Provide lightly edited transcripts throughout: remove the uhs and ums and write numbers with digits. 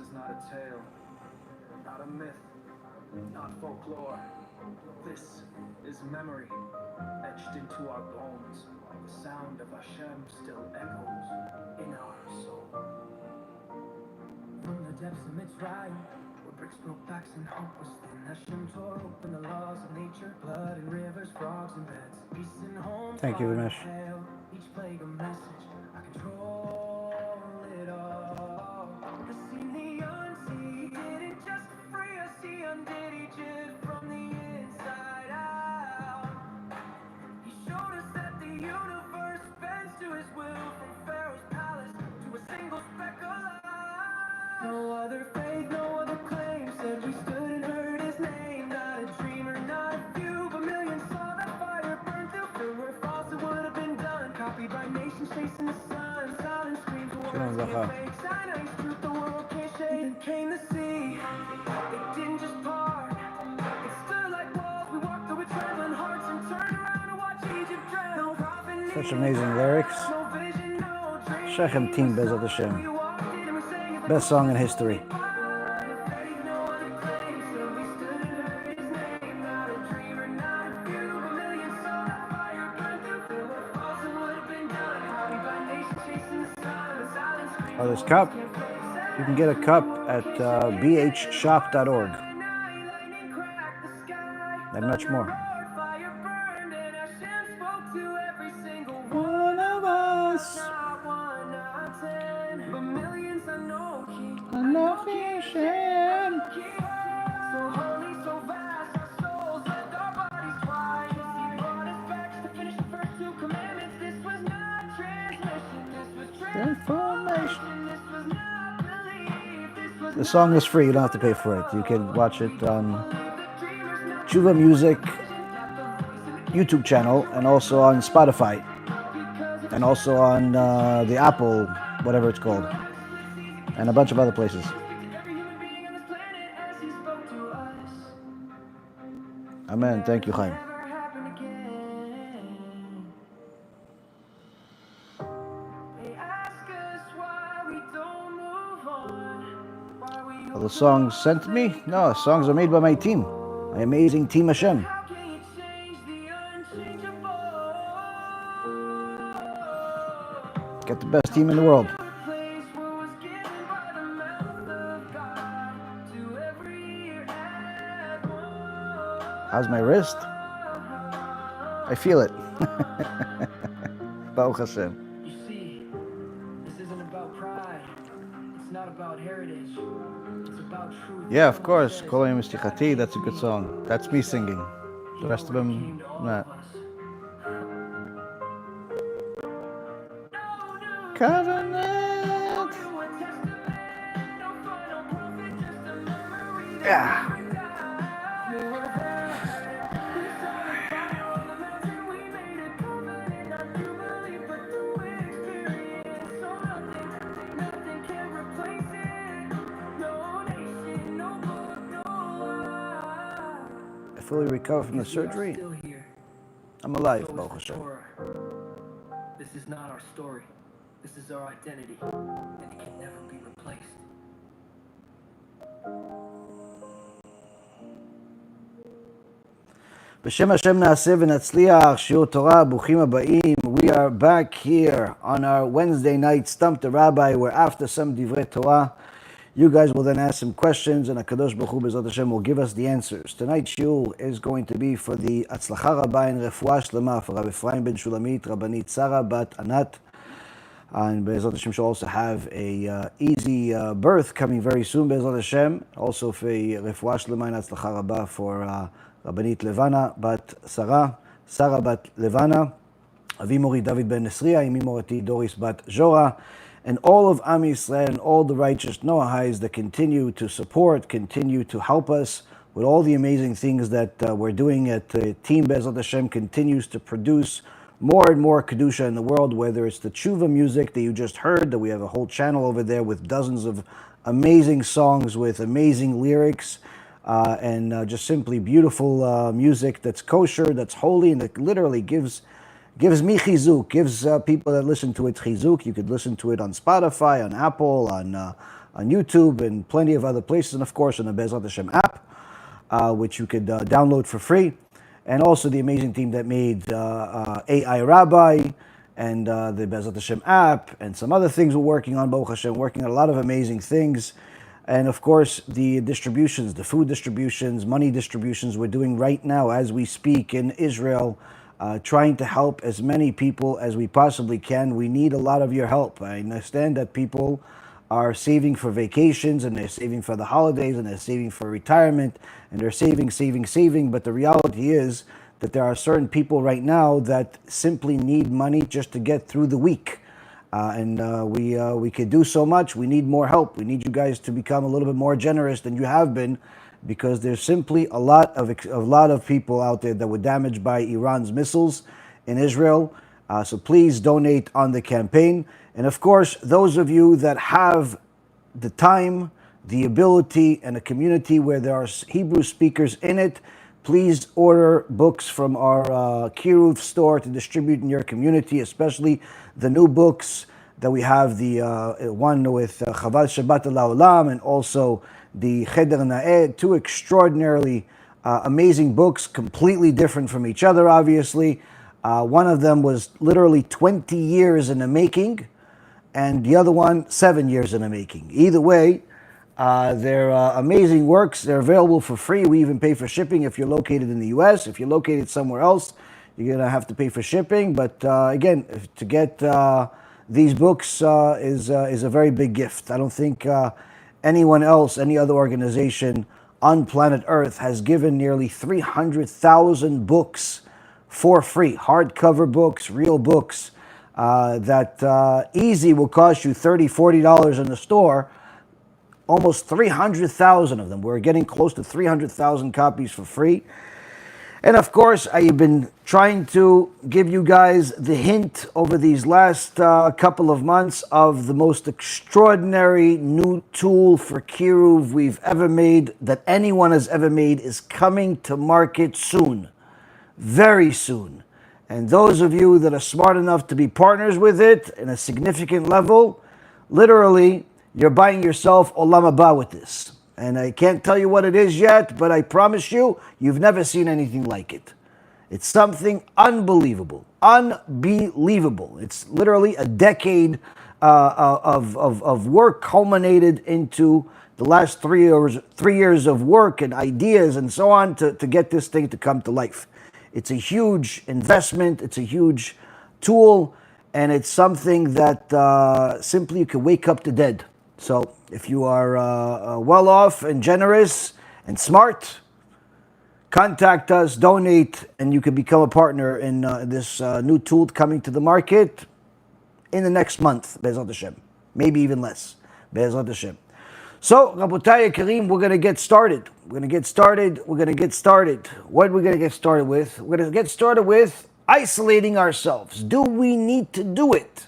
is not a tale, not a myth, not folklore. This is memory, etched into our bones. The sound of Hashem still echoes in our soul. From the depths of Mitzrayim, where bricks broke backs and hope was thin, Hashem tore open the laws of nature, blood and rivers, frogs and beds, peace and homes. Thank you, Ramesh. Each plague a message, I control it all. The seen the unseen, didn't just free us, he undid Egypt from the inside out. He showed us that the universe bends to his will, from Pharaoh's palace to a single speck of light. No other faith, no other claim, said we stood and heard his name. Not a dreamer, not a few, but millions saw that fire burn through. Filled where falsehood would have been done, copied by nations chasing the sun. Silent screams, words get fake, Sinai's truth the world can't shake. Then came the sea, it didn't just part, it stood like walls. We walked through with trembling hearts and turned around to watch Egypt drown. No prophet, Such amazing lyrics. no vision, no dream. Shechem team BeEzrat HaShem. Best song in history. Oh, this cup. You can get a cup at bhshop.org. And much more. One of us. The song is free, you don't have to pay for it. You can watch it on Tshuva Music YouTube channel and also on Spotify and also on the Apple, whatever it's called, and a bunch of other places. Amen. Thank you, Chaim. Are the songs sent to me? No, songs are made by my team, my amazing team Hashem. Get the best team in the world. How's my wrist? I feel it. Baruch Hashem. You see, this isn't about pride. It's not about heritage. It's about truth. Yeah, of course. Kol Hayom Mistichati, that's a good song. That's me singing. The rest of them, not. Covenant. Yeah. I fully recovered from the surgery. I'm alive, Baruch Hashem. This is not our story. This is our identity, and it can never be replaced. B'Shem Hashem na'aseh v'natzliach, shiur Torah, bruchim haba'im. We are back here on our Wednesday night Stump the Rabbi, where after some divrei Torah, you guys will then ask some questions, and HaKadosh Baruch Hu BeEzrat HaShem will give us the answers. Tonight's shiur is going to be for the Atzlacha Rabbi and Refuah Shlema for Rabbi Efraim ben Shulamit, Rabbanit Sarah bat Anat. And BeEzrat HaShem shall also have a easy birth coming very soon, BeEzrat HaShem. Also for Refuah Shlema and Atzlacha Rabba for Rabbanit Levana bat Sarah, Sarah bat Levana, Avi Mori David ben Nesriya, Imi Morati Doris bat Jora, and all of Am Yisrael and all the righteous Noahis that continue to support, continue to help us with all the amazing things that we're doing at Team BeEzrat HaShem continues to produce more and more Kedusha in the world, whether it's the Tshuva music that you just heard, that we have a whole channel over there with dozens of amazing songs with amazing lyrics, and just simply beautiful music that's kosher, that's holy, and that literally gives me chizuk, gives people that listen to it chizuk. You could listen to it on Spotify, on Apple, on on YouTube and plenty of other places, and of course on the BeEzrat HaShem app, which you could download for free. And also the amazing team that made AI Rabbi and the BeEzrat HaShem app and some other things we're working on, Baruch Hashem, working on a lot of amazing things. And of course, the distributions, the food distributions, money distributions we're doing right now as we speak in Israel, trying to help as many people as we possibly can. We need a lot of your help. I understand that people are saving for vacations, and they're saving for the holidays, and they're saving for retirement, and they're saving. But the reality is that there are certain people right now that simply need money just to get through the week. We could do so much. We need more help. We need you guys to become a little bit more generous than you have been, because there's simply a lot of people out there that were damaged by Iran's missiles in Israel. So please donate on the campaign. And of course, those of you that have the time, the ability, and a community where there are Hebrew speakers in it, please order books from our Kiruv store to distribute in your community, especially the new books that we have, the one with Chaval Shabbat La'olam and also the Cheder Na'eh, two extraordinarily amazing books, completely different from each other, obviously. One of them was literally 20 years in the making, and the other one, 7 years in the making. Either way, they're amazing works. They're available for free. We even pay for shipping if you're located in the US. If you're located somewhere else, you're going to have to pay for shipping. But again, to get these books is a very big gift. I don't think anyone else, any other organization on planet Earth has given nearly 300,000 books for free. Hardcover books, real books. That easy will cost you $30, $40 in the store. Almost 300,000 of them. We're getting close to 300,000 copies for free. And of course, I've been trying to give you guys the hint over these last couple of months of the most extraordinary new tool for Kiruv we've ever made, that anyone has ever made, is coming to market soon. Very soon. And those of you that are smart enough to be partners with it in a significant level, literally, you're buying yourself Olam Haba with this. And I can't tell you what it is yet, but I promise you, you've never seen anything like it. It's something unbelievable. Unbelievable. It's literally a decade of work culminated into the last 3 years of work and ideas and so on to get this thing to come to life. It's a huge investment. It's a huge tool. And it's something that simply you can wake up the dead. So if you are well off and generous and smart, contact us, donate, and you can become a partner in this new tool coming to the market in the next month, BeEzrat HaShem. Maybe even less, BeEzrat HaShem. So, Rabotai Kareem, we're going to get started. What are we going to get started with? We're going to get started with isolating ourselves. Do we need to do it?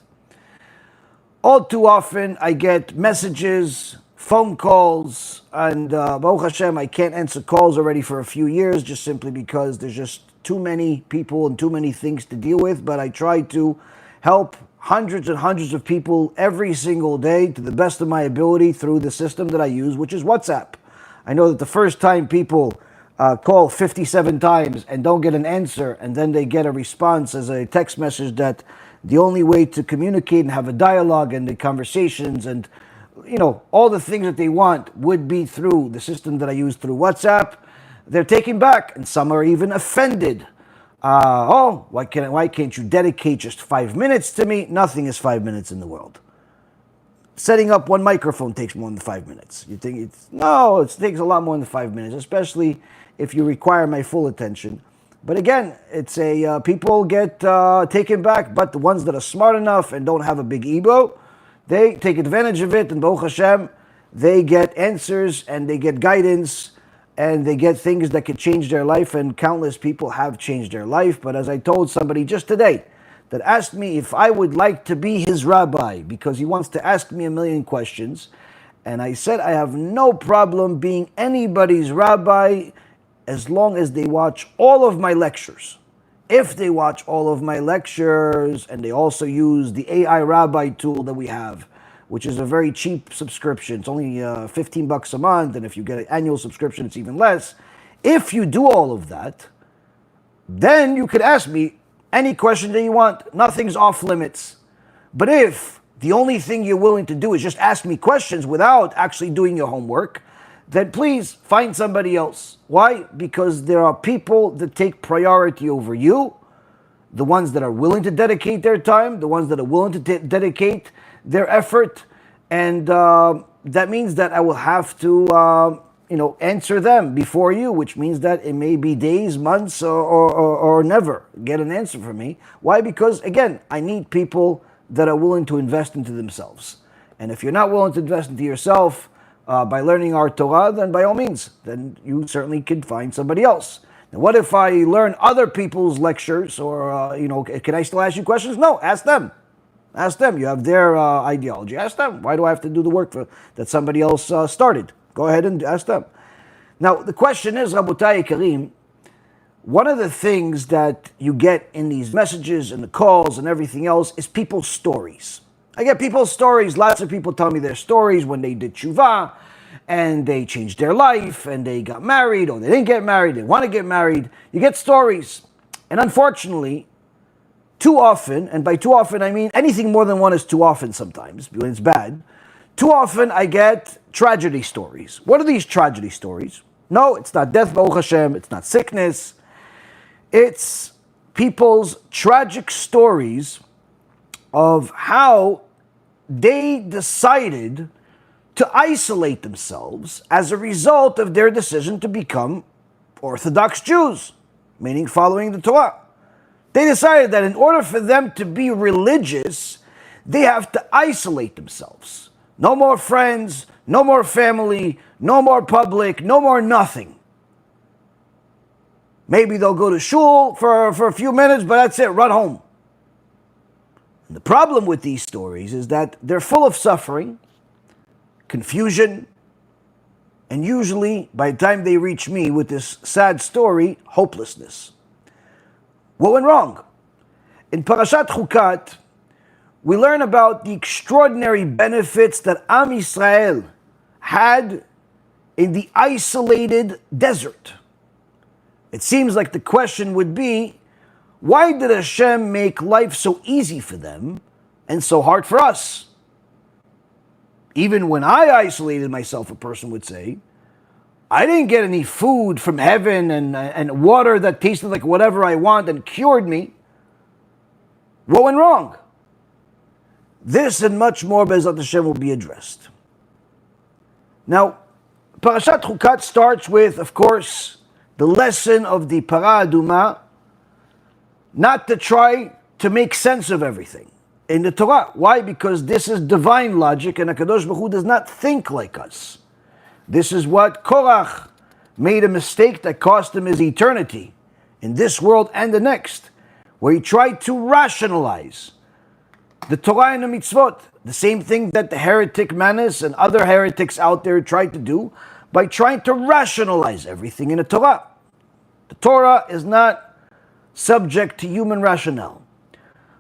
All too often, I get messages, phone calls, and Baruch Hashem, I can't answer calls already for a few years, just simply because there's just too many people and too many things to deal with. But I try to help hundreds and hundreds of people every single day to the best of my ability through the system that I use, which is WhatsApp. I know that the first time people call 57 times and don't get an answer, and then they get a response as a text message that the only way to communicate and have a dialogue and the conversations and, you know, all the things that they want would be through the system that I use through WhatsApp, they're taken back, and some are even offended. Why can't you dedicate just 5 minutes to me? Nothing is 5 minutes in the world. Setting up one microphone takes more than 5 minutes. You think it takes a lot more than 5 minutes, especially if you require my full attention. But again, it's people get taken back, but the ones that are smart enough and don't have a big ego, they take advantage of it, and Baruch Hashem, they get answers and they get guidance and they get things that could change their life, and countless people have changed their life. But as I told somebody just today that asked me if I would like to be his rabbi because he wants to ask me a million questions, and I said I have no problem being anybody's rabbi as long as they watch all of my lectures. If they watch all of my lectures and they also use the AI Rabbi tool that we have, which is a very cheap subscription. It's only $15 a month, and if you get an annual subscription, it's even less. If you do all of that, then you could ask me any question that you want. Nothing's off limits. But if the only thing you're willing to do is just ask me questions without actually doing your homework, then please find somebody else. Why? Because there are people that take priority over you, the ones that are willing to dedicate their time, the ones that are willing to dedicate their effort, and that means that I will have to answer them before you, which means that it may be days, months, or never get an answer from me. Why? Because, again, I need people that are willing to invest into themselves. And if you're not willing to invest into yourself by learning our Torah, then by all means, then you certainly could find somebody else. Now, what if I learn other people's lectures, or, can I still ask you questions? No, ask them. Ask them. You have their ideology. Ask them. Why do I have to do the work that somebody else started? Go ahead and ask them. Now, the question is, Rabotai Karim, one of the things that you get in these messages and the calls and everything else is people's stories. I get people's stories. Lots of people tell me their stories when they did tshuva and they changed their life and they got married, or they didn't get married, they want to get married. You get stories. And unfortunately, too often, and by too often I mean anything more than one is too often sometimes, when it's bad. Too often I get tragedy stories. What are these tragedy stories? No, it's not death, Baruch Hashem. It's not sickness. It's people's tragic stories of how they decided to isolate themselves as a result of their decision to become Orthodox Jews, meaning following the Torah. They decided that in order for them to be religious, they have to isolate themselves. No more friends, no more family, no more public, no more nothing. Maybe they'll go to shul for a few minutes, but that's it, run home. And the problem with these stories is that they're full of suffering, confusion, and usually, by the time they reach me with this sad story, hopelessness. What went wrong? In Parashat Chukat, we learn about the extraordinary benefits that Am Yisrael had in the isolated desert. It seems like the question would be, why did Hashem make life so easy for them and so hard for us? Even when I isolated myself, a person would say, I didn't get any food from heaven and water that tasted like whatever I want and cured me. What went wrong? This and much more, BeEzrat HaShem, will be addressed. Now, Parashat Chukat starts with, of course, the lesson of the Parah Aduma, not to try to make sense of everything in the Torah. Why? Because this is divine logic, and HaKadosh Baruch Hu does not think like us. This is what Korach made a mistake that cost him his eternity in this world and the next, where he tried to rationalize the Torah and the mitzvot, the same thing that the heretic Manis and other heretics out there tried to do by trying to rationalize everything in the Torah. The Torah is not subject to human rationale.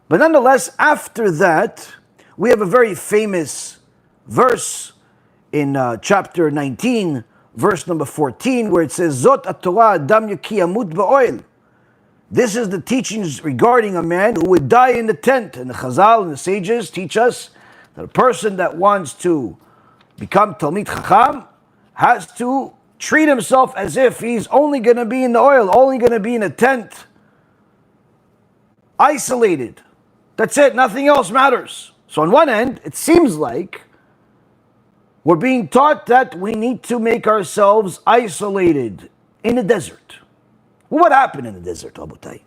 But nonetheless, after that, we have a very famous verse in chapter 19, verse number 14, where it says, Zot at-Torah adam yaki yamut ba'oil. This is the teachings regarding a man who would die in the tent. And the Chazal and the sages teach us that a person that wants to become Talmid Chacham has to treat himself as if he's only going to be in the oil, only going to be in a tent, isolated. That's it, nothing else matters. So on one end, it seems like we're being taught that we need to make ourselves isolated in the desert. What happened in the desert, Rabotai?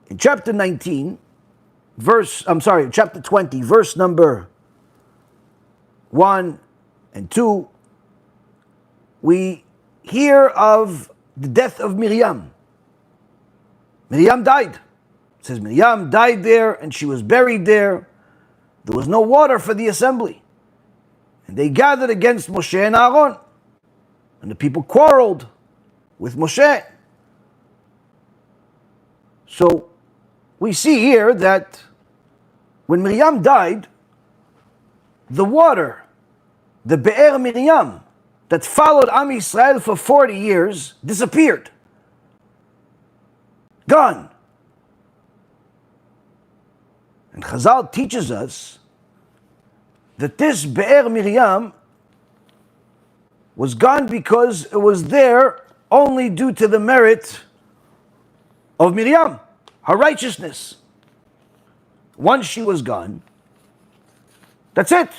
In chapter 20, verse number 1 and 2, we hear of the death of Miriam. Miriam died. It says Miriam died there and she was buried there. There was no water for the assembly. And they gathered against Moshe and Aaron. And the people quarreled with Moshe. So we see here that when Miriam died, the water, the Be'er Miriam, that followed Am Yisrael for 40 years, disappeared. Gone. And Chazal teaches us that this Be'er Miriam was gone because it was there only due to the merit of Miriam, her righteousness. Once she was gone, that's it.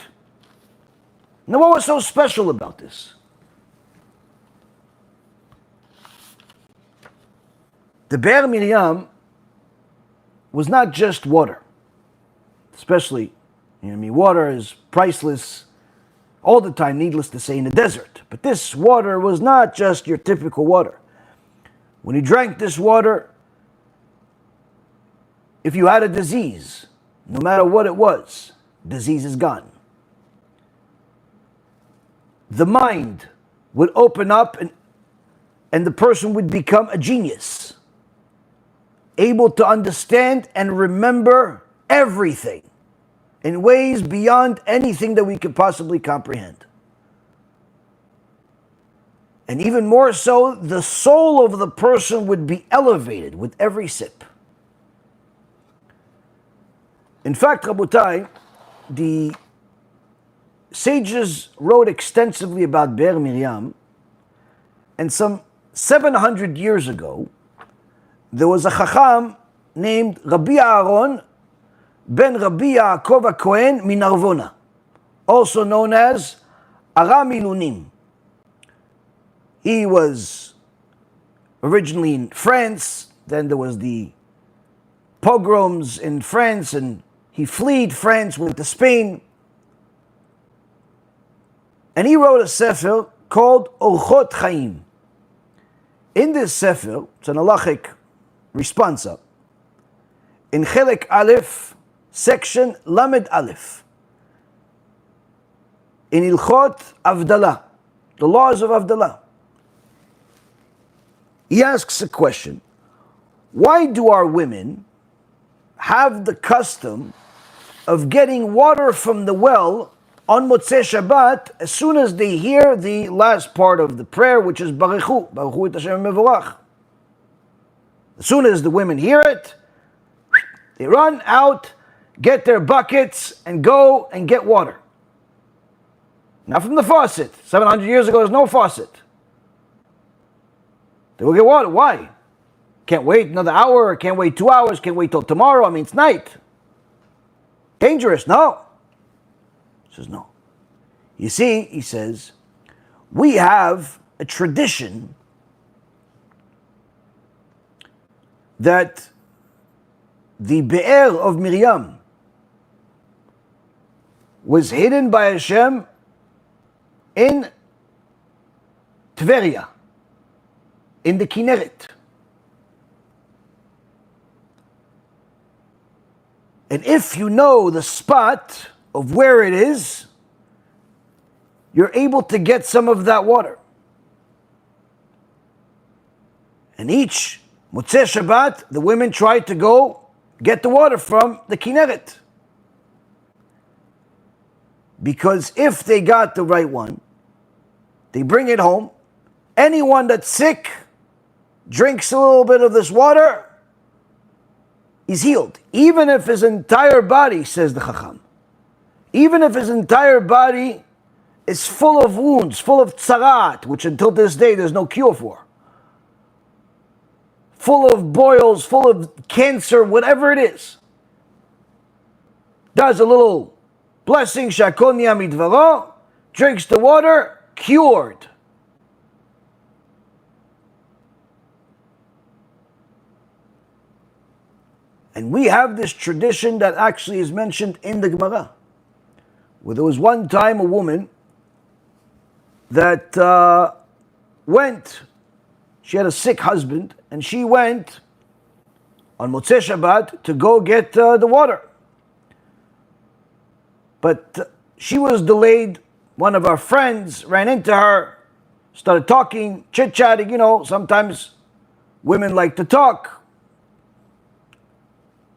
Now, what was so special about this? The Be'er Miriam was not just water, especially, water is priceless all the time, needless to say, in the desert. But this water was not just your typical water. When you drank this water, if you had a disease, no matter what it was, disease is gone. The mind would open up and the person would become a genius, able to understand and remember everything in ways beyond anything that we could possibly comprehend. And even more so, the soul of the person would be elevated with every sip. In fact, Rabotai, the sages wrote extensively about Be'er Miriam, and some 700 years ago, there was a Chacham named Rabbi Yaron ben Rabbi Yaakov HaKohen Minarvona, also known as Aram Ilunim. He was originally in France, then there was the pogroms in France, and he fled France, went to Spain, and he wrote a sefer called Orchot Chaim. In this sefer, it's an halachic responsa, in Chelek Aleph, section Lamed Aleph, in Ilchot Avdalah, the laws of Avdalah, he asks a question: why do our women have the custom of getting water from the well on Motzei Shabbat as soon as they hear the last part of the prayer, which is Baruchu, Baruchu et Hashem Mevorach? As soon as the women hear it, they run out, get their buckets, and go and get water. Not from the faucet. 700 years ago, there's no faucet. They will get water. Why? Can't wait another hour, can't wait 2 hours, can't wait till tomorrow. It's night. Dangerous. No. He says, no. You see, he says, we have a tradition that the Be'er of Miriam was hidden by Hashem in Tveria, in the Kinneret. And if you know the spot of where it is, you're able to get some of that water. And each Motzei Shabbat, the women tried to go get the water from the Kinneret. Because if they got the right one, they bring it home. Anyone that's sick drinks a little bit of this water, is healed. Even if his entire body, says the Chacham, even if his entire body is full of wounds, full of tzarat, which until this day there's no cure for, full of boils, full of cancer, whatever it is, does a little blessing, shakol niyeh midvaro, drinks the water, cured. And we have this tradition that actually is mentioned in the Gemara, where there was one time a woman that went, she had a sick husband, and she went on Motzei Shabbat to go get the water. But she was delayed. One of our friends ran into her, started talking, chit-chatting. Sometimes women like to talk.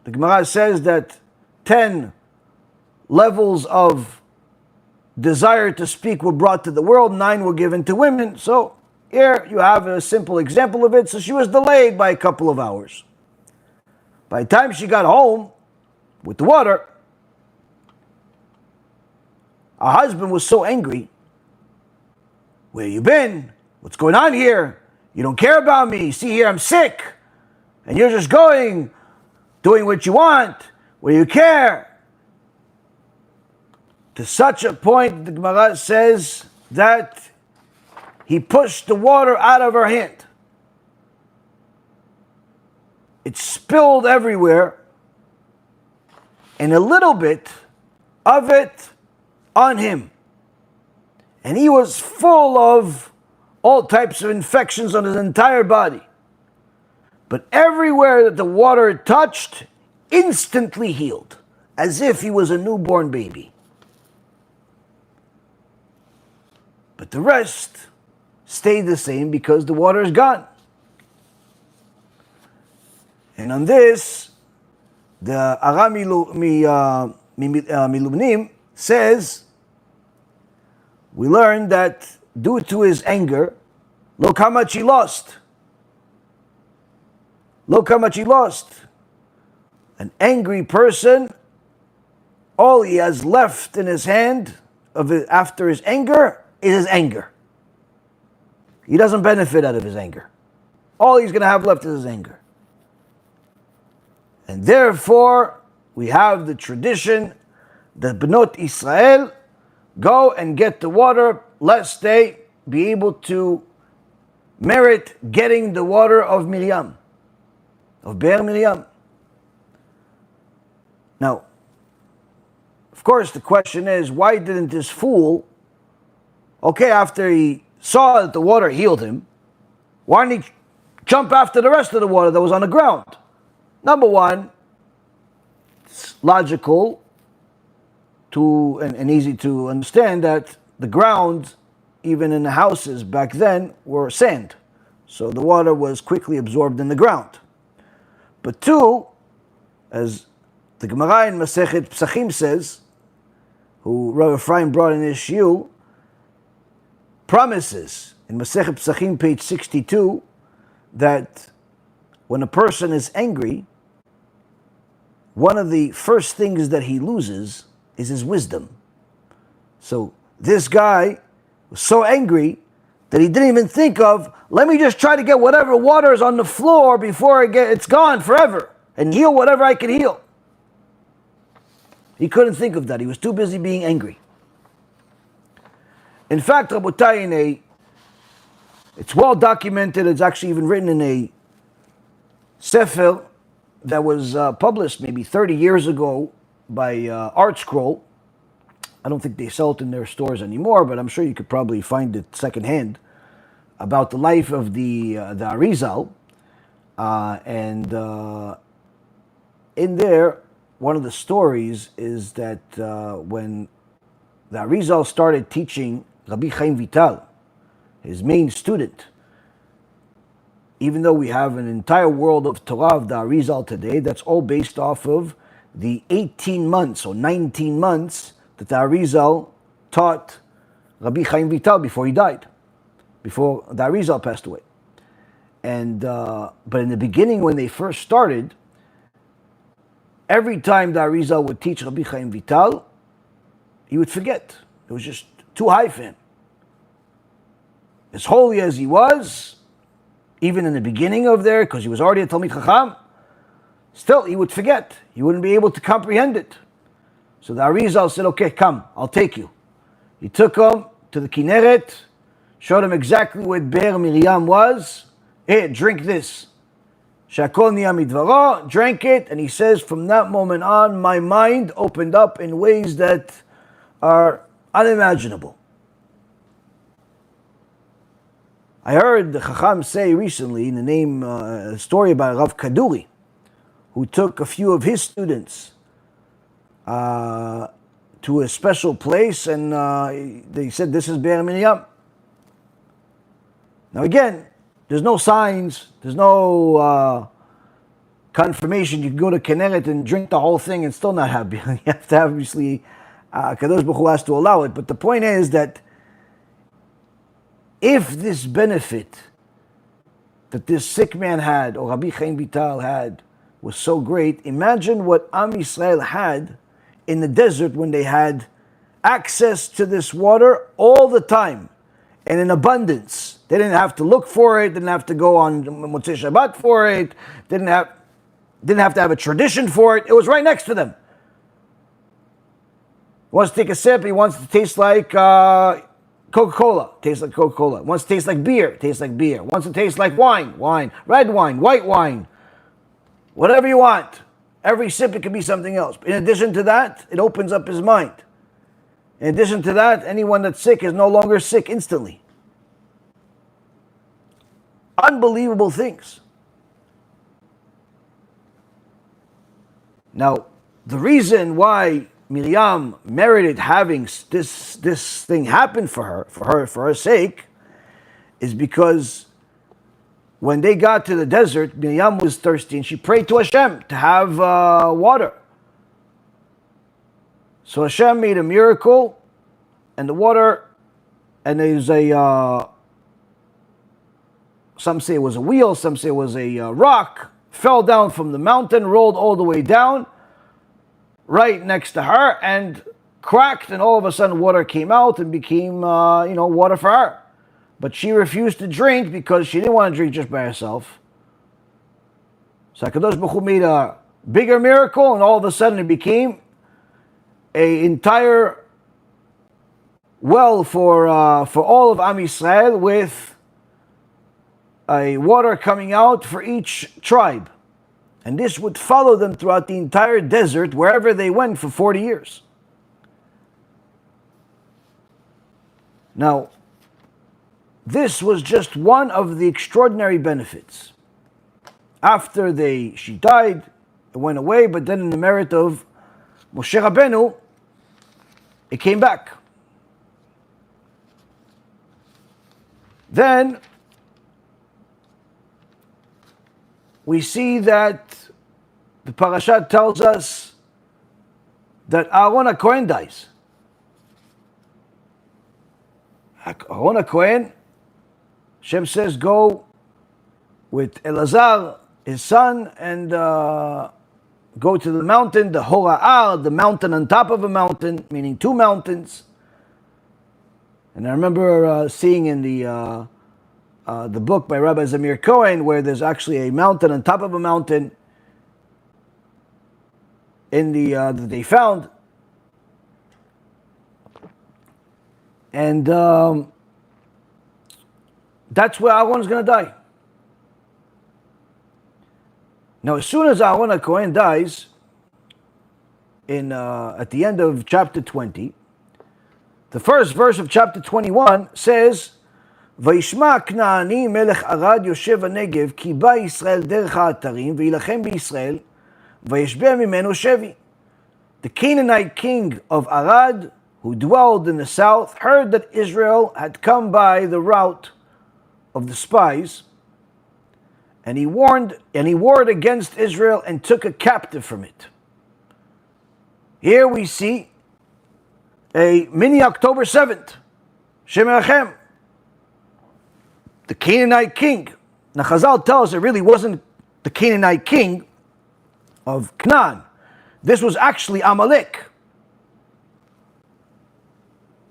The Gemara says that 10 levels of desire to speak were brought to the world, 9 were given to women. So here you have a simple example of it. So she was delayed by a couple of hours. By the time she got home with the water, her husband was so angry. Where you been? What's going on here? You don't care about me. See here, I'm sick. And you're just doing what you want, where you care. To such a point, the Gemara says that he pushed the water out of her hand. It spilled everywhere, and a little bit of it on him. And he was full of all types of infections on his entire body. But everywhere that the water touched, instantly healed, as if he was a newborn baby. But the rest stayed the same because the water is gone. And on this, the Aram Milubnim says, we learned that due to his anger, look how much he lost. Look how much he lost. An angry person, all he has left in his hand after his anger is his anger. He doesn't benefit out of his anger. All he's going to have left is his anger. And therefore, we have the tradition that Bnot Yisrael go and get the water, lest they be able to merit getting the water of Miriam, of Be'er Miriam. Now, of course, the question is, why didn't this fool, after he saw that the water healed him, why didn't he jump after the rest of the water that was on the ground? Number one, it's logical and easy to understand that the ground, even in the houses back then, were sand. So the water was quickly absorbed in the ground. But two, as the Gemara in Masechet Psachim says, who Rabbi Efraim brought in his shiur, promises in Masechet Psachim, page 62, that when a person is angry, one of the first things that he loses is his wisdom. So this guy was so angry that he didn't even think of, let me just try to get whatever water is on the floor before it's gone forever and heal whatever I can heal. He couldn't think of that. He was too busy being angry. In fact, Rabotai, it's well documented, it's actually even written in a sefer that was published maybe 30 years ago by Art Scroll. I don't think they sell it in their stores anymore, but I'm sure you could probably find it secondhand, about the life of the Arizal. In there, one of the stories is that when the Arizal started teaching Rabbi Chaim Vital, his main student, even though we have an entire world of Torah of the Arizal today, that's all based off of the 18 months or 19 months that the Arizal taught Rabbi Chaim Vital before he died, before the Arizal passed away. And but in the beginning, when they first started, every time the Arizal would teach Rabbi Chaim Vital, he would forget. It was just too high for him. As holy as he was, even in the beginning of there, because he was already a Talmid Chacham, still he would forget. He wouldn't be able to comprehend it. So the Arizal said, okay, come, I'll take you. He took him to the Kinneret, showed him exactly where Be'er Miriam was. Hey, drink this. Shakol niya midvaro, drank it, and he says, from that moment on, my mind opened up in ways that are unimaginable. I heard the Chacham say recently in the name, a story about Rav Kaduri, who took a few of his students to a special place, and they said, this is Be'er Miriam. Now again, there's no signs, there's no confirmation. You can go to Kinneret and drink the whole thing and still not have Be'er. You have to obviously Kadosh Baruch Hu has to allow it. But the point is that if this benefit that this sick man had, or Rabbi Chaim Vital had, was so great, imagine what Am Yisrael had in the desert when they had access to this water all the time and in abundance. They didn't have to look for it, didn't have to go on Motzei Shabbat for it, didn't have to have a tradition for it. It was right next to them. He wants to take a sip, he wants to taste like Coca-Cola, tastes like Coca-Cola. Wants to taste like beer, tastes like beer. Wants to taste like wine, wine. Red wine, white wine. Whatever you want. Every sip, it can be something else. In addition to that, it opens up his mind. In addition to that, anyone that's sick is no longer sick instantly. Unbelievable things. Now, the reason why Miriam merited having this thing happen for her sake, is because when they got to the desert, Miriam was thirsty and she prayed to Hashem to have water. So Hashem made a miracle, and the water, and there's some say it was a wheel, some say it was a rock, fell down from the mountain, rolled all the way down, right next to her, and cracked, and all of a sudden water came out and became, water for her. But she refused to drink because she didn't want to drink just by herself. So HaKadosh Baruch Hu made a bigger miracle, and all of a sudden it became an entire well for all of Am Yisrael, with a water coming out for each tribe. And this would follow them throughout the entire desert, wherever they went for 40 years. Now, this was just one of the extraordinary benefits. After she died, it went away, but then in the merit of Moshe Rabbeinu, it came back. Then we see that the parasha tells us that Aaron HaKohen dies. Aaron HaKohen, Hashem says, go with Elazar, his son, and go to the mountain, the Hora'ar, the mountain on top of a mountain, meaning two mountains. And I remember seeing in the book by Rabbi Zamir Cohen, where there's actually a mountain on top of a mountain in that they found, and that's where Aaron is going to die. Now, as soon as Aaron HaKohen dies, at the end of chapter 20, the first verse of chapter 21 says, וישמע כנעני מלך ערד יושב הנגב כי בא ישראל דרך האתרים וילחם בישראל וישבע ממנו שבי. The Canaanite king of Arad, who dwelled in the south, heard that Israel had come by the route of the spies, and he warred against Israel and took a captive from it. Here we see a mini October 7th, Shem Erachem, the Canaanite king. Now Chazal tells us it really wasn't the Canaanite king of Canaan. This was actually Amalek.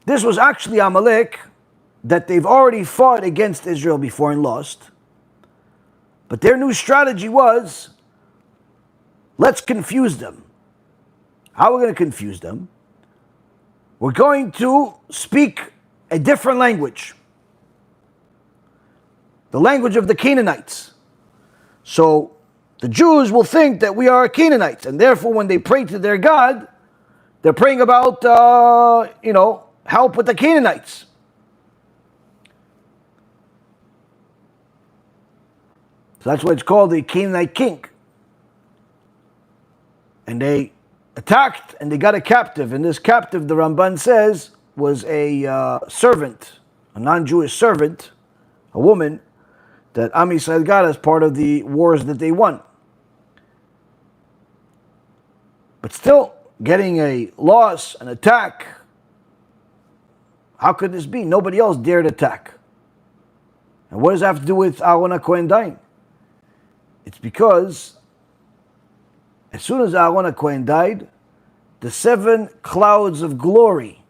This was actually Amalek that they've already fought against Israel before and lost. But their new strategy was, let's confuse them. How are we going to confuse them? We're going to speak a different language. The language of the Canaanites. So the Jews will think that we are Canaanites, and therefore when they pray to their God, they're praying about, help with the Canaanites. So that's why it's called the Canaanite king. And they attacked and they got a captive. And this captive, the Ramban says, was a servant, a non-Jewish servant, a woman, that Am Yisrael got as part of the wars that they won. But still, getting a loss, an attack. How could this be? Nobody else dared attack. And what does that have to do with Aaron HaKohen dying? It's because as soon as Aaron HaKohen died, the 7 clouds of glory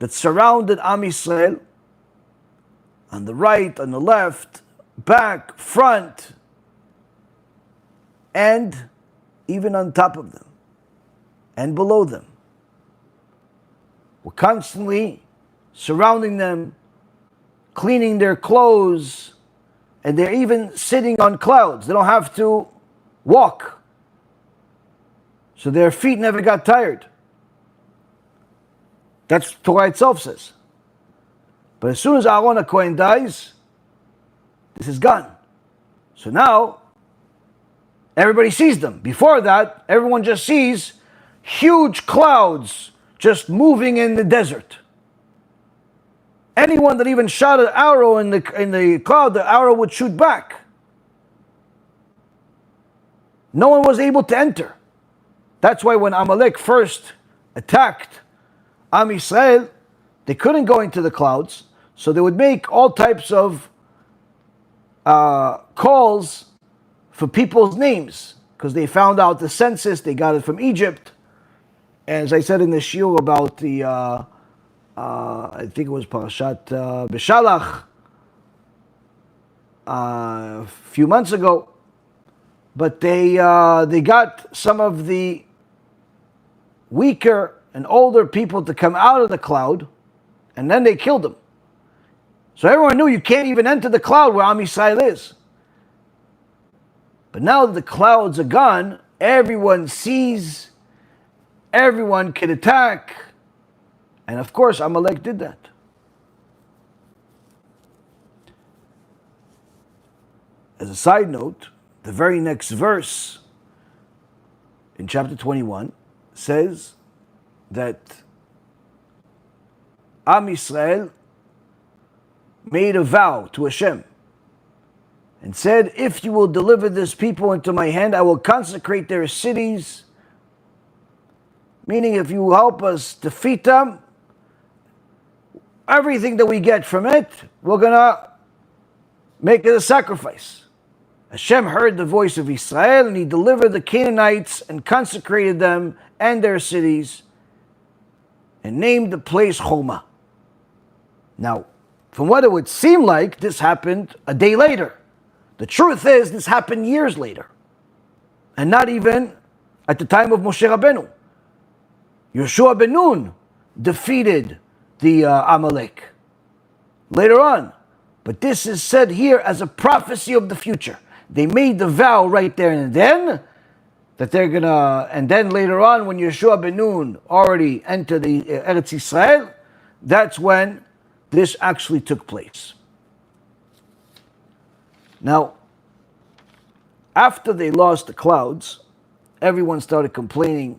that surrounded Am Yisrael, on the right, on the left, back, front, and even on top of them, and below them, were constantly surrounding them, cleaning their clothes, and they're even sitting on clouds. They don't have to walk. So their feet never got tired. That's what Torah itself says. But as soon as Aaron HaKohen dies, this is gone. So now, everybody sees them. Before that, everyone just sees huge clouds just moving in the desert. Anyone that even shot an arrow in the cloud, the arrow would shoot back. No one was able to enter. That's why when Amalek first attacked Am Yisrael, they couldn't go into the clouds, so they would make all types of calls for people's names, because they found out the census, they got it from Egypt. And as I said in the shiur about the, I think it was Parashat Beshalach a few months ago, but they got some of the weaker and older people to come out of the cloud, and then they killed them. So everyone knew you can't even enter the cloud where Am Yisrael is. But now that the clouds are gone, everyone sees, everyone can attack, and of course Amalek did that. As a side note, the very next verse in chapter 21 says that Am Yisrael made a vow to Hashem and said, if you will deliver this people into my hand, I will consecrate their cities. Meaning, if you will help us defeat them, everything that we get from it, we're going to make it a sacrifice. Hashem heard the voice of Yisrael, and he delivered the Canaanites and consecrated them and their cities and named the place Choma. Now, from what it would seem like, this happened a day later. The truth is, this happened years later. And not even at the time of Moshe Rabbeinu. Yoshua ben Nun defeated the Amalek later on. But this is said here as a prophecy of the future. They made the vow right there and then that they're gonna, and then later on when Yoshua ben Nun already entered the Eretz Yisrael, that's when this actually took place. Now, after they lost the clouds, everyone started complaining.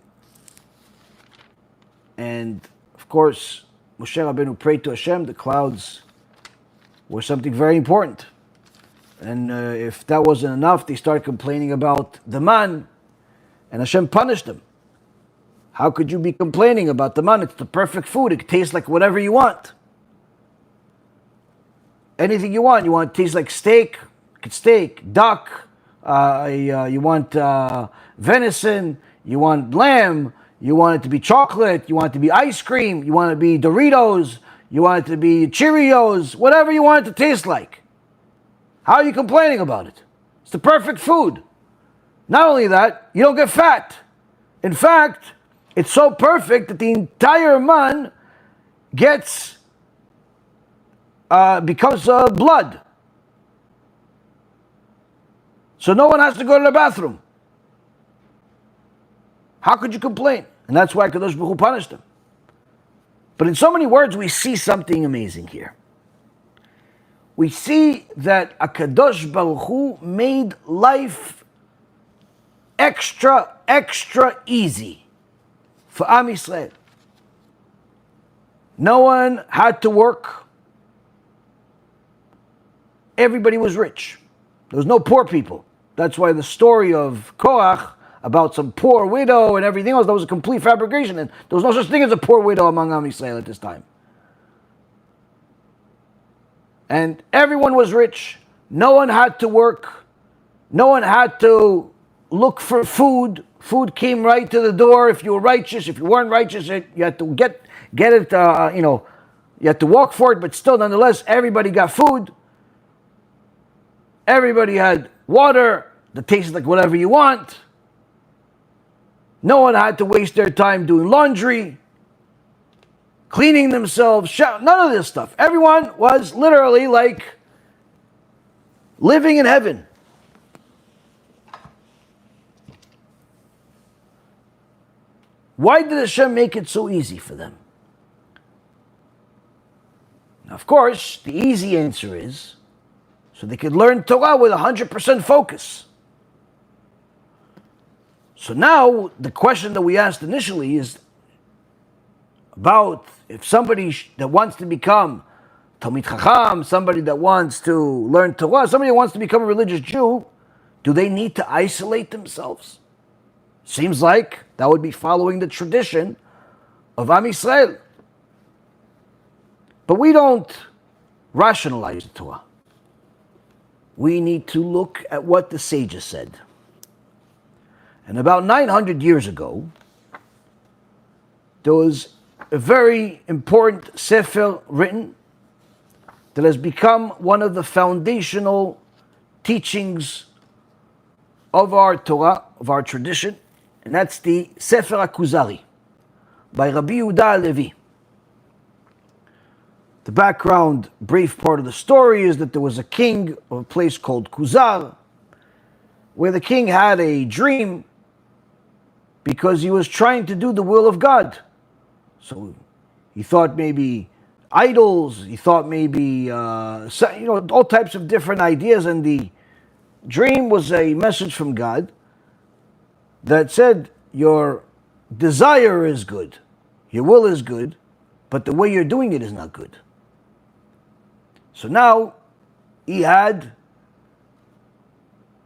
And of course, Moshe Rabbeinu prayed to Hashem. The clouds were something very important. And if that wasn't enough, they started complaining about the man. And Hashem punished them. How could you be complaining about the man? It's the perfect food. It tastes like whatever you want. Anything you want. You want it to taste like steak? Steak, duck. You want venison. You want lamb. You want it to be chocolate. You want it to be ice cream. You want it to be Doritos. You want it to be Cheerios. Whatever you want it to taste like. How are you complaining about it? It's the perfect food. Not only that, you don't get fat. In fact, it's so perfect that the entire man becomes blood. So no one has to go to the bathroom. How could you complain? And that's why Kadosh Baruch Hu punished them. But in so many words, we see something amazing here. We see that Kadosh Baruch Hu made life extra easy for Am Yisrael. No one had to work. Everybody was rich. There was no poor people. That's why the story of Korach, about some poor widow and everything else. That was a complete fabrication, and there was no such thing as a poor widow among Am Yisrael at this time. And everyone was rich. No one had to work. No one had to look for food. Food came right to the door. If you were righteous, if you weren't righteous, you had to get it. You had to walk for it. But still, nonetheless, everybody got food. Everybody had water that tasted like whatever you want. No one had to waste their time doing laundry, cleaning themselves, none of this stuff. Everyone was literally like living in heaven. Why did Hashem make it so easy for them? Now, of course, the easy answer is so they could learn Torah with 100% focus. So now, the question that we asked initially is about if somebody that wants to become Talmid Chacham, somebody that wants to learn Torah, somebody that wants to become a religious Jew, do they need to isolate themselves? Seems like that would be following the tradition of Am Yisrael. But we don't rationalize the Torah. We need to look at what the sages said. And about 900 years ago, there was a very important sefer written that has become one of the foundational teachings of our Torah, of our tradition, and that's the Sefer HaKuzari by Rabbi Yehuda Halevi. The background, brief part of the story is that there was a king of a place called Kuzar, where the king had a dream because he was trying to do the will of God. So he thought maybe idols, he thought maybe, all types of different ideas, and the dream was a message from God that said, your desire is good, your will is good, but the way you're doing it is not good. So now he had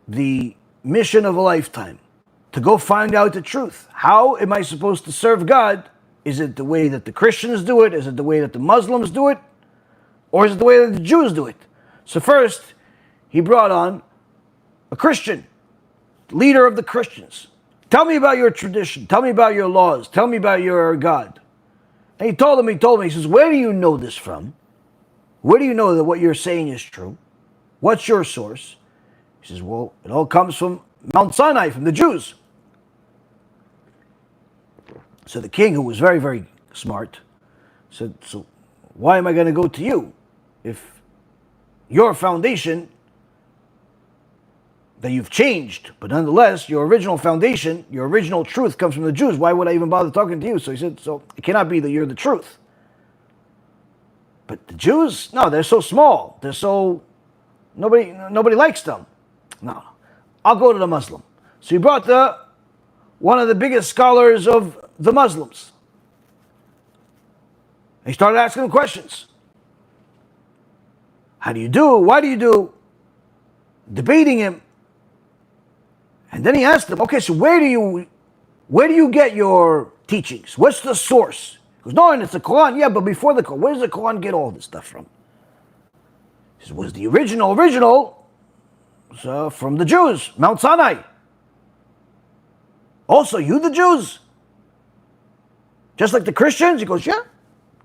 the mission of a lifetime to go find out the truth. How am I supposed to serve God? Is it the way that the Christians do it? Is it the way that the Muslims do it? Or is it the way that the Jews do it? So first, he brought on a Christian, leader of the Christians. Tell me about your tradition. Tell me about your laws. Tell me about your God. And he told me, he says, where do you know this from? Where do you know that what you're saying is true? What's your source? He says, well, it all comes from Mount Sinai, from the Jews. So the king, who was very, very smart, said, so why am I going to go to you if your foundation that you've changed, but nonetheless, your original foundation, your original truth comes from the Jews. Why would I even bother talking to you? So he said, so it cannot be that you're the truth. But the Jews, no, they're so small. They're so, nobody likes them. No, I'll go to the Muslim. So he brought one of the biggest scholars of the Muslims. He started asking him questions. How do you do? Why do you do? Debating him. And then he asked him, okay, so where do you get your teachings? What's the source? He goes, no, and it's the Quran. Yeah, but before the Quran, where does the Quran get all this stuff from? He says, was the original from the Jews, Mount Sinai. Also, you the Jews? Just like the Christians? He goes, yeah.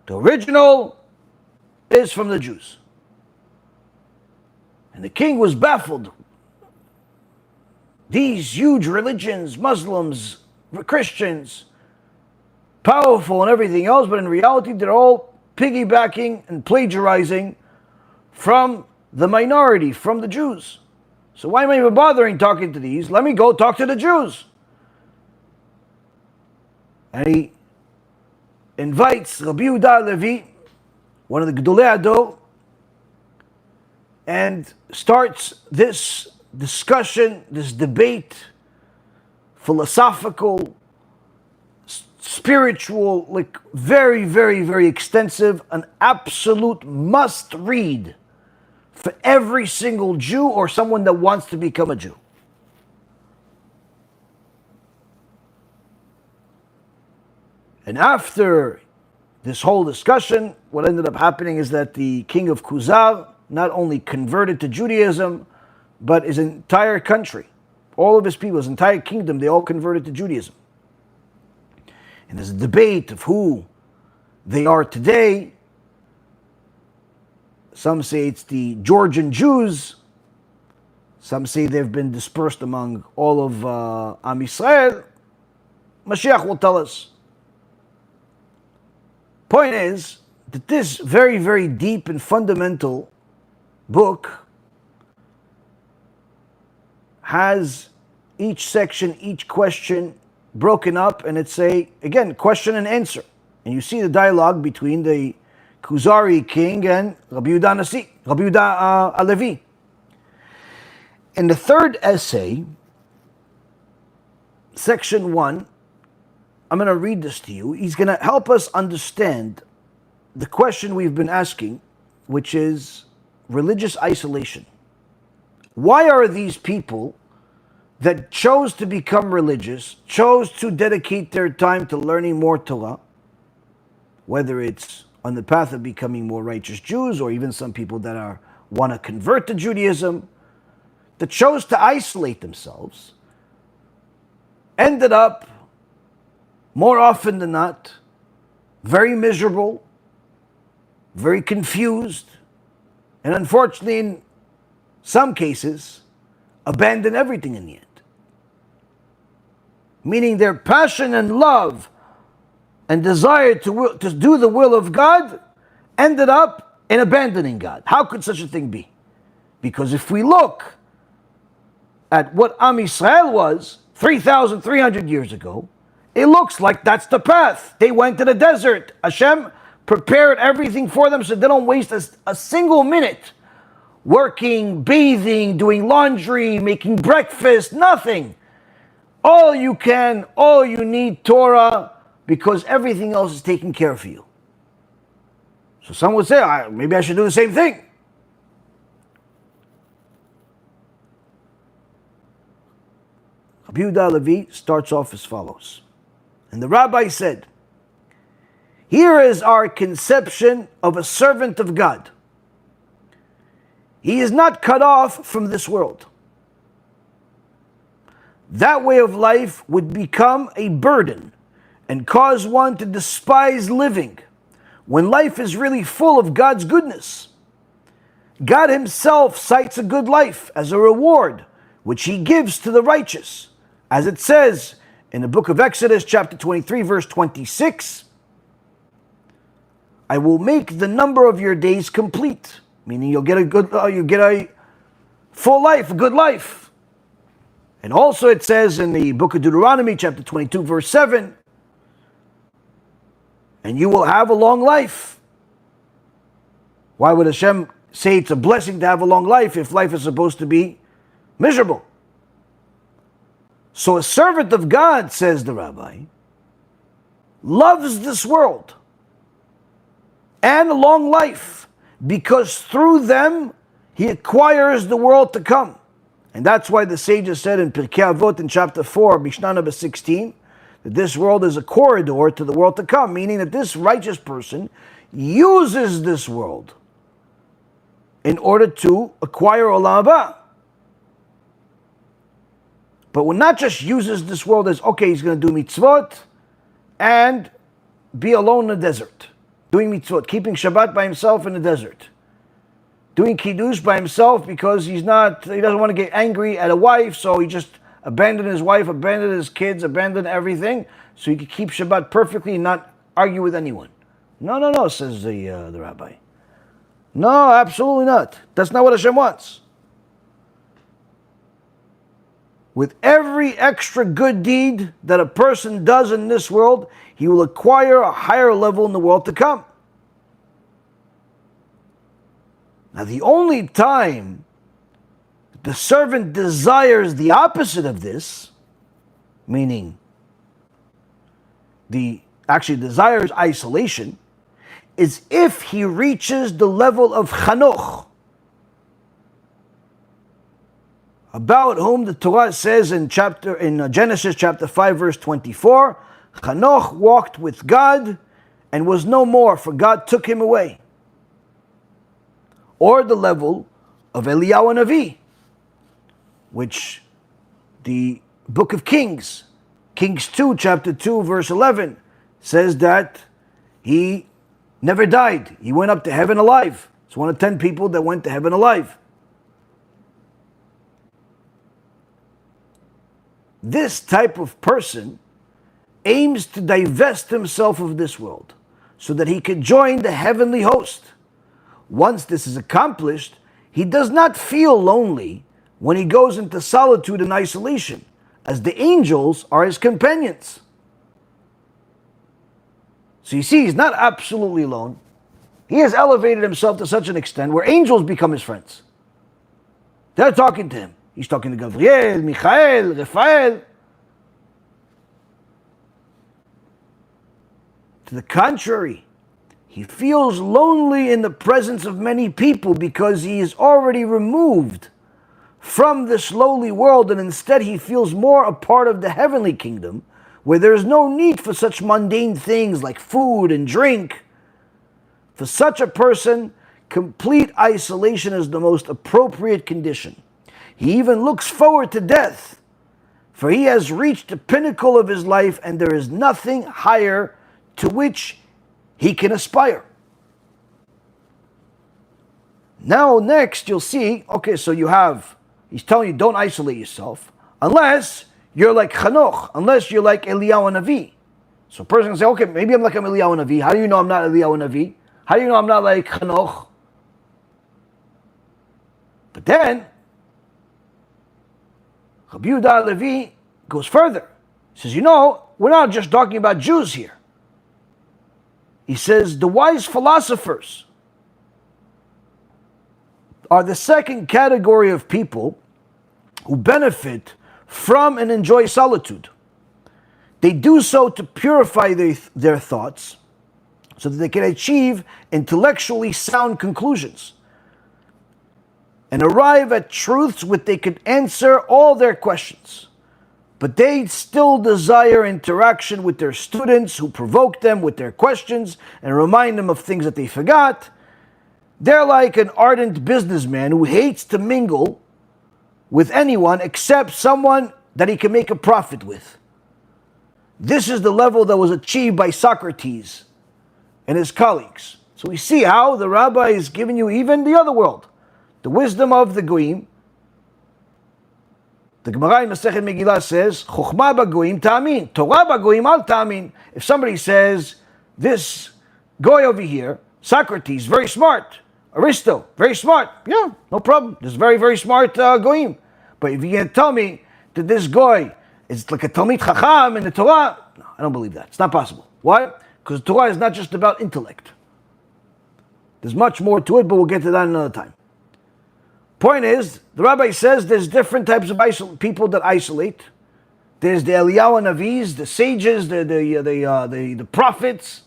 The original is from the Jews. And the king was baffled. These huge religions, Muslims, Christians, powerful and everything else, but in reality they're all piggybacking and plagiarizing from the minority, from the Jews. So why am I even bothering talking to these? Let me go talk to the Jews. And he invites Rabbi Yehuda Halevi, one of the Gedolei Hador, and starts this discussion, this debate, philosophical, spiritual, like very, very, very extensive, an absolute must read for every single Jew or someone that wants to become a Jew. And after this whole discussion, what ended up happening is that the king of Khuzar not only converted to Judaism, but his entire country, all of his people, his entire kingdom, they all converted to Judaism. And there's a debate of who they are today. Some say it's the Georgian Jews. Some say they've been dispersed among all of Am Yisrael. Mashiach will tell us. Point is that this very, very deep and fundamental book has each section, each question broken up, and it's again, question and answer. And you see the dialogue between the Khuzari king and Rabbi Yehuda Halevi. In the third essay, section 1, I'm going to read this to you. He's going to help us understand the question we've been asking, which is religious isolation. Why are these people that chose to become religious, chose to dedicate their time to learning more Torah, whether it's on the path of becoming more righteous Jews, or even some people that want to convert to Judaism, that chose to isolate themselves, ended up, more often than not, very miserable, very confused, and unfortunately, in some cases, abandon everything in the end. Meaning their passion and love and desire to do the will of God ended up in abandoning God. How could such a thing be? Because if we look at what Am Yisrael was 3,300 years ago, it looks like that's the path. They went to the desert. Hashem prepared everything for them so they don't waste a single minute working, bathing, doing laundry, making breakfast, nothing. All you need Torah, because everything else is taken care of for you. So some would say, maybe I should do the same thing. Rabbi Yehuda Halevi starts off as follows. And the rabbi said, here is our conception of a servant of God. He is not cut off from this world. That way of life would become a burden and cause one to despise living when life is really full of God's goodness. God himself cites a good life as a reward which he gives to the righteous. As it says in the book of Exodus, chapter 23, verse 26, I will make the number of your days complete. Meaning you'll get a full life, a good life. And also it says in the book of Deuteronomy, chapter 22, verse 7, and you will have a long life. Why would Hashem say it's a blessing to have a long life if life is supposed to be miserable? So a servant of God, says the rabbi, loves this world and a long life, because through them he acquires the world to come. And that's why the sages said in Pirkei Avot in chapter 4, Mishnah number 16, that this world is a corridor to the world to come, meaning that this righteous person uses this world in order to acquire Olam Haba. But one not just uses this world as, okay, he's going to do mitzvot and be alone in the desert, doing mitzvot, keeping Shabbat by himself in the desert, doing kiddush by himself because he doesn't want to get angry at a wife, so he just abandoned his wife, abandoned his kids, abandoned everything, so he could keep Shabbat perfectly and not argue with anyone. No, says the rabbi. No, absolutely not. That's not what Hashem wants. With every extra good deed that a person does in this world, he will acquire a higher level in the world to come. Now, the only time the servant desires the opposite of this, meaning actually desires isolation, is if he reaches the level of Chanoch, about whom the Torah says in Genesis chapter 5, verse 24, Hanoch walked with God and was no more, for God took him away. Or the level of Eliyahu Navi, which the book of Kings, Kings 2, chapter 2, verse 11, says that he never died. He went up to heaven alive. It's one of 10 people that went to heaven alive. This type of person aims to divest himself of this world so that he can join the heavenly host. Once this is accomplished, he does not feel lonely when he goes into solitude and isolation, as the angels are his companions. So you see, he's not absolutely alone. He has elevated himself to such an extent where angels become his friends. They're talking to him. He's talking to Gabriel, Michael, Raphael. To the contrary, he feels lonely in the presence of many people because he is already removed from this lowly world, and instead he feels more a part of the heavenly kingdom, where there is no need for such mundane things like food and drink. For such a person, complete isolation is the most appropriate condition. He even looks forward to death, for he has reached the pinnacle of his life and there is nothing higher to which he can aspire. Now next you'll see, okay, so he's telling you don't isolate yourself unless you're like Hanoch, unless you're like Eliyahu Navi. So a person can say, okay, maybe I'm like Eliyahu Navi. How do you know I'm not Eliyahu Navi? How do you know I'm not like Hanoch? But then, Rabbi Yehuda Levi goes further. He says, we're not just talking about Jews here. He says, the wise philosophers are the second category of people who benefit from and enjoy solitude. They do so to purify their thoughts so that they can achieve intellectually sound conclusions and arrive at truths which they could answer all their questions. But they still desire interaction with their students who provoke them with their questions and remind them of things that they forgot. They're like an ardent businessman who hates to mingle with anyone except someone that he can make a profit with. This is the level that was achieved by Socrates and his colleagues. So we see how the Rabbi is giving you even the other world, the wisdom of the Goyim. The Gemara in Masechet Megillah says, Chochma b'goyim ta'amin, Torah b'goyim al ta'amin. If somebody says, this guy over here, Socrates, very smart, Aristo, very smart, yeah, no problem. This very, very smart goyim. But if you can tell me that this guy is like a Talmid Chacham in the Torah, no, I don't believe that. It's not possible. Why? Because the Torah is not just about intellect. There's much more to it, but we'll get to that another time. Point is, the Rabbi says there's different types of people that isolate. There's the Eliyahu Navis, the sages, the prophets.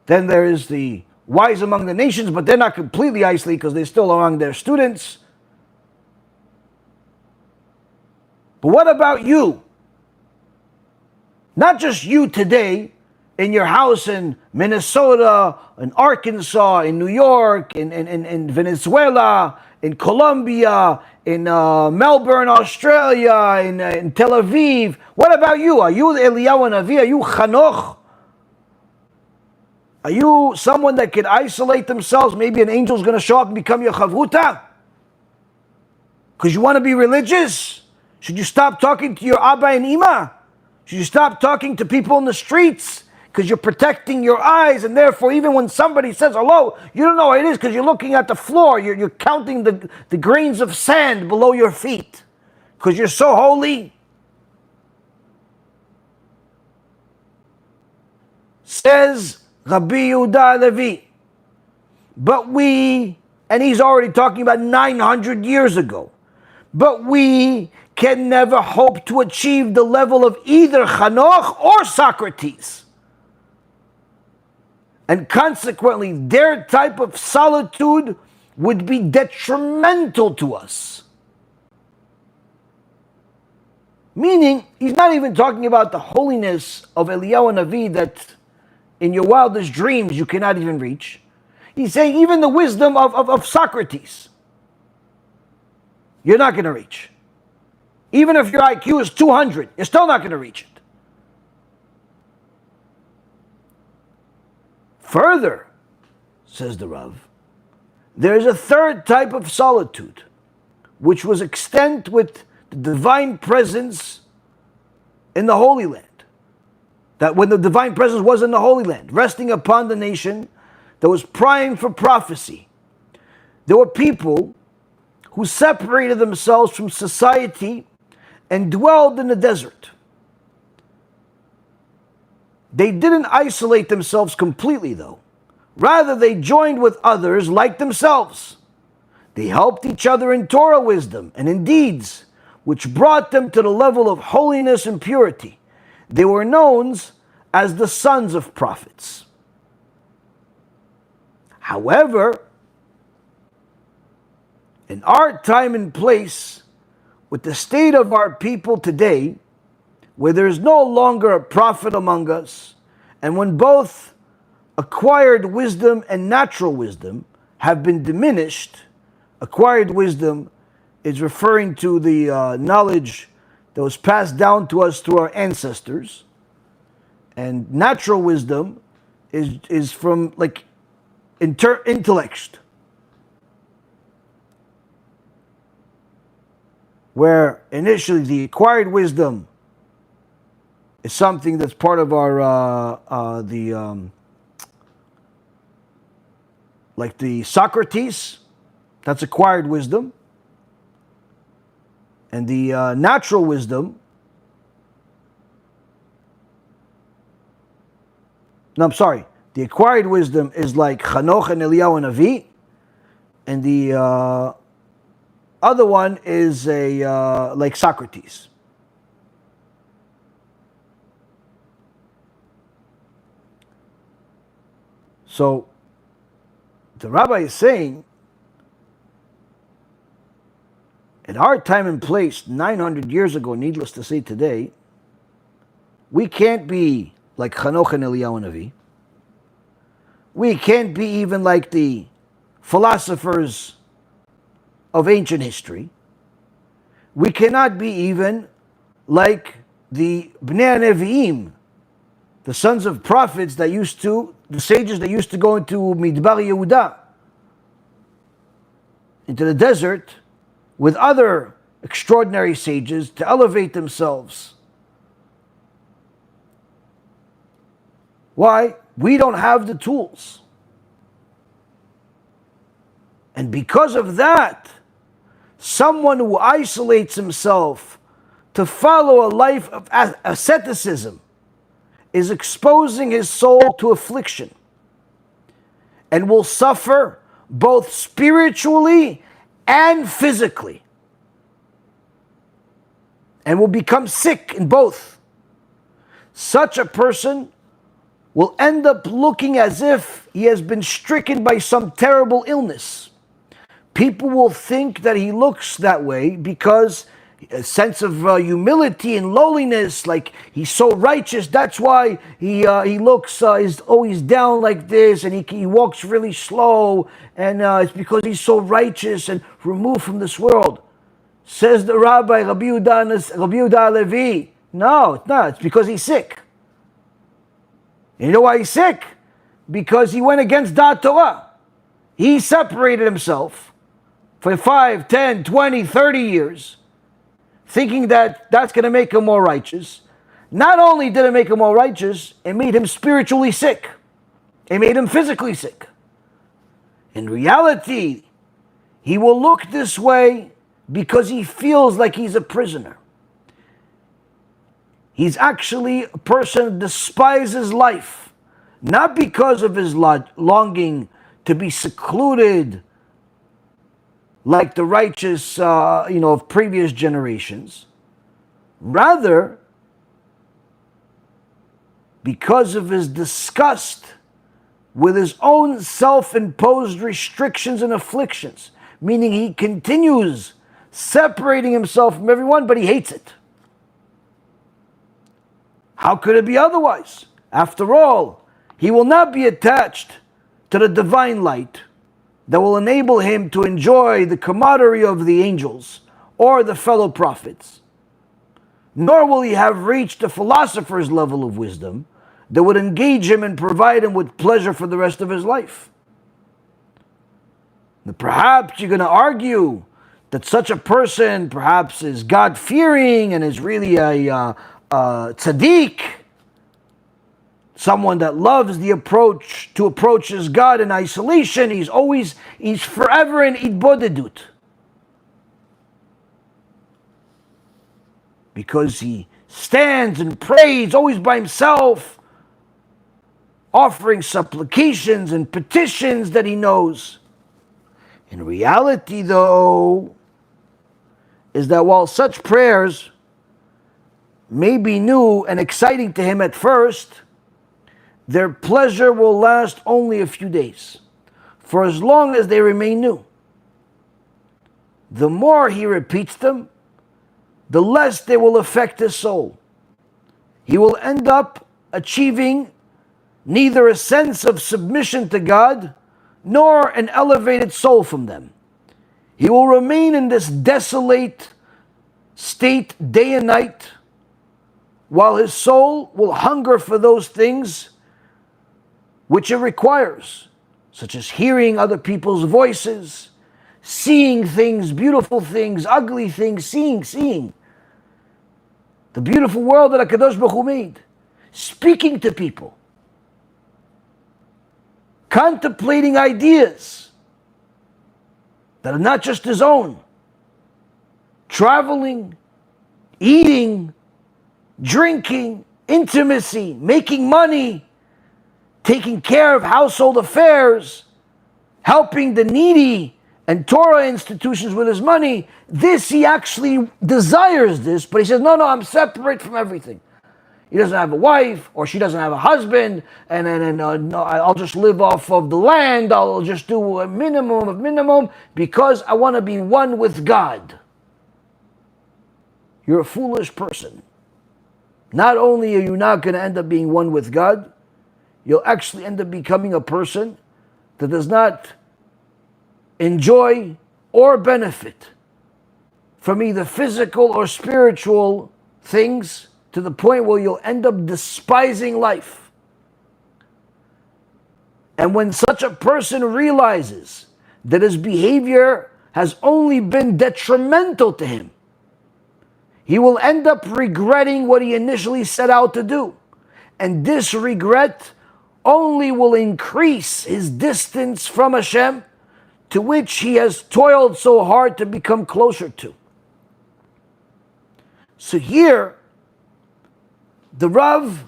Then there is the wise among the nations, but they're not completely isolated because they're still among their students. But what about you? Not just you today, in your house in Minnesota, in Arkansas, in New York, in Venezuela, in Colombia, in Melbourne, Australia, in Tel Aviv. What about you? Are you Eliyahu Navi? Are you Hanoch? Are you someone that can isolate themselves? Maybe an angel's going to show up and become your chavruta? Because you want to be religious? Should you stop talking to your Abba and Ima? Should you stop talking to people in the streets? Because you're protecting your eyes, and therefore even when somebody says hello, you don't know what it is because you're looking at the floor. You're counting the grains of sand below your feet because you're so holy. Says Rabbi Yehuda Levi, but we, and he's already talking about 900 years ago, but we can never hope to achieve the level of either Hanoch or Socrates. And consequently, their type of solitude would be detrimental to us. Meaning, he's not even talking about the holiness of Eliyahu Navi that in your wildest dreams you cannot even reach. He's saying even the wisdom of Socrates, you're not going to reach. Even if your IQ is 200, you're still not going to reach it. Further, says the Rav, there is a third type of solitude, which was extant with the divine presence in the Holy Land. That when the divine presence was in the Holy Land, resting upon the nation that was primed for prophecy, there were people who separated themselves from society and dwelled in the desert. They didn't isolate themselves completely, though. Rather, they joined with others like themselves. They helped each other in Torah wisdom and in deeds, which brought them to the level of holiness and purity. They were known as the sons of prophets. However, in our time and place, with the state of our people today, where there is no longer a prophet among us, and when both acquired wisdom and natural wisdom have been diminished, acquired wisdom is referring to the knowledge that was passed down to us through our ancestors, and natural wisdom is from like intellect, where initially the acquired wisdom is something that's part of our like the Socrates, that's acquired wisdom, and the natural wisdom. No, I'm sorry. The acquired wisdom is like Chanoch and Eliyahu Navi, and the other one is like Socrates. So the Rabbi is saying, in our time and place, 900 years ago, needless to say today, we can't be like Chanoch and Eliyahu Navi. We can't be even like the philosophers of ancient history. We cannot be even like the Bnei Nevi'im, the sons of prophets the sages that used to go into Midbar Yehuda, into the desert, with other extraordinary sages to elevate themselves. Why? We don't have the tools. And because of that, someone who isolates himself to follow a life of asceticism is exposing his soul to affliction and will suffer both spiritually and physically, and will become sick in both. Such a person will end up looking as if he has been stricken by some terrible illness. People will think that he looks that way because a sense of humility and lowliness, like he's so righteous, that's why he looks is always down like this, and he walks really slow, and it's because he's so righteous and removed from this world. Says the Rabbi, Rabbi Yehuda Levi, no, it's not. It's because he's sick. You know why he's sick? Because he went against Da'at Torah. He separated himself for 5, 10, 20, 30 years, thinking that that's going to make him more righteous. Not only did it make him more righteous, it made him spiritually sick. It made him physically sick. In reality, he will look this way because he feels like he's a prisoner. He's actually a person who despises life, not because of his longing to be secluded like the righteous, of previous generations. Rather, because of his disgust with his own self-imposed restrictions and afflictions, meaning he continues separating himself from everyone, but he hates it. How could it be otherwise? After all, he will not be attached to the divine light that will enable him to enjoy the camaraderie of the angels or the fellow prophets. Nor will he have reached the philosopher's level of wisdom that would engage him and provide him with pleasure for the rest of his life. Now, perhaps you're going to argue that such a person perhaps is God-fearing and is really a tzaddik, someone that loves the approach to approach his God in isolation. He's forever in itbodedut, because he stands and prays always by himself, offering supplications and petitions that he knows. In reality, though, is that while such prayers may be new and exciting to him at first, their pleasure will last only a few days, for as long as they remain new. The more he repeats them, the less they will affect his soul. He will end up achieving neither a sense of submission to God nor an elevated soul from them. He will remain in this desolate state day and night, while his soul will hunger for those things which it requires, such as hearing other people's voices, seeing things, beautiful things, ugly things, seeing the beautiful world that HaKadosh Baruch Hu made, speaking to people, contemplating ideas that are not just his own, traveling, eating, drinking, intimacy, making money, taking care of household affairs, helping the needy and Torah institutions with his money. This, he actually desires this, but he says, no, I'm separate from everything. He doesn't have a wife, or she doesn't have a husband, and no, I'll just live off of the land, I'll just do a minimum of minimum, because I want to be one with God. You're a foolish person. Not only are you not going to end up being one with God, you'll actually end up becoming a person that does not enjoy or benefit from either physical or spiritual things, to the point where you'll end up despising life. And when such a person realizes that his behavior has only been detrimental to him, he will end up regretting what he initially set out to do. And this regret only will increase his distance from Hashem, to which he has toiled so hard to become closer to. So here, the Rav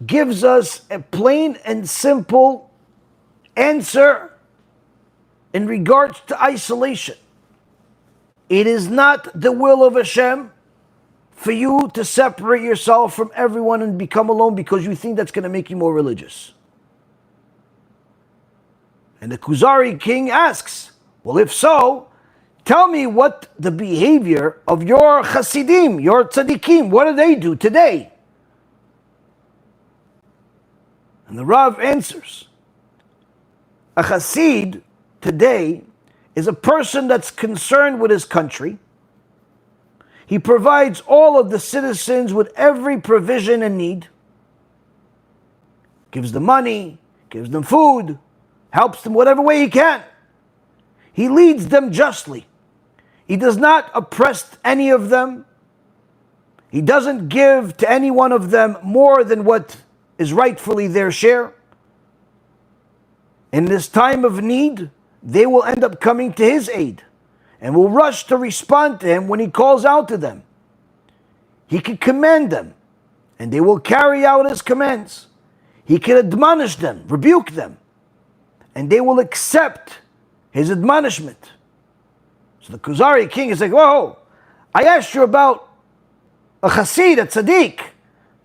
gives us a plain and simple answer in regards to isolation. It is not the will of Hashem for you to separate yourself from everyone and become alone because you think that's going to make you more religious. And the Kuzari king asks, well, if so, tell me what the behavior of your Hasidim, your tzaddikim, what do they do today? And the Rav answers, a Hasid today is a person that's concerned with his country. He provides all of the citizens with every provision and need, gives them money, gives them food, helps them whatever way he can. He leads them justly. He does not oppress any of them. He doesn't give to any one of them more than what is rightfully their share. In this time of need, they will end up coming to his aid and will rush to respond to him when he calls out to them. He can command them, and they will carry out his commands. He can admonish them, rebuke them, and they will accept his admonishment. So the Kuzari king is like, whoa, I asked you about a chassid, a tzaddik,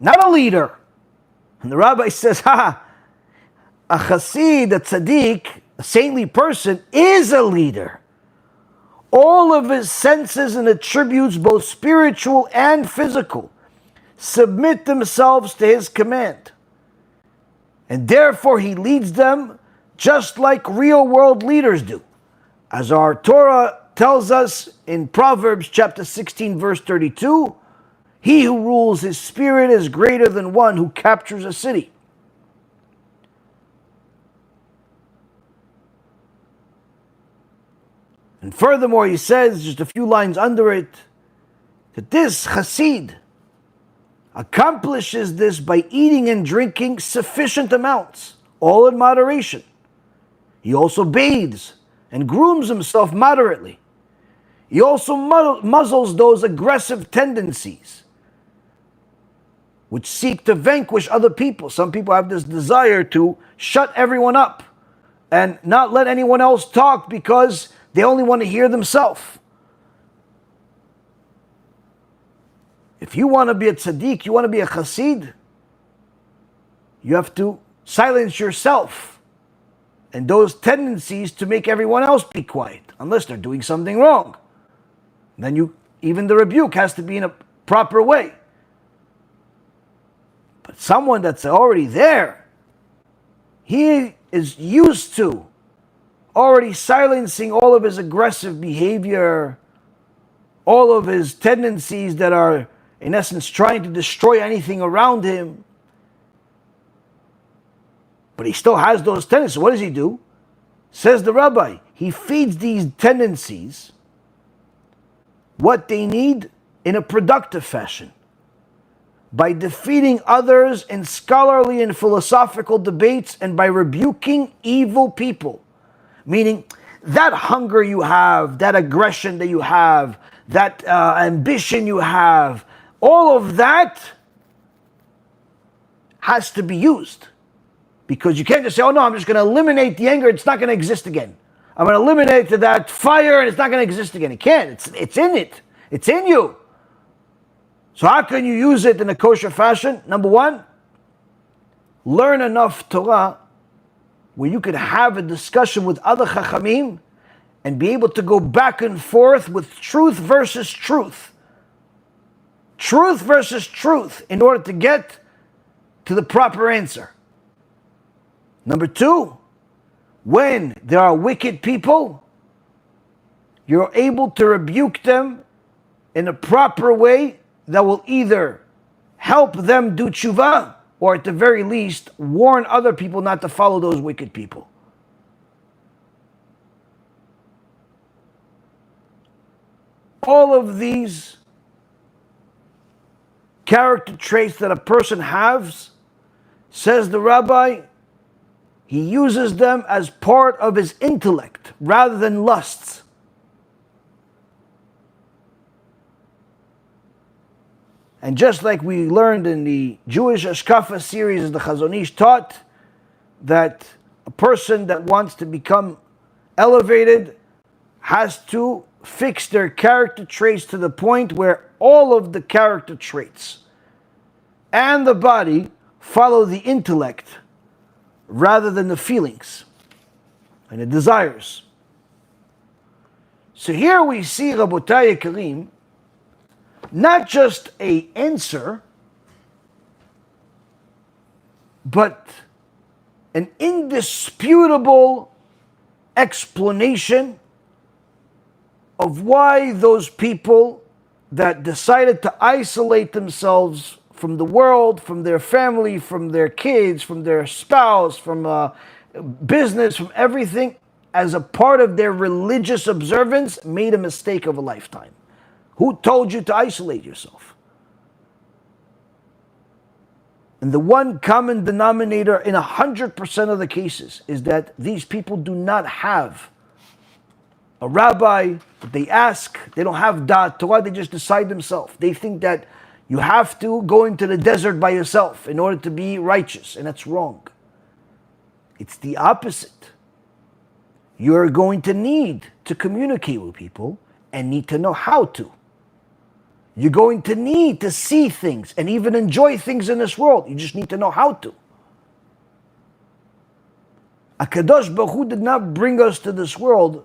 not a leader. And the rabbi says, a chassid, a tzaddik, a saintly person, is a leader. All of his senses and attributes, both spiritual and physical, submit themselves to his command. And therefore he leads them just like real world leaders do. As our Torah tells us in Proverbs chapter 16 verse 32, he who rules his spirit is greater than one who captures a city. And furthermore, he says, just a few lines under it, that this Hasid accomplishes this by eating and drinking sufficient amounts, all in moderation. He also bathes and grooms himself moderately. He also muzzles those aggressive tendencies which seek to vanquish other people. Some people have this desire to shut everyone up and not let anyone else talk because they only want to hear themselves. If you want to be a tzaddik, you want to be a chassid, you have to silence yourself and those tendencies to make everyone else be quiet, unless they're doing something wrong. Then even the rebuke has to be in a proper way. But someone that's already there, he is used to already silencing all of his aggressive behavior, all of his tendencies that are, in essence, trying to destroy anything around him. But he still has those tendencies. What does he do? Says the Rabbi, he feeds these tendencies what they need in a productive fashion, by defeating others in scholarly and philosophical debates and by rebuking evil people. Meaning, that hunger you have, that aggression that you have, that ambition you have, all of that has to be used. Because you can't just say, oh no, I'm just going to eliminate the anger, it's not going to exist again. I'm going to eliminate that fire and it's not going to exist again. It can't. It's in it. It's in you. So how can you use it in a kosher fashion? Number one, learn enough Torah where you could have a discussion with other chachamim and be able to go back and forth with truth versus truth. Truth versus truth in order to get to the proper answer. Number two, when there are wicked people, you're able to rebuke them in a proper way that will either help them do tshuva or at the very least warn other people not to follow those wicked people. All of these character traits that a person has, says the Rabbi, he uses them as part of his intellect rather than lusts. And just like we learned in the Jewish Ashkafa series, the Chazon Ish taught that a person that wants to become elevated has to fix their character traits to the point where all of the character traits and the body follow the intellect rather than the feelings and the desires. So here we see, Rabotai Karim, not just an answer, but an indisputable explanation of why those people that decided to isolate themselves from the world, from their family, from their kids, from their spouse, from business, from everything, as a part of their religious observance, made a mistake of a lifetime. Who told you to isolate yourself? And the one common denominator in 100% of the cases is that these people do not have a rabbi that they ask. They don't have da'at Torah, they just decide themselves. They think that you have to go into the desert by yourself in order to be righteous, and that's wrong. It's the opposite. You're going to need to communicate with people and need to know how to. You're going to need to see things and even enjoy things in this world. You just need to know how to. HaKadosh Baruch Hu did not bring us to this world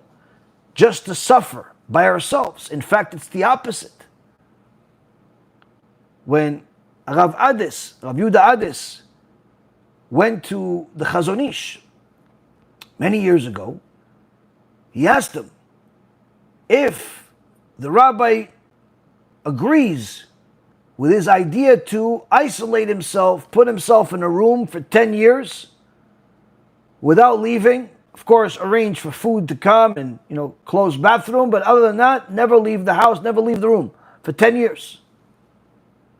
just to suffer by ourselves. In fact, it's the opposite. When Rav Yehuda Ades, went to the Chazon Ish many years ago. He asked him if the rabbi agrees with his idea to isolate himself, put himself in a room for 10 years without leaving. Of course, arrange for food to come and, close bathroom, but other than that, never leave the house, never leave the room for 10 years.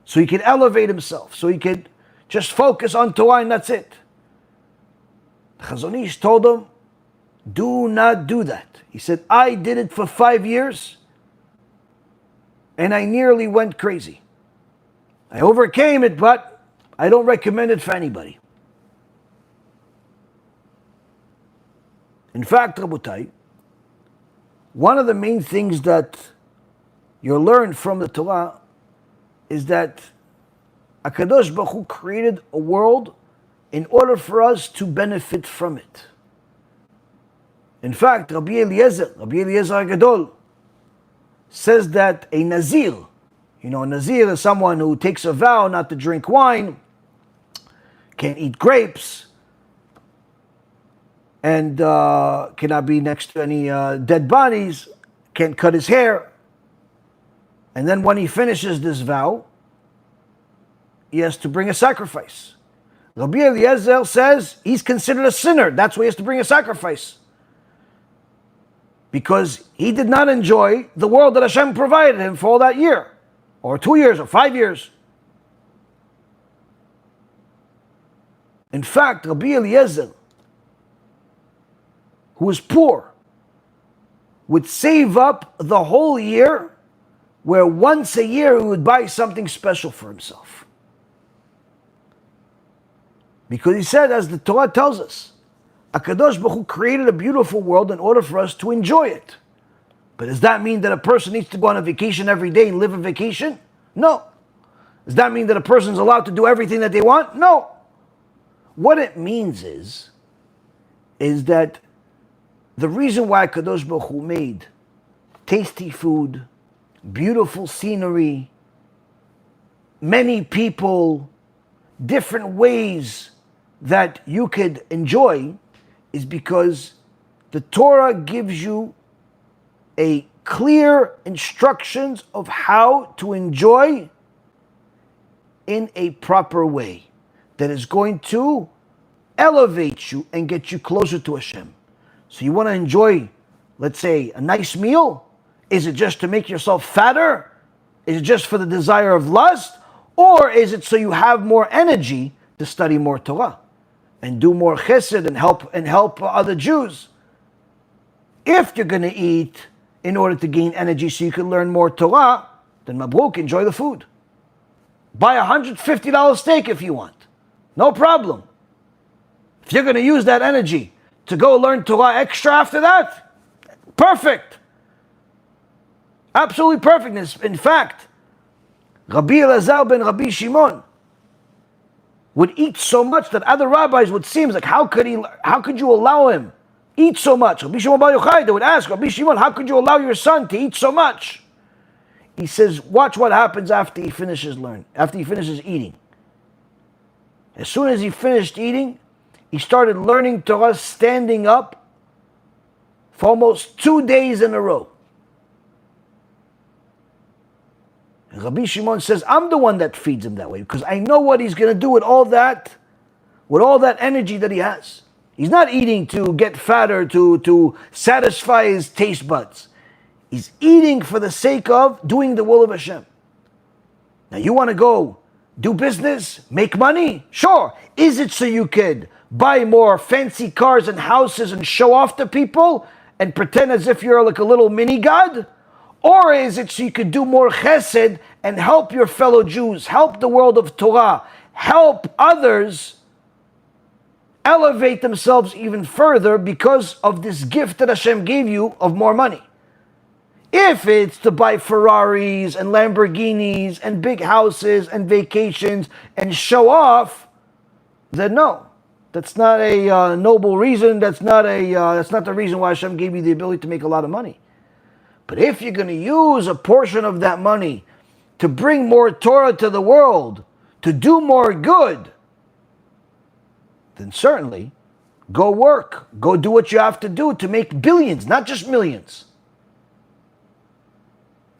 So he could elevate himself, so he could just focus on Torah and that's it. The Chazon Ish told him, do not do that. He said, I did it for 5 years and I nearly went crazy. I overcame it, but I don't recommend it for anybody. In fact, Rabotai, one of the main things that you learn from the Torah is that HaKadosh Baruch Hu created a world in order for us to benefit from it. In fact, Rabbi Eliezer HaGadol, says that a Nazir, a Nazir is someone who takes a vow not to drink wine, can't eat grapes, and cannot be next to any dead bodies, can't cut his hair. And then when he finishes this vow, he has to bring a sacrifice. Rabbi Eliezer says he's considered a sinner. That's why he has to bring a sacrifice. Because he did not enjoy the world that Hashem provided him for all that year, or 2 years, or 5 years. In fact, Rabbi Eliezer, who was poor, would save up the whole year, where once a year he would buy something special for himself. Because he said, as the Torah tells us, HaKadosh Baruch Hu created a beautiful world in order for us to enjoy it. But does that mean that a person needs to go on a vacation every day and live a vacation? No. Does that mean that a person is allowed to do everything that they want? No. What it means is that the reason why HaKadosh Baruch Hu made tasty food, beautiful scenery, many people, different ways that you could enjoy is because the Torah gives you a clear instructions of how to enjoy in a proper way that is going to elevate you and get you closer to Hashem. So you want to enjoy, let's say, a nice meal? Is it just to make yourself fatter? Is it just for the desire of lust? Or is it so you have more energy to study more Torah and do more chesed and help other Jews? If you're going to eat in order to gain energy so you can learn more Torah, then mabruk, enjoy the food. Buy a $150 steak if you want. No problem. If you're going to use that energy to go learn Torah extra after that, perfect. Absolutely perfect. In fact, Rabbi Elazar ben Rabbi Shimon would eat so much that other rabbis would see him like, how could you allow him eat so much? Rabbi Shimon Bar Yochai, they would ask, Rabbi Shimon, how could you allow your son to eat so much? He says, watch what happens after he finishes eating. As soon as he finished eating, he started learning Torah standing up for almost 2 days in a row. And Rabbi Shimon says, I'm the one that feeds him that way because I know what he's going to do with all that energy that he has. He's not eating to get fatter, to satisfy his taste buds. He's eating for the sake of doing the will of Hashem. Now you want to go do business, make money? Sure. Is it so you could buy more fancy cars and houses and show off to people and pretend as if you're like a little mini God? Or is it so you could do more chesed and help your fellow Jews, help the world of Torah, help others elevate themselves even further because of this gift that Hashem gave you of more money? If it's to buy Ferraris and Lamborghinis and big houses and vacations and show off, then no. That's not a noble reason. That's not the reason why Hashem gave you the ability to make a lot of money. But if you're going to use a portion of that money to bring more Torah to the world, to do more good, then certainly go work. Go do what you have to do to make billions, not just millions.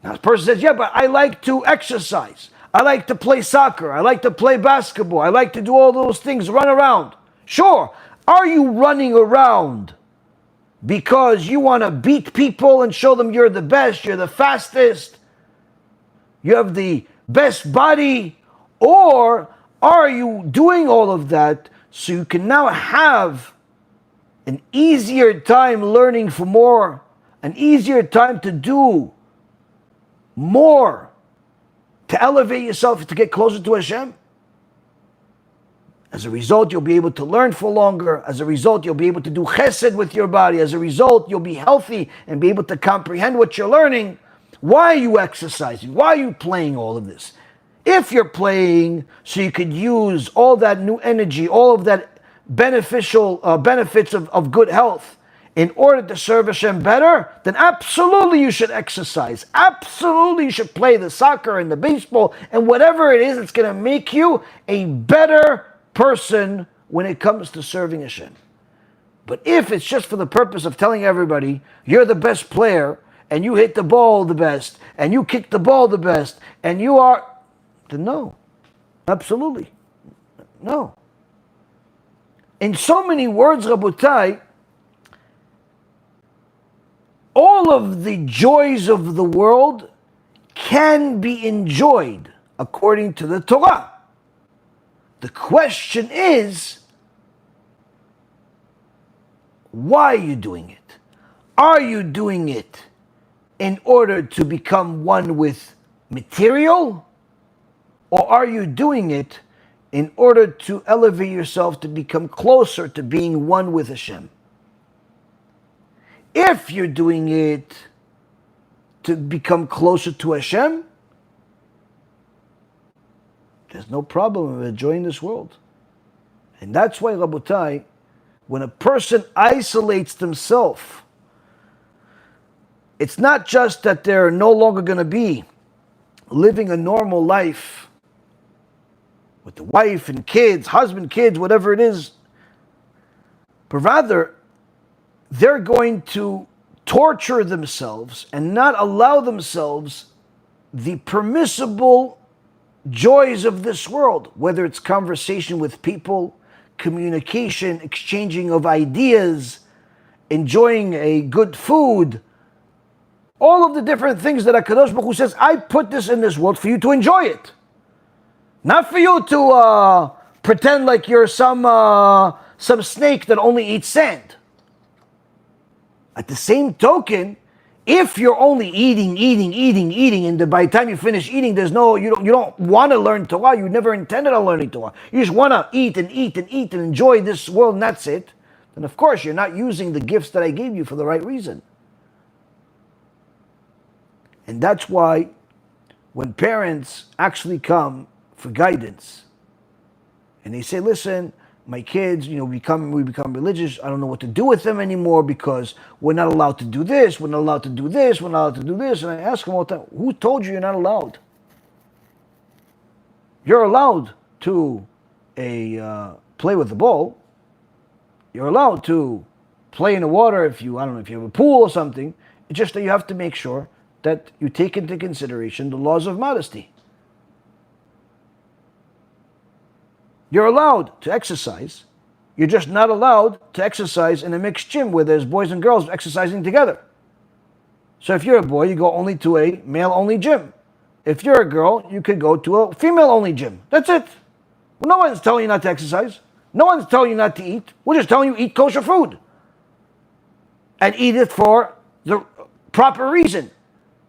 Now the person says, yeah, but I like to exercise. I like to play soccer. I like to play basketball. I like to do all those things, run around. Sure. Are you running around because you want to beat people and show them you're the best, you're the fastest, you have the best body? Or are you doing all of that so you can now have an easier time learning for more, an easier time to do more, to elevate yourself, to get closer to Hashem? As a result, you'll be able to learn for longer. As a result, you'll be able to do chesed with your body. As a result, you'll be healthy and be able to comprehend what you're learning. Why are you exercising? Why are you playing all of this? If you're playing so you could use all that new energy, all of that beneficial benefits of good health in order to serve Hashem better, then absolutely you should exercise. Absolutely you should play the soccer and the baseball and whatever it is that's going to make you a better person when it comes to serving Hashem. But if it's just for the purpose of telling everybody you're the best player and you hit the ball the best and you kick the ball the best and you are, then no, absolutely no. In so many words, Rabotai, all of the joys of the world can be enjoyed according to the Torah. The question is, why are you doing it? Are you doing it in order to become one with material? Or are you doing it in order to elevate yourself to become closer to being one with Hashem? If you're doing it to become closer to Hashem, there's no problem with enjoying this world. And that's why, Rabotai, when a person isolates themselves, it's not just that they're no longer going to be living a normal life with the wife and kids, husband, kids, whatever it is, but rather they're going to torture themselves and not allow themselves the permissible joys of this world, whether it's conversation with people, communication, exchanging of ideas, enjoying a good food, all of the different things that HaKadosh Baruch Hu says, I put this in this world for you to enjoy it. Not for you to pretend like you're some snake that only eats sand. At the same token, if you're only eating, and by the time you finish eating, you don't want to learn Torah, you never intended on learning Torah, you just want to eat and enjoy this world and that's it, then of course you're not using the gifts that I gave you for the right reason. And that's why when parents actually come for guidance and they say, listen, my kids, we become religious. I don't know what to do with them anymore because we're not allowed to do this. We're not allowed to do this. We're not allowed to do this. And I ask them all the time, who told you you're not allowed? You're allowed to play with the ball. You're allowed to play in the water if you have a pool or something. It's just that you have to make sure that you take into consideration the laws of modesty. You're allowed to exercise. You're just not allowed to exercise in a mixed gym where there's boys and girls exercising together. So if you're a boy, you go only to a male-only gym. If you're a girl, you could go to a female-only gym. That's it. Well, no one's telling you not to exercise. No one's telling you not to eat. We're just telling you eat kosher food. And eat it for the proper reason.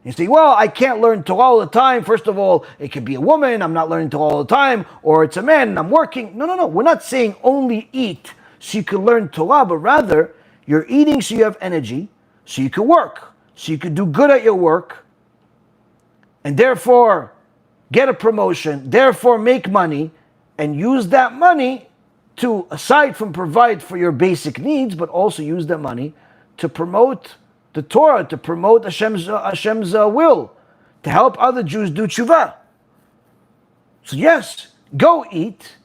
You say, well, I can't learn Torah all the time. First of all, it could be a woman, I'm not learning Torah all the time, or it's a man, and I'm working. No. We're not saying only eat so you can learn Torah, but rather, you're eating so you have energy, so you can work, so you can do good at your work, and therefore get a promotion, therefore make money, and use that money to, aside from provide for your basic needs, but also use that money to promote the Torah, to promote Hashem's will, to help other Jews do tshuva. So yes, Go eat,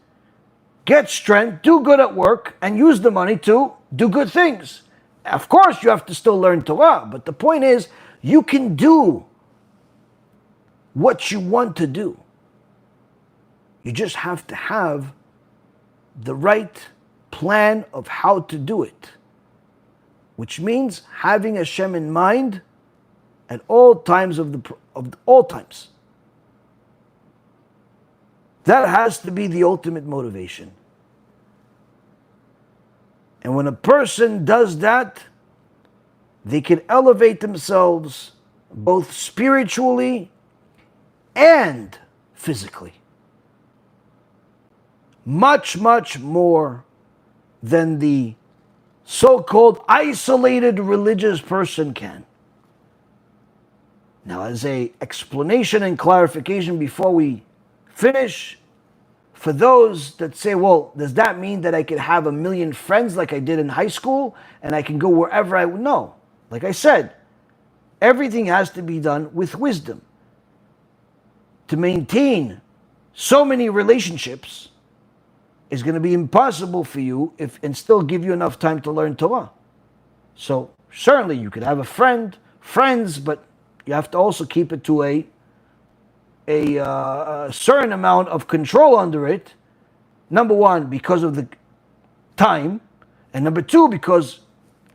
get strength, do good at work, and use the money to do good things. Of course, you have to still learn Torah, but the point is, you can do what you want to do. You just have to have the right plan of how to do it, which means having Hashem in mind at all times of all times. That has to be the ultimate motivation. And when a person does that, they can elevate themselves both spiritually and physically. Much, much more than the so-called isolated religious person can. Now, as an explanation and clarification before we finish, for those that say, well, does that mean that I could have 1 million friends like I did in high school and I can go wherever I want? No. Like I said, everything has to be done with wisdom. To maintain so many relationships is going to be impossible for you and still give you enough time to learn Torah. So certainly you could have friends, but you have to also keep it to a certain amount of control under it. Number one, because of the time, and number two, because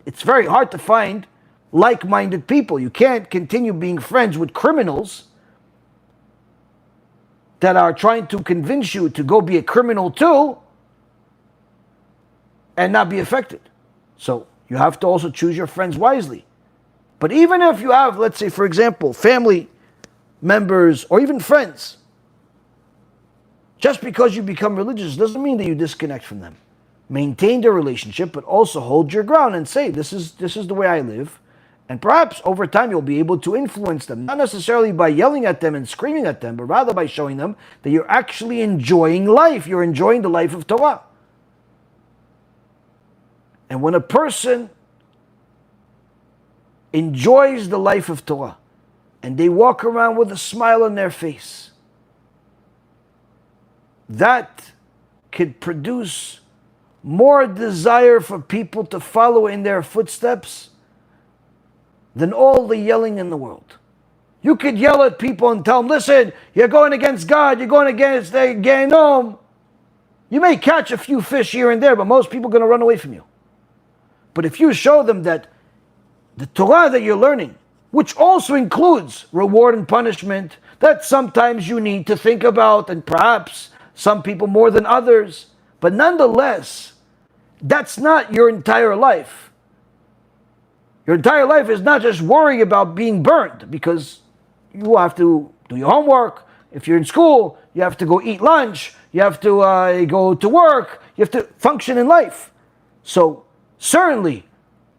it's very hard to find like-minded people. You can't continue being friends with criminals that are trying to convince you to go be a criminal too and not be affected. So you have to also choose your friends wisely. But even if you have, let's say, for example, family members or even friends, just because you become religious doesn't mean that you disconnect from them. Maintain the relationship, but also hold your ground and say, this is the way I live. And perhaps over time you'll be able to influence them, not necessarily by yelling at them and screaming at them, but rather by showing them that you're actually enjoying life. You're enjoying the life of Torah. And when a person enjoys the life of Torah and they walk around with a smile on their face, that could produce more desire for people to follow in their footsteps than all the yelling in the world. You could yell at people and tell them, listen, you're going against God, you're going against the Gehenom. You may catch a few fish here and there, but most people are going to run away from you. But if you show them that the Torah that you're learning, which also includes reward and punishment, that sometimes you need to think about, and perhaps some people more than others, but nonetheless, that's not your entire life. Your entire life is not just worrying about being burned, because you have to do your homework. If you're in school, you have to go eat lunch. You have to go to work. You have to function in life. So certainly,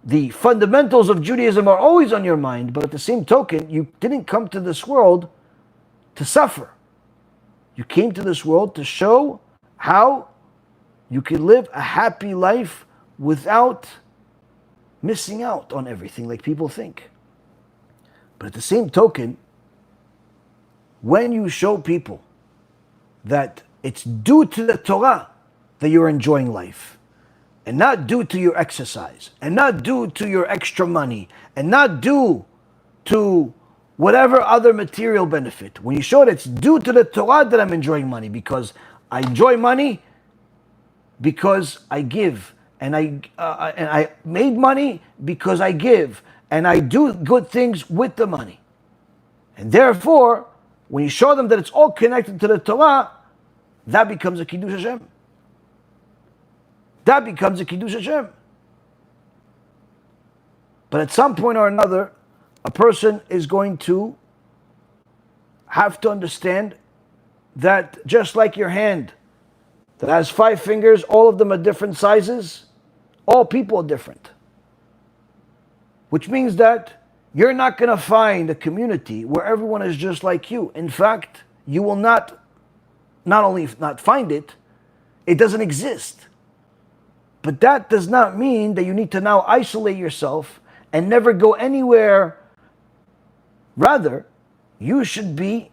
the fundamentals of Judaism are always on your mind, but at the same token, you didn't come to this world to suffer. You came to this world to show how you can live a happy life without missing out on everything like people think. But at the same token, when you show people that it's due to the Torah that you're enjoying life, and not due to your exercise, and not due to your extra money, and not due to whatever other material benefit, when you show that it's due to the Torah that I'm enjoying money, because I enjoy money because I give, and I made money because I give, and I do good things with the money. And therefore, when you show them that it's all connected to the Torah, that becomes a Kiddush Hashem. That becomes a Kiddush Hashem. But at some point or another, a person is going to have to understand that just like your hand that has 5 fingers, all of them are different sizes, all people are different. Which means that you're not going to find a community where everyone is just like you. In fact, you will not only not find it, it doesn't exist. But that does not mean that you need to now isolate yourself and never go anywhere. Rather, you should be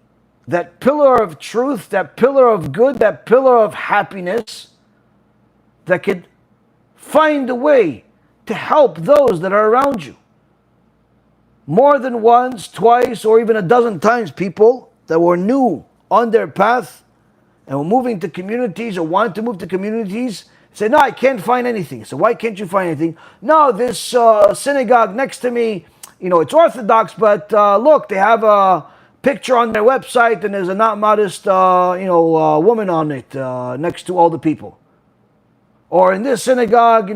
that pillar of truth, that pillar of good, that pillar of happiness, that could find a way to help those that are around you. More than once, twice, or even a dozen times, people that were new on their path and were moving to communities or wanted to move to communities say, no, I can't find anything. So why can't you find anything? No, this synagogue next to me, it's Orthodox, but look, they have a picture on their website and there's a not modest, woman on it next to all the people. Or in this synagogue,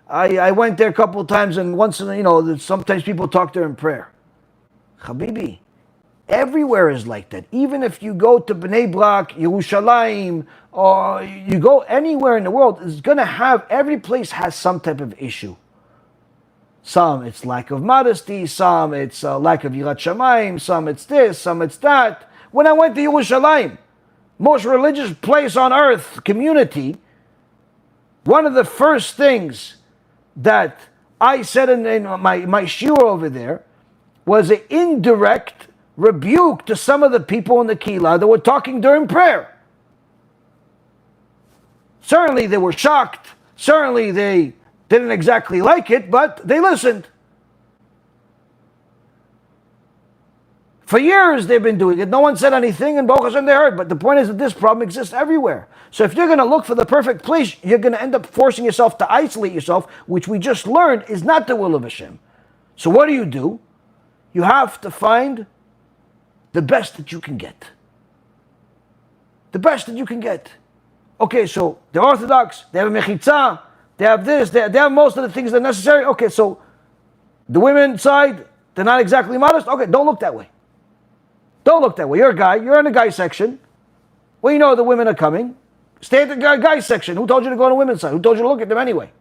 I went there a couple of times and sometimes people talk there in prayer. Habibi, everywhere is like that. Even if you go to Bnei Brak, Yerushalayim, or you go anywhere in the world, it's going to have, every place has some type of issue. Some it's lack of modesty, some it's lack of Yirat Shamayim, some it's this, some it's that. When I went to Yerushalayim, most religious place on earth, community, one of the first things that I said in my shiur over there was an indirect rebuke to some of the people in the Kehillah that were talking during prayer. Certainly they were shocked. Certainly they didn't exactly like it, but they listened. For years they've been doing it. No one said anything, and Baruch Hashem they heard. But the point is that this problem exists everywhere. So if you're going to look for the perfect place, you're going to end up forcing yourself to isolate yourself, which we just learned is not the will of Hashem. So what do? You have to find the best that you can get. The best that you can get. Okay, so they're Orthodox, they have a mechitzah, they have this, they have most of the things that are necessary. Okay, so the women's side, they're not exactly modest. Okay, don't look that way. Don't look that way. You're a guy, you're in the guy section. Well, the women are coming. Stay at the guy section. Who told you to go on the women's side? Who told you to look at them anyway?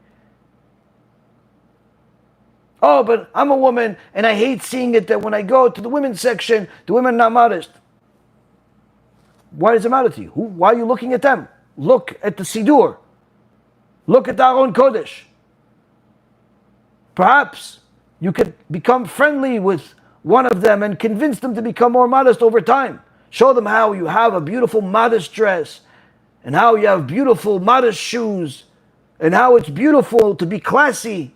Oh, but I'm a woman and I hate seeing it that when I go to the women's section, the women are not modest. Why does it matter to you? Why are you looking at them? Look at the Sidur. Look at the Aron Kodesh. Perhaps you could become friendly with one of them and convince them to become more modest over time. Show them how you have a beautiful modest dress and how you have beautiful modest shoes and how it's beautiful to be classy.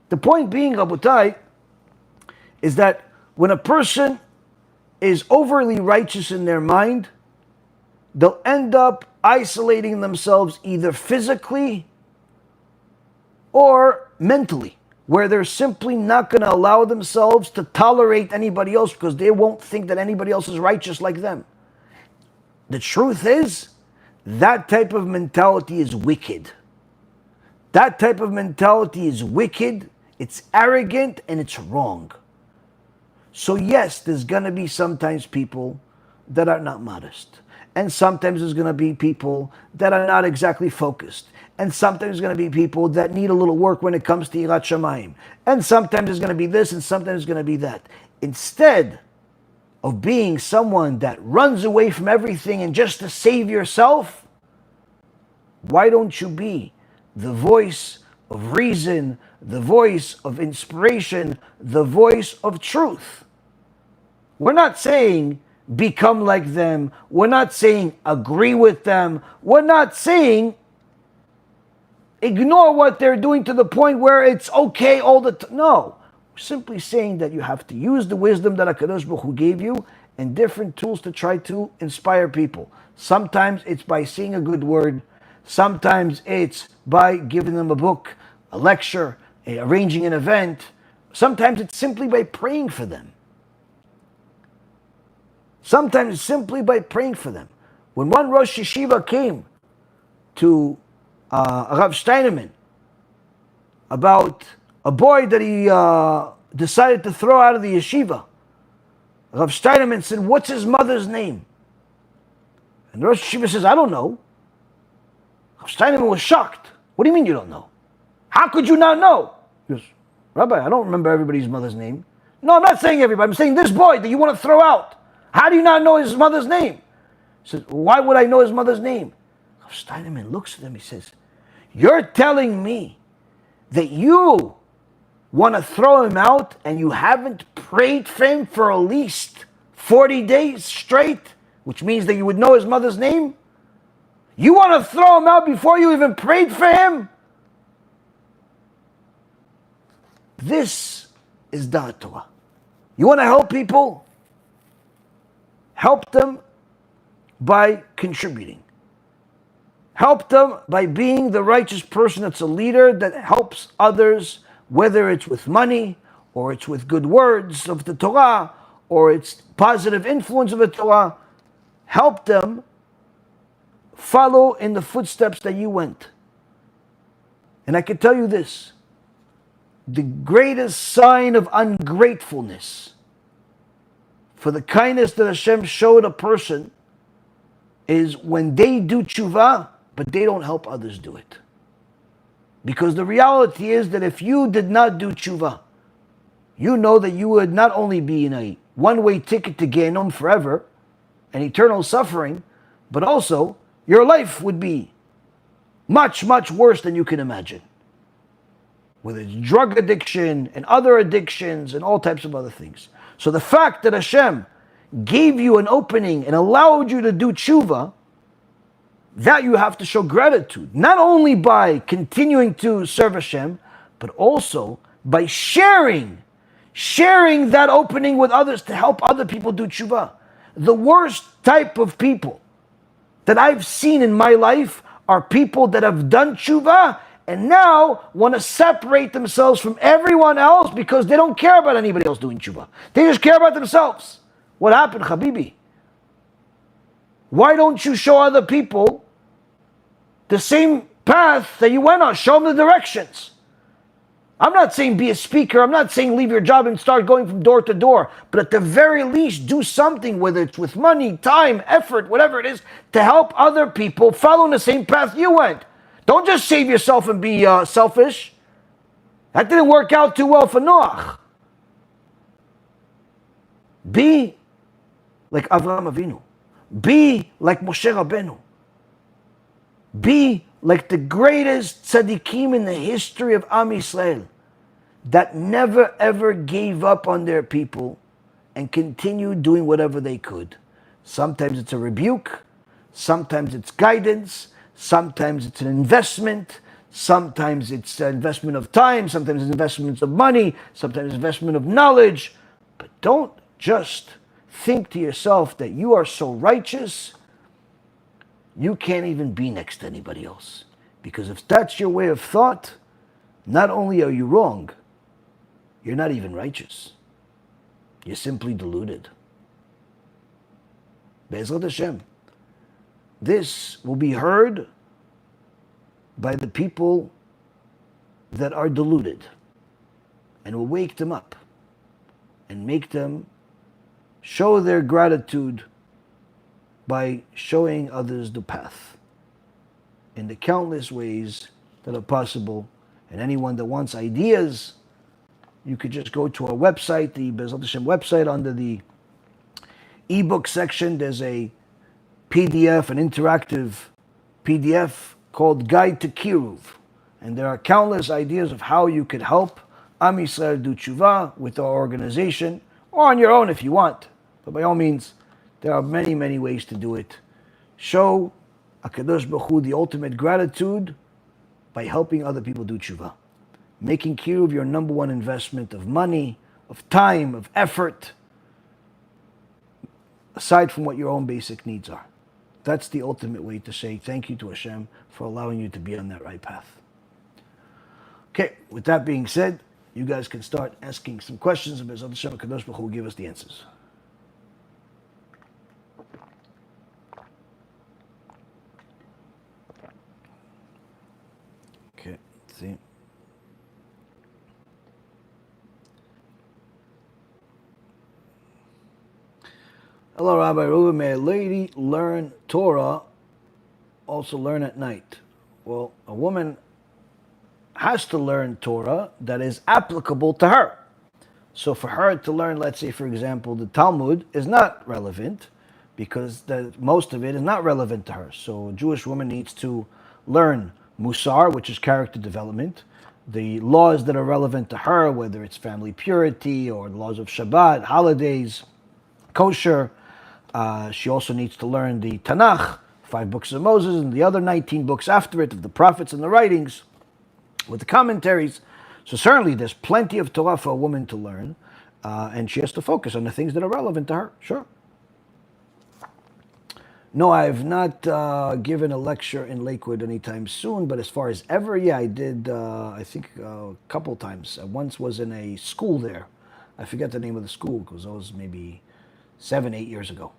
The point being, Rabotai, is that when a person is overly righteous in their mind, they'll end up isolating themselves either physically or mentally, where they're simply not going to allow themselves to tolerate anybody else because they won't think that anybody else is righteous like them. The truth is, that type of mentality is wicked. That type of mentality is wicked, it's arrogant, and it's wrong. So yes, there's going to be sometimes people that are not modest. And sometimes there's going to be people that are not exactly focused. And sometimes there's going to be people that need a little work when it comes to Yirat Shamayim. And sometimes there's going to be this and sometimes there's going to be that. Instead of being someone that runs away from everything and just to save yourself, why don't you be the voice of reason, the voice of inspiration, the voice of truth? We're not saying become like them. We're not saying agree with them. We're not saying ignore what they're doing to the point where it's okay all the time. No. We're simply saying that you have to use the wisdom that HaKadosh Baruch Hu gave you and different tools to try to inspire people. Sometimes it's by saying a good word. Sometimes it's by giving them a book, a lecture, arranging an event. Sometimes it's simply by praying for them. Sometimes it's simply by praying for them. When one Rosh Yeshiva came to Rav Steinemann about a boy that he decided to throw out of the yeshiva, Rav Steinemann said, "What's his mother's name?" And the Rosh Yeshiva says, "I don't know." Rav Steinemann was shocked. "What do you mean you don't know? How could you not know?" He goes, "Rabbi, I don't remember everybody's mother's name." "No, I'm not saying everybody. I'm saying this boy that you want to throw out. How do you not know his mother's name?" He says, "Why would I know his mother's name?" Rav Steinemann looks at him, he says, "You're telling me that you want to throw him out and you haven't prayed for him for at least 40 days straight, which means that you would know his mother's name? You want to throw him out before you even prayed for him? This is Da'at Torah. You want to help people? Help them by contributing. Help them by being the righteous person that's a leader that helps others, whether it's with money, or it's with good words of the Torah, or it's positive influence of the Torah. Help them follow in the footsteps that you went. And I can tell you this, the greatest sign of ungratefulness for the kindness that Hashem showed a person is when they do tshuva, but they don't help others do it. Because the reality is that if you did not do tshuva, you know that you would not only be in a one-way ticket to Gehinnom forever and eternal suffering, but also your life would be much, much worse than you can imagine. Whether it's drug addiction and other addictions and all types of other things. So the fact that Hashem gave you an opening and allowed you to do tshuva, that you have to show gratitude. Not only by continuing to serve Hashem, but also by sharing that opening with others to help other people do tshuva. The worst type of people that I've seen in my life are people that have done tshuva and now want to separate themselves from everyone else because they don't care about anybody else doing tshuva. They just care about themselves. What happened, Habibi? Why don't you show other people the same path that you went on? Show them the directions. I'm not saying be a speaker. I'm not saying leave your job and start going from door to door. But at the very least, do something, whether it's with money, time, effort, whatever it is, to help other people follow in the same path you went. Don't just save yourself and be selfish. That didn't work out too well for Noach. Be like Avraham Avinu. Be like Moshe Rabbeinu. Be like the greatest tzaddikim in the history of Am Yisrael that never ever gave up on their people and continued doing whatever they could. Sometimes it's a rebuke, sometimes it's guidance, sometimes it's an investment, sometimes it's an investment of time, sometimes it's investments of money, sometimes investment of knowledge. But don't just think to yourself that you are so righteous you can't even be next to anybody else. Because if that's your way of thought, not only are you wrong, you're not even righteous. You're simply deluded. BeEzrat HaShem. This will be heard by the people that are deluded, and will wake them up and make them show their gratitude by showing others the path in the countless ways that are possible. And anyone that wants ideas, you could just go to our website, the BeEzrat HaShem website. Under the ebook section, there's a PDF, an interactive PDF called Guide to Kiruv. And there are countless ideas of how you could help Am Yisrael do tshuva with our organization, or on your own if you want. But by all means, there are many, many ways to do it. Show HaKadosh Baruch Hu the ultimate gratitude by helping other people do tshuva. Making kiruv your number one investment of money, of time, of effort, aside from what your own basic needs are. That's the ultimate way to say thank you to Hashem for allowing you to be on that right path. Okay, with that being said, you guys can start asking some questions, and BeEzrat HaShem HaKadosh Baruch Hu will give us the answers. Okay, let's see. Hello, Rabbi Reuven. May a lady learn Torah, also learn at night? Well, a woman has to learn Torah that is applicable to her. So for her to learn, let's say, for example, the Talmud is not relevant because most of it is not relevant to her. So a Jewish woman needs to learn Musar, which is character development, the laws that are relevant to her, whether it's family purity or the laws of Shabbat, holidays, kosher. She also needs to learn the Tanakh, 5 books of Moses, and the other 19 books after it of the prophets and the writings with the commentaries. So certainly there's plenty of Torah for a woman to learn, and she has to focus on the things that are relevant to her. Sure. No, I have not given a lecture in Lakewood anytime soon, but as far as ever, yeah, I did, I think a couple times. I once was in a school there. I forget the name of the school because that was maybe 7, 8 years ago.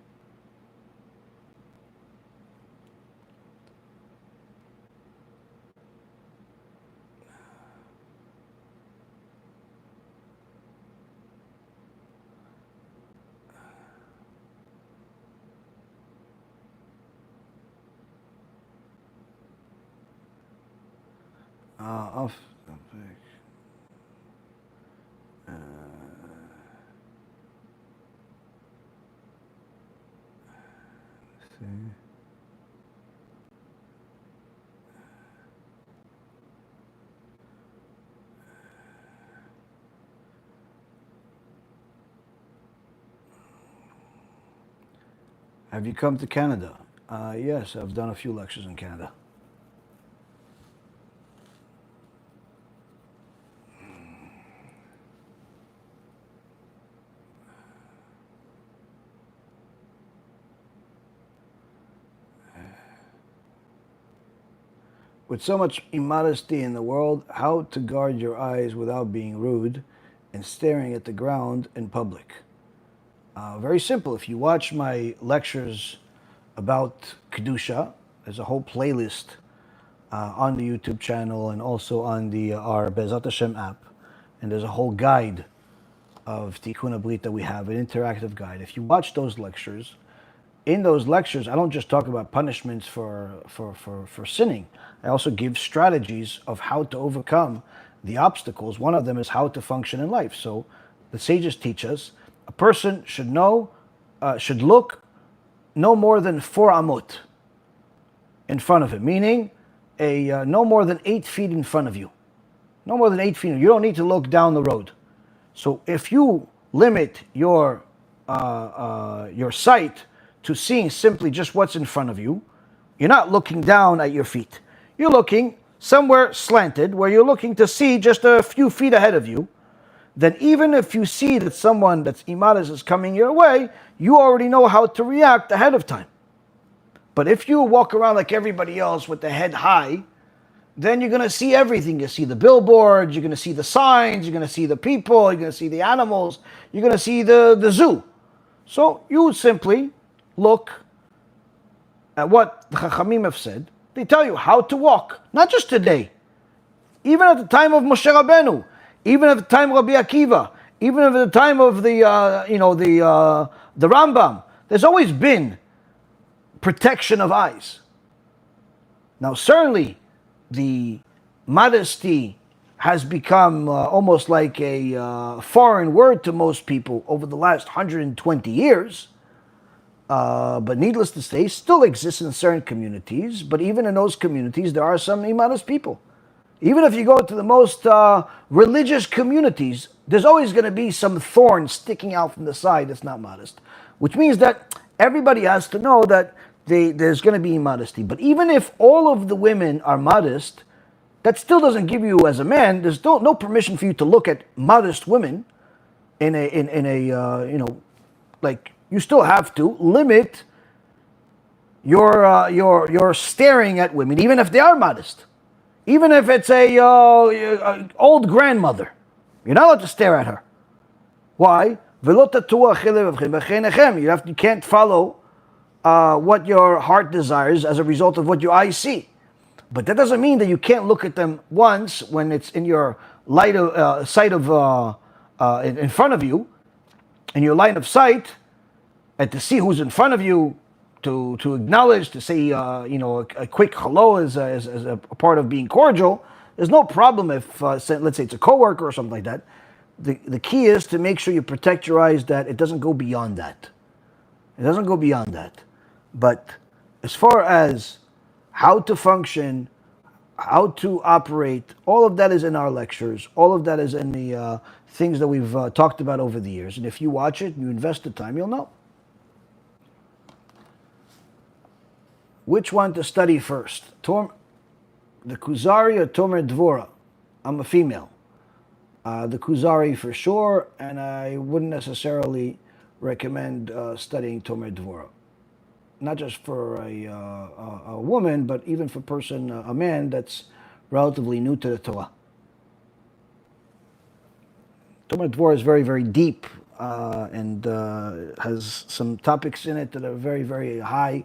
Off topic. See. Have you come to Canada? Yes, I've done a few lectures in Canada. With so much immodesty in the world, how to guard your eyes without being rude and staring at the ground in public? Very simple. If you watch my lectures about Kedusha, there's a whole playlist on the YouTube channel and also on our BeEzrat HaShem app. And there's a whole guide of Tikkun Abrit that we have, an interactive guide. If you watch those lectures, in those lectures, I don't just talk about punishments for sinning. I also give strategies of how to overcome the obstacles. One of them is how to function in life. So the sages teach us a person should look no more than 4 amot in front of him, meaning no more than 8 feet in front of you. No more than 8 feet. You don't need to look down the road. So if you limit your sight to seeing simply just what's in front of you, you're not looking down at your feet. You're looking somewhere slanted where you're looking to see just a few feet ahead of you. Then even if you see that someone that's immodest is coming your way, you already know how to react ahead of time. But if you walk around like everybody else with the head high, then you're going to see everything. You see the billboards, you're going to see the signs, you're going to see the people, you're going to see the animals, you're going to see the zoo. So you simply look at what the Chachamim have said. They tell you how to walk, not just today. Even at the time of Moshe Rabbeinu, even at the time of Rabbi Akiva, even at the time of the Rambam, there's always been protection of eyes. Now, certainly, the modesty has become almost like a foreign word to most people over the last 120 years. But needless to say, still exists in certain communities. But even in those communities, there are some immodest people. Even if you go to the most religious communities, there's always going to be some thorn sticking out from the side that's not modest. Which means that everybody has to know that there's going to be immodesty. But even if all of the women are modest, that still doesn't give you, as a man, there's no permission for you to look at modest women you still have to limit your staring at women, even if they are modest. Even if it's a old grandmother, you're not allowed to stare at her. Why? You can't follow what your heart desires as a result of what your eyes see. But that doesn't mean that you can't look at them once when it's in your sight of in front of you, in your line of sight, and to see who's in front of you, to acknowledge, to say a quick hello as a part of being cordial. There's no problem if let's say it's a coworker or something like that. The key is to make sure you protect your eyes, that it doesn't go beyond that. It doesn't go beyond that. But as far as how to function, how to operate, all of that is in our lectures. All of that is in the things that we've talked about over the years. And if you watch it and you invest the time, you'll know. Which one to study first? The Kuzari or Tomer Dvora? I'm a female. The Kuzari for sure, and I wouldn't necessarily recommend studying Tomer Dvora. Not just for a woman, but even for a man that's relatively new to the Torah. Tomer Dvora is very, very deep and has some topics in it that are very, very high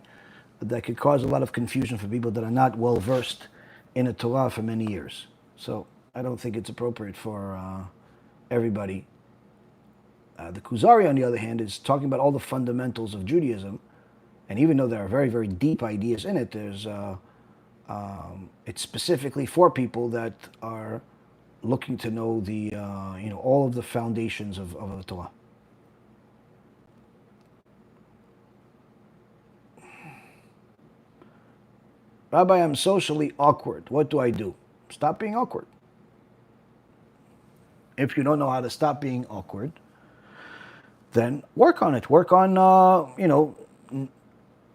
that could cause a lot of confusion for people that are not well versed in the Torah for many years. So I don't think it's appropriate for everybody. The Kuzari, on the other hand, is talking about all the fundamentals of Judaism, and even though there are very, very deep ideas in it, it's specifically for people that are looking to know all of the foundations of the Torah. Rabbi, I'm socially awkward. What do I do? Stop being awkward. If you don't know how to stop being awkward, then work on it. Work on,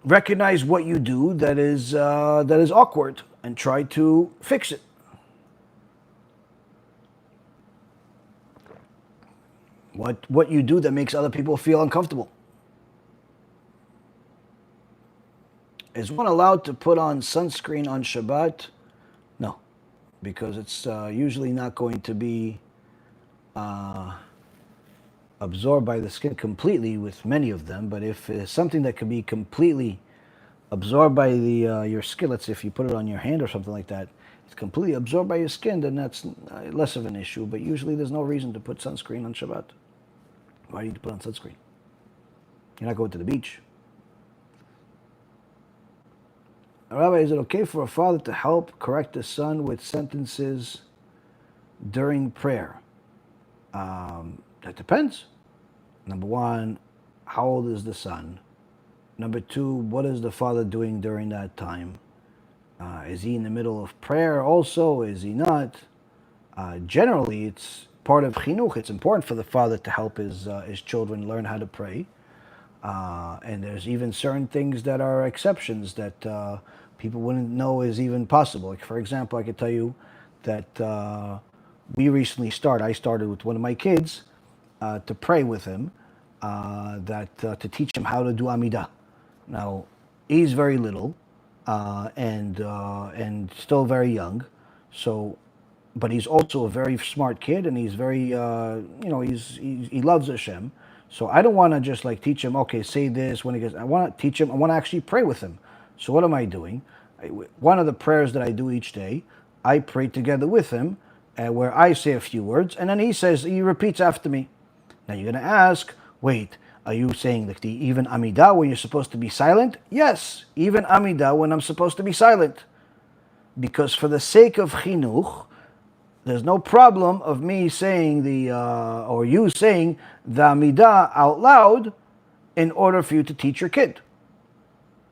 recognize what you do that is awkward and try to fix it. What you do that makes other people feel uncomfortable. Is one allowed to put on sunscreen on Shabbat? No, because it's usually not going to be absorbed by the skin completely with many of them. But if it's something that can be completely absorbed by your skin, let's say if you put it on your hand or something like that, it's completely absorbed by your skin, then that's less of an issue. But usually there's no reason to put sunscreen on Shabbat. Why do you need to put on sunscreen? You're not going to the beach. Rabbi, is it okay for a father to help correct his son with sentences during prayer? That depends. Number one, how old is the son? Number two, what is the father doing during that time? Is he in the middle of prayer also? Is he not? Generally, it's part of chinuch. It's important for the father to help his children learn how to pray. And there's even certain things that are exceptions that people wouldn't know is even possible. Like, for example, I could tell you that I started with one of my kids to pray with him, to teach him how to do Amidah. Now, he's very little and still very young, but he's also a very smart kid, and he's very, he loves Hashem. So I don't want to just like teach him, okay, say this when he gets, I want to teach him, I want to actually pray with him. So what am I doing? One of the prayers that I do each day, I pray together with him, where I say a few words, and then he repeats after me. Now you're going to ask, wait, are you saying like the even Amidah when you're supposed to be silent? Yes, even Amidah when I'm supposed to be silent. Because for the sake of chinuch, there's no problem of me saying or you saying the Amidah out loud in order for you to teach your kid.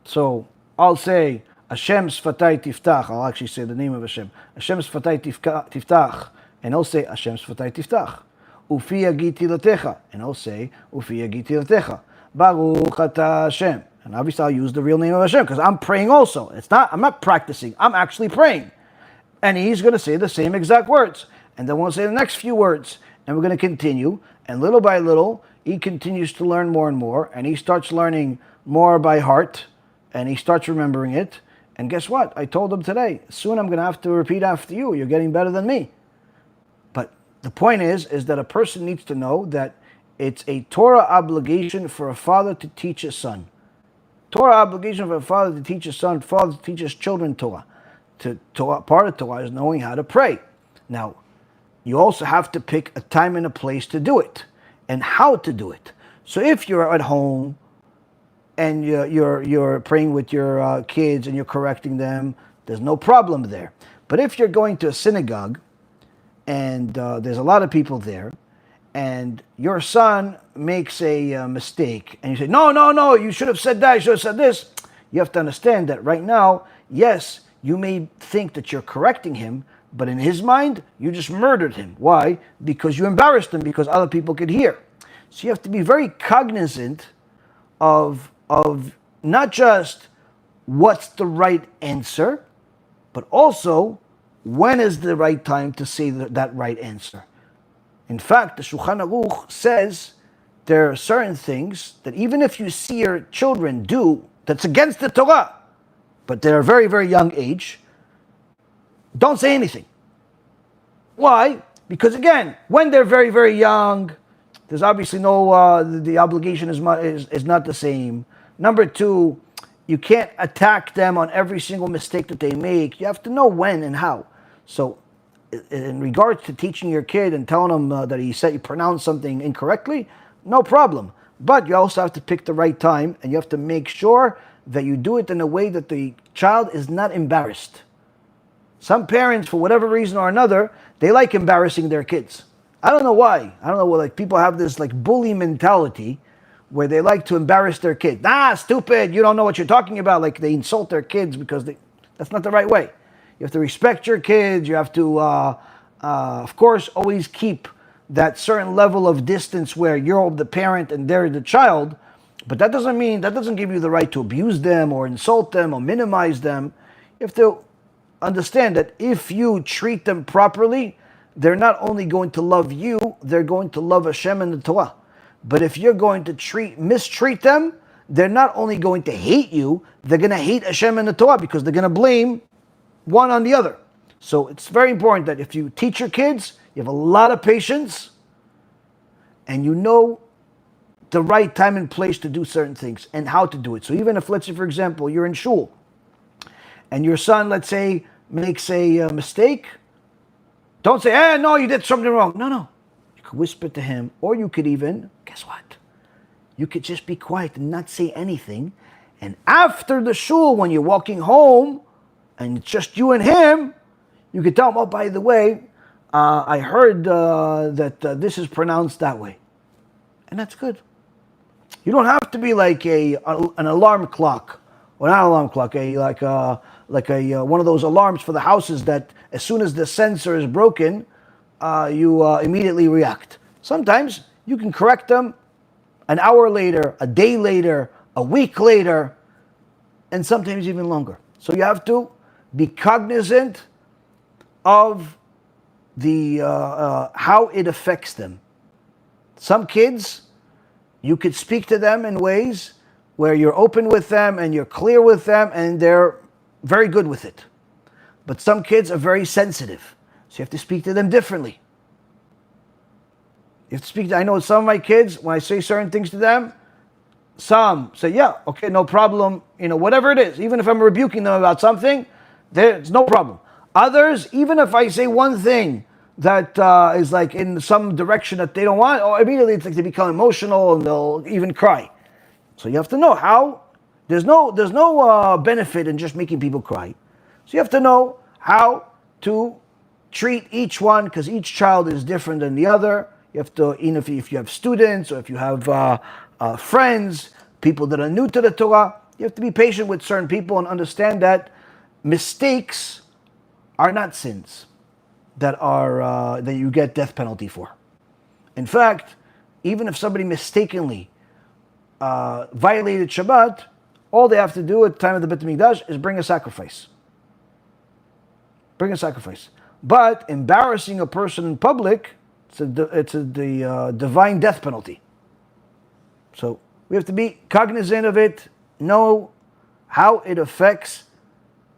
So I'll say, Hashem Sfatai Tiftach. I'll actually say the name of Hashem. Hashem Sfatai Tiftach. And I'll say, Hashem Sfatai Tiftach. Ufi Yagiti Latecha. And I'll say, Ufi Yagiti Latecha. Baruch Ata Hashem. And obviously I'll use the real name of Hashem because I'm praying also. I'm not practicing. I'm actually praying. And he's going to say the same exact words. And then we'll say the next few words. And we're going to continue. And little by little, he continues to learn more and more. And he starts learning more by heart. And he starts remembering it. And guess what? I told him today, soon I'm going to have to repeat after you. You're getting better than me. But the point is that a person needs to know that it's a Torah obligation for a father to teach his son. Torah obligation for a father to teach his son, father to teach his children Torah. Part of Torah is knowing how to pray. Now, you also have to pick a time and a place to do it, and how to do it. So if you're at home and you're praying with your kids and you're correcting them, there's no problem there. But if you're going to a synagogue and there's a lot of people there, and your son makes a mistake, and you say, no, you should have said that, you should have said this, you have to understand that right now, yes, you may think that you're correcting him, but in his mind, you just murdered him. Why? Because you embarrassed him, because other people could hear. So you have to be very cognizant of not just what's the right answer, but also when is the right time to say that right answer. In fact, the Shulchan Aruch says there are certain things that even if you see your children do that's against the Torah, but they're a very, very young age, don't say anything. Why? Because again, when they're very, very young, there's obviously no, the obligation is not the same. Number two, you can't attack them on every single mistake that they make. You have to know when and how. So in regards to teaching your kid and telling him that he pronounced something incorrectly, no problem. But you also have to pick the right time, and you have to make sure that you do it in a way that the child is not embarrassed. Some parents, for whatever reason or another, they like embarrassing their kids. I don't know why. I don't know, like people have this like bully mentality where they like to embarrass their kids. Stupid, you don't know what you're talking about. Like they insult their kids because that's not the right way. You have to respect your kids. You have to, of course, always keep that certain level of distance where you're the parent and they're the child. But that doesn't give you the right to abuse them or insult them or minimize them. You have to understand that if you treat them properly, they're not only going to love you, they're going to love Hashem and the Torah. But if you're going to mistreat them, they're not only going to hate you, they're going to hate Hashem and the Torah because they're going to blame one on the other. So it's very important that if you teach your kids, you have a lot of patience and you know the right time and place to do certain things and how to do it. So even if, let's say, for example, you're in shul and your son, let's say, makes a mistake, don't say, no, you did something wrong. No. You could whisper to him, or you could even, guess what? You could just be quiet and not say anything. And after the shul, when you're walking home, and it's just you and him, you could tell him, oh, by the way, I heard that this is pronounced that way. And that's good. You don't have to be like an alarm clock, or not an alarm clock, one of those alarms for the houses that as soon as the sensor is broken, you immediately react. Sometimes you can correct them an hour later, a day later, a week later, and sometimes even longer. So you have to be cognizant of the how it affects them. Some kids, you could speak to them in ways where you're open with them and you're clear with them and they're very good with it. But some kids are very sensitive, so you have to speak to them differently. You have to speak. I know some of my kids, when I say certain things to them, some say, yeah, okay, no problem, whatever it is. Even if I'm rebuking them about something, there's no problem. Others, even if I say one thing that is like in some direction that they don't want, or immediately it's like they become emotional and they'll even cry. So you have to know how. There's no benefit in just making people cry. So you have to know how to treat each one, because each child is different than the other. You have to, if you have students or if you have friends, people that are new to the Torah, you have to be patient with certain people and understand that mistakes are not sins that you get death penalty for. In fact, even if somebody mistakenly violated Shabbat, all they have to do at the time of the Beit HaMikdash is bring a sacrifice. Bring a sacrifice. But embarrassing a person in public, it's the divine death penalty. So we have to be cognizant of it, know how it affects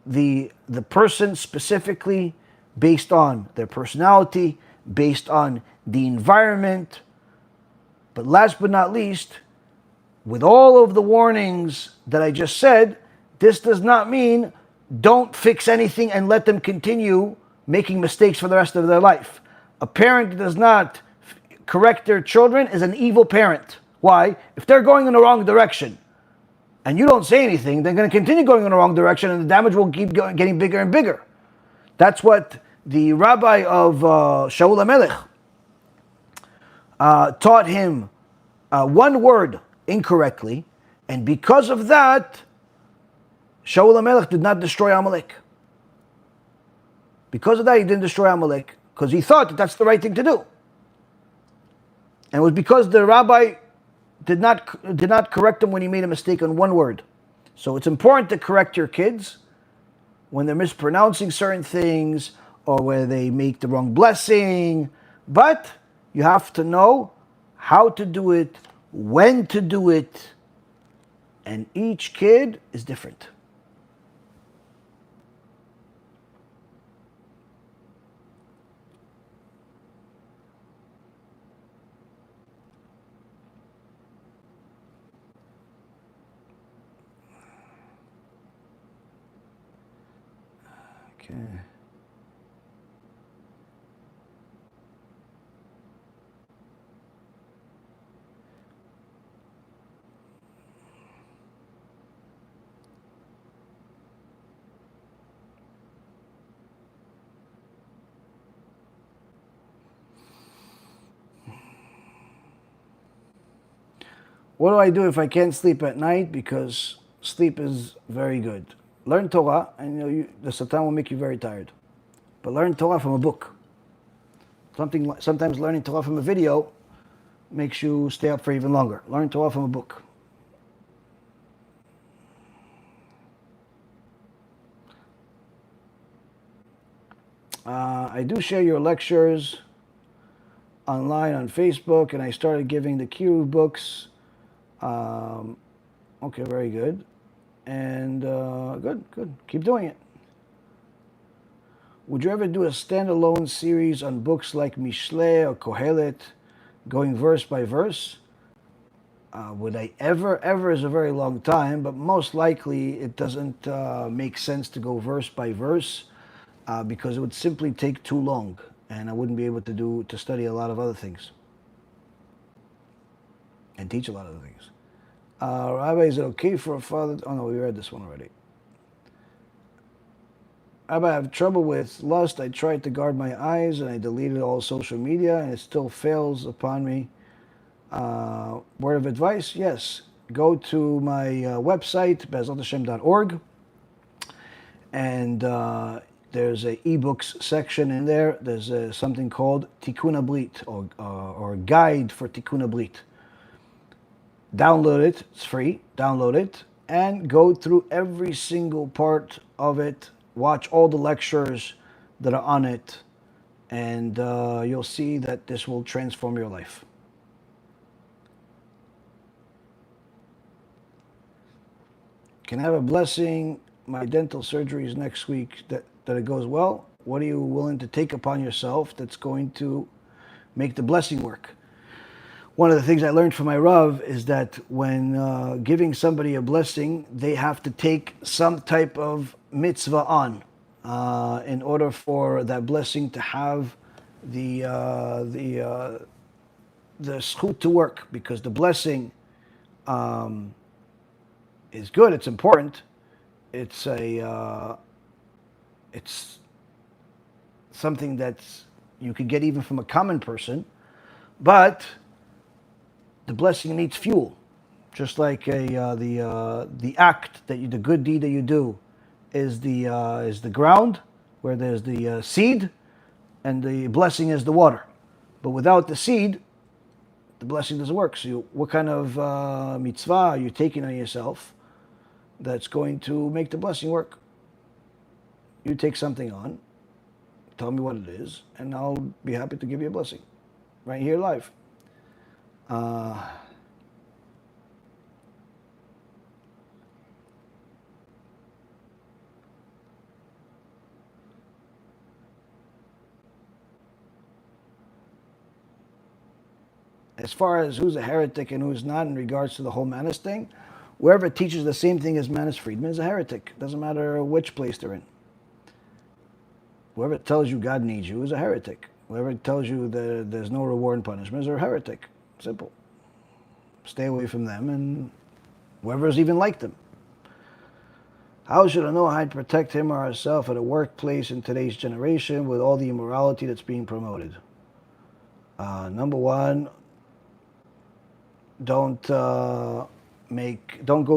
the person specifically, based on their personality, based on the environment. But last but not least, with all of the warnings that I just said, this does not mean don't fix anything and let them continue making mistakes for the rest of their life. A parent that does not correct their children is an evil parent. Why? If they're going in the wrong direction and you don't say anything, they're going to continue going in the wrong direction and the damage will keep getting bigger and bigger. That's what the rabbi of Shaul HaMelech taught him one word incorrectly, and because of that, Shaul HaMelech did not destroy Amalek. Because of that, he didn't destroy Amalek, because he thought that that's the right thing to do. And it was because the rabbi did not correct him when he made a mistake on one word. So it's important to correct your kids when they're mispronouncing certain things or where they make the wrong blessing. But you have to know how to do it, when to do it, and each kid is different. Okay. What do I do if I can't sleep at night? Because sleep is very good. Learn Torah, and the Satan will make you very tired. But learn Torah from a book. Sometimes learning Torah from a video makes you stay up for even longer. Learn Torah from a book. I do share your lectures online on Facebook, and I started giving the Kiruv books. Okay, very good. And good. Keep doing it. Would you ever do a standalone series on books like Mishle or Kohelet, going verse by verse? Would I ever? Ever is a very long time, but most likely it doesn't make sense to go verse by verse because it would simply take too long, and I wouldn't be able to study a lot of other things and teach a lot of other things. Rabbi, is it okay for a father? Oh no, we read this one already. Rabbi, I have trouble with lust. I tried to guard my eyes and I deleted all social media and it still fails upon me. Word of advice? Yes. Go to my website, BeEzrat and there's a ebooks section in there. There's something called Tikkun Abrit or guide for Tikkun Abrit. Download it. It's free. Download it and go through every single part of it. Watch all the lectures that are on it, and you'll see that this will transform your life. Can I have a blessing? My dental surgery is next week. That it goes well. What are you willing to take upon yourself that's going to make the blessing work? One of the things I learned from my Rav is that when giving somebody a blessing, they have to take some type of mitzvah on in order for that blessing to have the zchut to work, because the blessing is good. It's important. It's something that you could get even from a common person, but the blessing needs fuel, just like the act the good deed that you do is the ground where there's the seed, and the blessing is the water. But without the seed, the blessing doesn't work. So, what kind of mitzvah are you taking on yourself that's going to make the blessing work? You take something on, tell me what it is, and I'll be happy to give you a blessing right here live. As far as who's a heretic and who's not in regards to the whole Manis thing, whoever teaches the same thing as Manis Friedman is a heretic. Doesn't matter which place they're in. Whoever tells you God needs you is a heretic. Whoever tells you that there's no reward and punishment is a heretic. Simple. Stay away from them and whoever's even like them. How should I know how to protect him or herself at a workplace in today's generation with all the immorality that's being promoted? Number one, don't go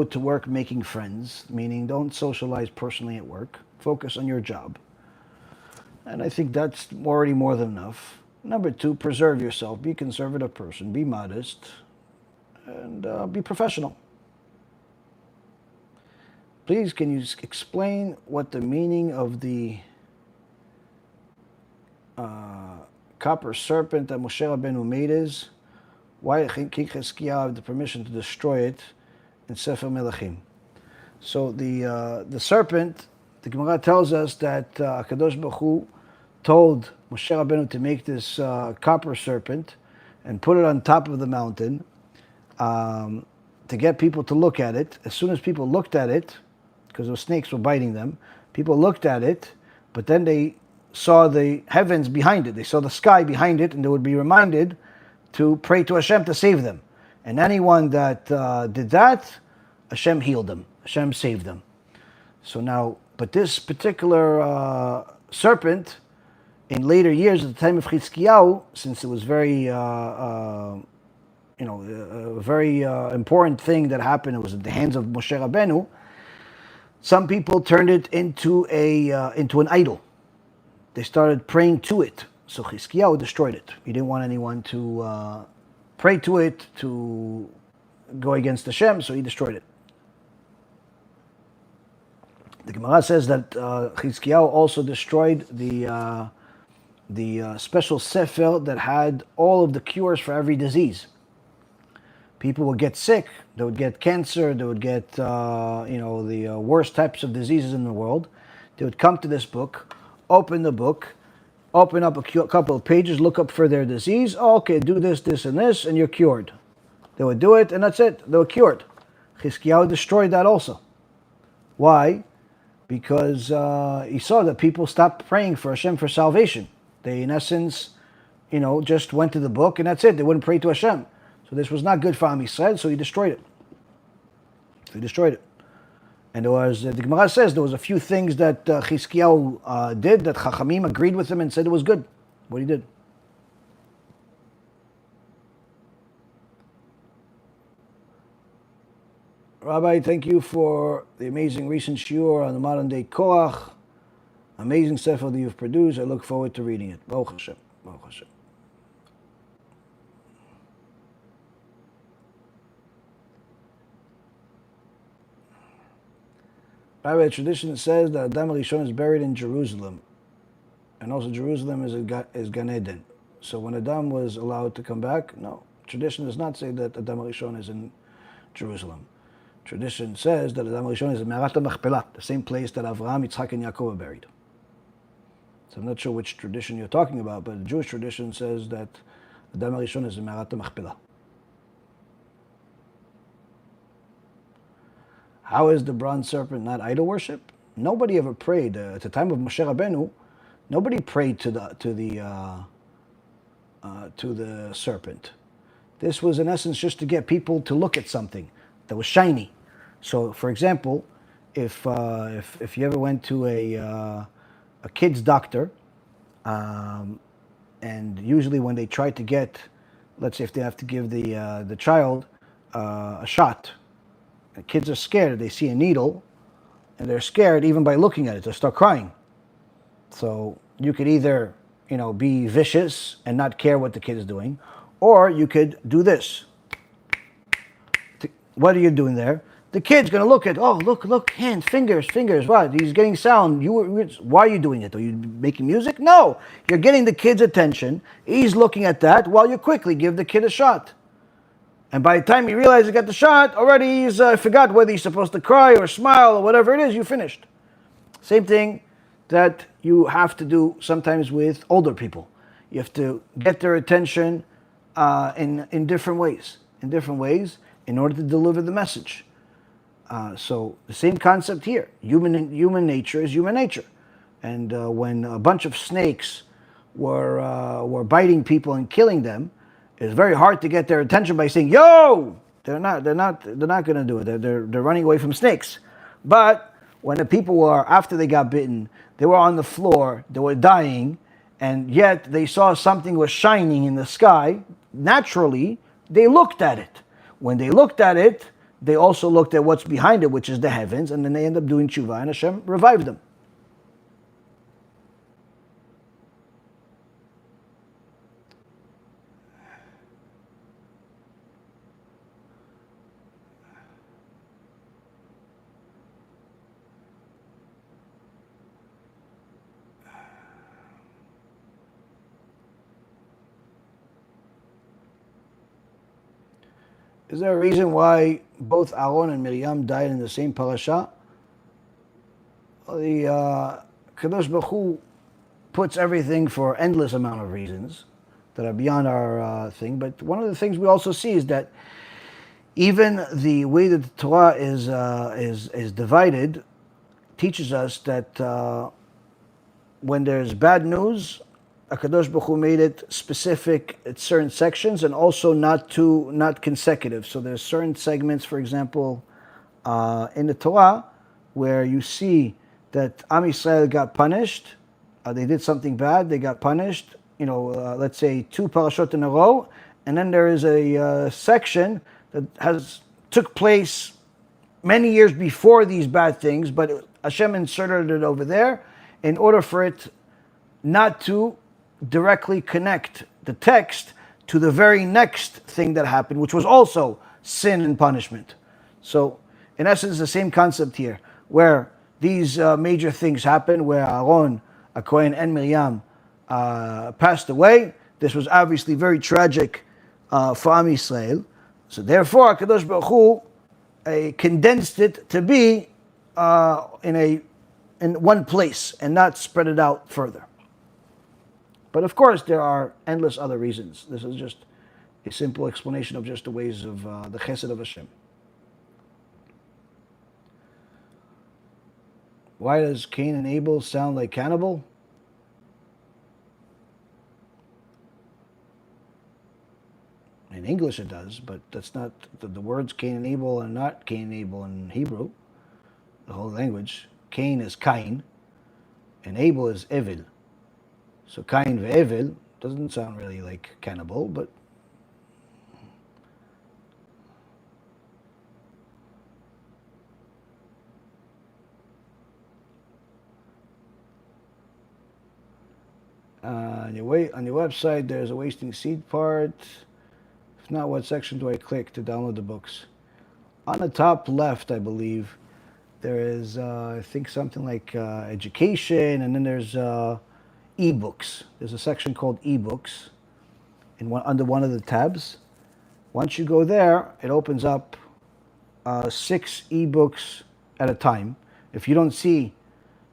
to work making friends, meaning don't socialize personally at work. Focus on your job. And I think that's already more than enough. Number two, preserve yourself. Be a conservative person. Be modest. And be professional. Please, can you explain what the meaning of the copper serpent that Moshe Rabbeinu made is? Why King Chizkiyahu have the permission to destroy it in Sefer Melachim? So the serpent, the Gemara tells us that Kadosh Baruch Hu told Moshe Rabbeinu to make this copper serpent and put it on top of the mountain to get people to look at it. As soon as people looked at it, because those snakes were biting them, people looked at it, but then they saw the heavens behind it. They saw the sky behind it, and they would be reminded to pray to Hashem to save them. And anyone that did that, Hashem healed them. Hashem saved them. So now, but this particular serpent, in later years, at the time of Chizkiyahu, since it was very, a very important thing that happened, it was at the hands of Moshe Rabbeinu. Some people turned it into an idol. They started praying to it. So Chizkiyahu destroyed it. He didn't want anyone to pray to it, to go against Hashem, so he destroyed it. The Gemara says that Chizkiyahu also destroyed the special sefer that had all of the cures for every disease. People would get sick, they would get cancer, they would get the worst types of diseases in the world. They would come to this book, open the book, open up a couple of pages, look up for their disease. Oh, okay, do this, this, and this, and you're cured. They would do it, and that's it. They were cured. Chizkiyahu destroyed that also. Why? Because he saw that people stopped praying for Hashem for salvation. They, in essence, just went to the book, and that's it. They wouldn't pray to Hashem. So this was not good for Am Yisrael, so he destroyed it. And there was, the Gemara says, there was a few things that Chizkiyahu did that Chachamim agreed with him and said it was good, what he did. Rabbi, thank you for the amazing recent shiur on the modern day Korach. Amazing sefer that you've produced. I look forward to reading it. Baruch Hashem. Baruch Hashem. Rabbi, the tradition says that Adam Rishon is buried in Jerusalem. And also Jerusalem is Gan Eden. So when Adam was allowed to come back, no. Tradition does not say that Adam Rishon is in Jerusalem. Tradition says that Adam Rishon is in Me'arat HaMachpelah, the same place that Avraham, Yitzchak, and Yaakov are buried. So I'm not sure which tradition you're talking about, but the Jewish tradition says that Adam Rishon is in Me'arat HaMachpelah. How is the bronze serpent not idol worship? Nobody ever prayed. At the time of Moshe Rabbeinu, nobody prayed to the serpent. This was in essence just to get people to look at something that was shiny. So, for example, if you ever went to a kid's doctor, and usually when they try to get, let's say if they have to give the child a shot, the kids are scared. They see a needle, and they're scared even by looking at it. They start crying. So you could either, be vicious and not care what the kid is doing, or you could do this. What are you doing there? The kid's going to look at, oh, look, hands, fingers. What? He's getting sound. Why are you doing it? Are you making music? No. You're getting the kid's attention. He's looking at that while you quickly give the kid a shot. And by the time you realize you got the shot, already he's forgot whether he's supposed to cry or smile or whatever it is, you finished. Same thing that you have to do sometimes with older people. You have to get their attention in different ways. In order to deliver the message. So the same concept here. Human nature is human nature. And when a bunch of snakes were biting people and killing them, it's very hard to get their attention by saying, "Yo!" They're not going to do it. They're running away from snakes. But when the people were, after they got bitten, they were on the floor, they were dying, and yet they saw something was shining in the sky. Naturally, they looked at it. When they looked at it, they also looked at what's behind it, which is the heavens, and then they end up doing tshuva, and Hashem revived them. Is there a reason why both Aaron and Miriam died in the same parasha? Well, the Kadosh Baruch Hu puts everything for endless amount of reasons that are beyond our thing. But one of the things we also see is that even the way that the Torah is divided teaches us that when there's bad news, Hakadosh Baruch Hu made it specific at certain sections and also not consecutive. So there's certain segments, for example, in the Torah, where you see that Am Yisrael got punished. They did something bad. They got punished. Let's say 2 parashot in a row, and then there is a section that took place many years before these bad things, but Hashem inserted it over there in order for it not to directly connect the text to the very next thing that happened, which was also sin and punishment. So, in essence, the same concept here, where these major things happen, where Aaron, a Kohen, and Miriam passed away. This was obviously very tragic for Am Yisrael. So therefore, HaKadosh Baruch Hu condensed it to be in one place and not spread it out further. But of course, there are endless other reasons. This is just a simple explanation of just the ways of the Chesed of Hashem. Why does Cain and Abel sound like cannibal? In English it does, but that's not, the words Cain and Abel are not Cain and Abel in Hebrew, the whole language. Cain is Cain, and Abel is Evil. So Cain ve'Evil doesn't sound really like cannibal, but on your website there's a wasting seed part. If not, what section do I click to download the books? On the top left, I believe, there is, I think, something like education, and then there's ebooks. There's a section called ebooks under one of the tabs. Once you go there, it opens up 6 ebooks at a time. If you don't see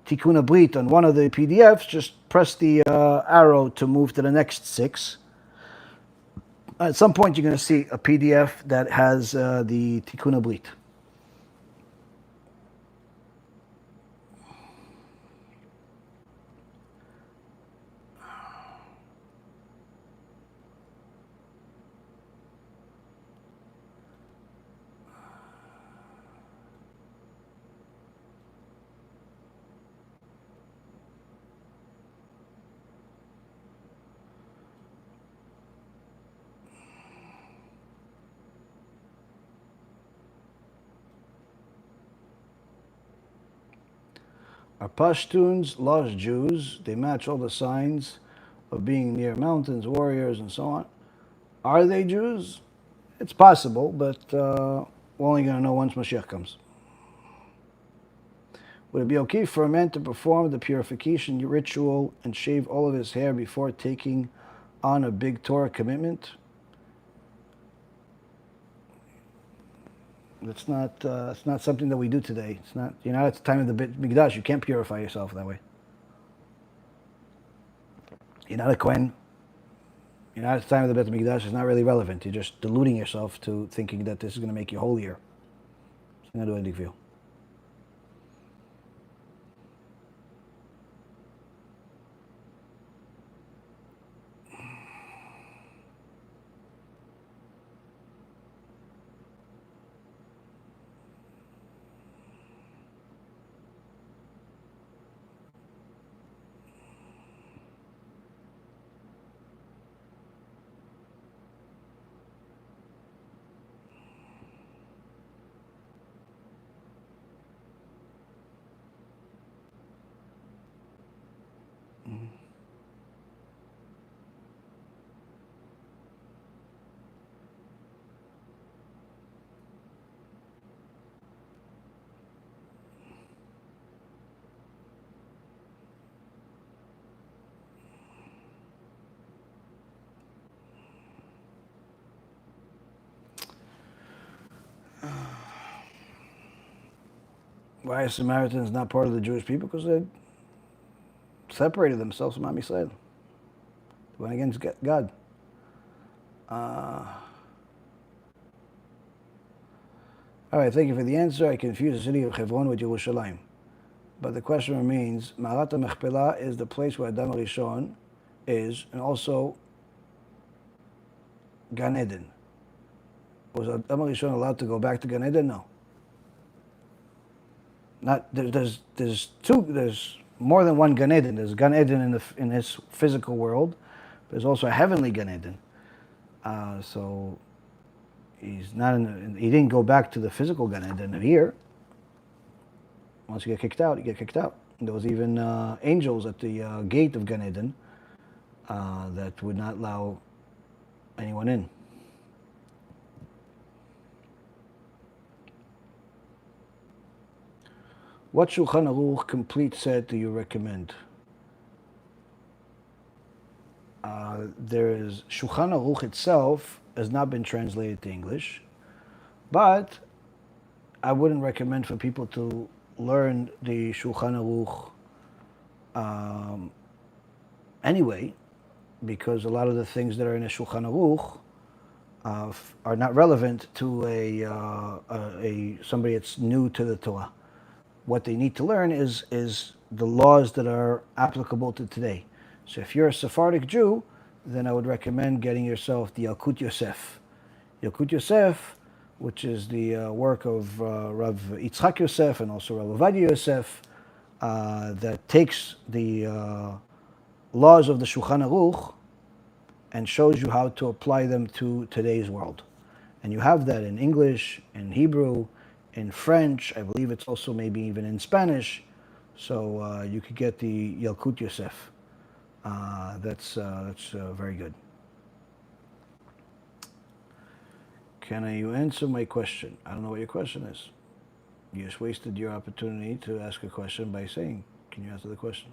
Tikkun Abrit on one of the PDFs, just press the arrow to move to the next 6. At some point, you're going to see a PDF that has the Tikkun Abrit. Are Pashtuns lost Jews? They match all the signs of being near mountains, warriors, and so on. Are they Jews? It's possible, but we're only going to know once Mashiach comes. Would it be okay for a man to perform the purification ritual and shave all of his hair before taking on a big Torah commitment? It's not something that we do today. It's not, it's the time of the Beit Mikdash. You can't purify yourself that way. You're not a Kohen. You're not at the time of the Beit Mikdash. It's not really relevant. You're just deluding yourself to thinking that this is going to make you holier. It's not going to do anything for you. Why are Samaritans not part of the Jewish people? Because they separated themselves from Am Yisrael. They went against God. All right, thank you for the answer. I confused the city of Hebron with Yerushalayim. But the question remains, Ma'arat HaMechpelah is the place where Adam HaRishon is, and also Gan Eden. Was Adam HaRishon allowed to go back to Gan Eden? No. There's more than one Gan Eden. There's Gan Eden in this physical world. There's also a heavenly Gan Eden. So he's not he didn't go back to the physical Gan Eden here. Once you get kicked out, you get kicked out. And there was even angels at the gate of Gan Eden that would not allow anyone in. What Shulchan Aruch complete set do you recommend? There is Shulchan Aruch itself has not been translated to English, but I wouldn't recommend for people to learn the Shulchan Aruch anyway, because a lot of the things that are in a Shulchan Aruch are not relevant to somebody that's new to the Torah. What they need to learn is the laws that are applicable to today. So if you're a Sephardic Jew, then I would recommend getting yourself the Yalkut Yosef. Yalkut Yosef, which is the work of Rav Yitzchak Yosef and also Rav Ovadia Yosef, that takes the laws of the Shulchan Aruch and shows you how to apply them to today's world. And you have that in English, in Hebrew, in French. I believe it's also maybe even in Spanish. So you could get the Yalkut Yosef. That's very good. Can you answer my question? I don't know what your question is. You just wasted your opportunity to ask a question by saying, can you answer the question?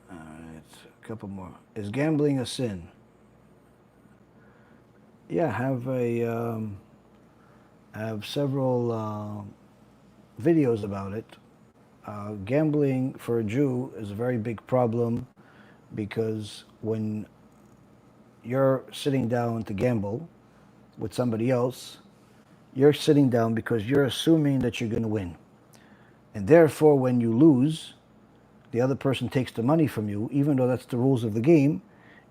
All right, a couple more. Is gambling a sin? Yeah, I have several videos about it. Gambling for a Jew is a very big problem because when you're sitting down to gamble with somebody else, you're sitting down because you're assuming that you're going to win. And therefore, when you lose, the other person takes the money from you, even though that's the rules of the game.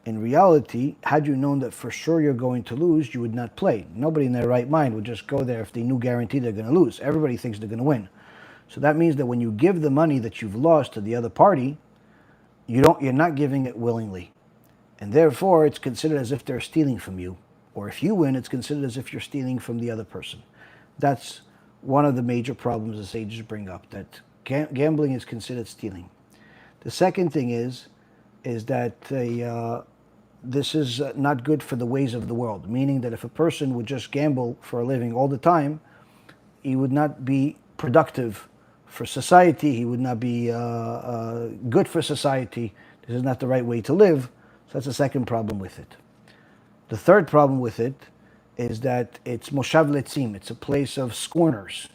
In reality, had you known that for sure you're going to lose, you would not play. Nobody in their right mind would just go there if they knew guaranteed they're going to lose. Everybody thinks they're going to win. So that means that when you give the money that you've lost to the other party, you're not giving it willingly. And therefore, it's considered as if they're stealing from you. Or if you win, it's considered as if you're stealing from the other person. That's one of the major problems the sages bring up, that gambling is considered stealing. The second thing is that this is not good for the ways of the world, meaning that if a person would just gamble for a living all the time, he would not be productive for society, he would not be good for society. This is not the right way to live. So that's the second problem with it. The third problem with it is that it's moshav letzim. It's a place of scorners.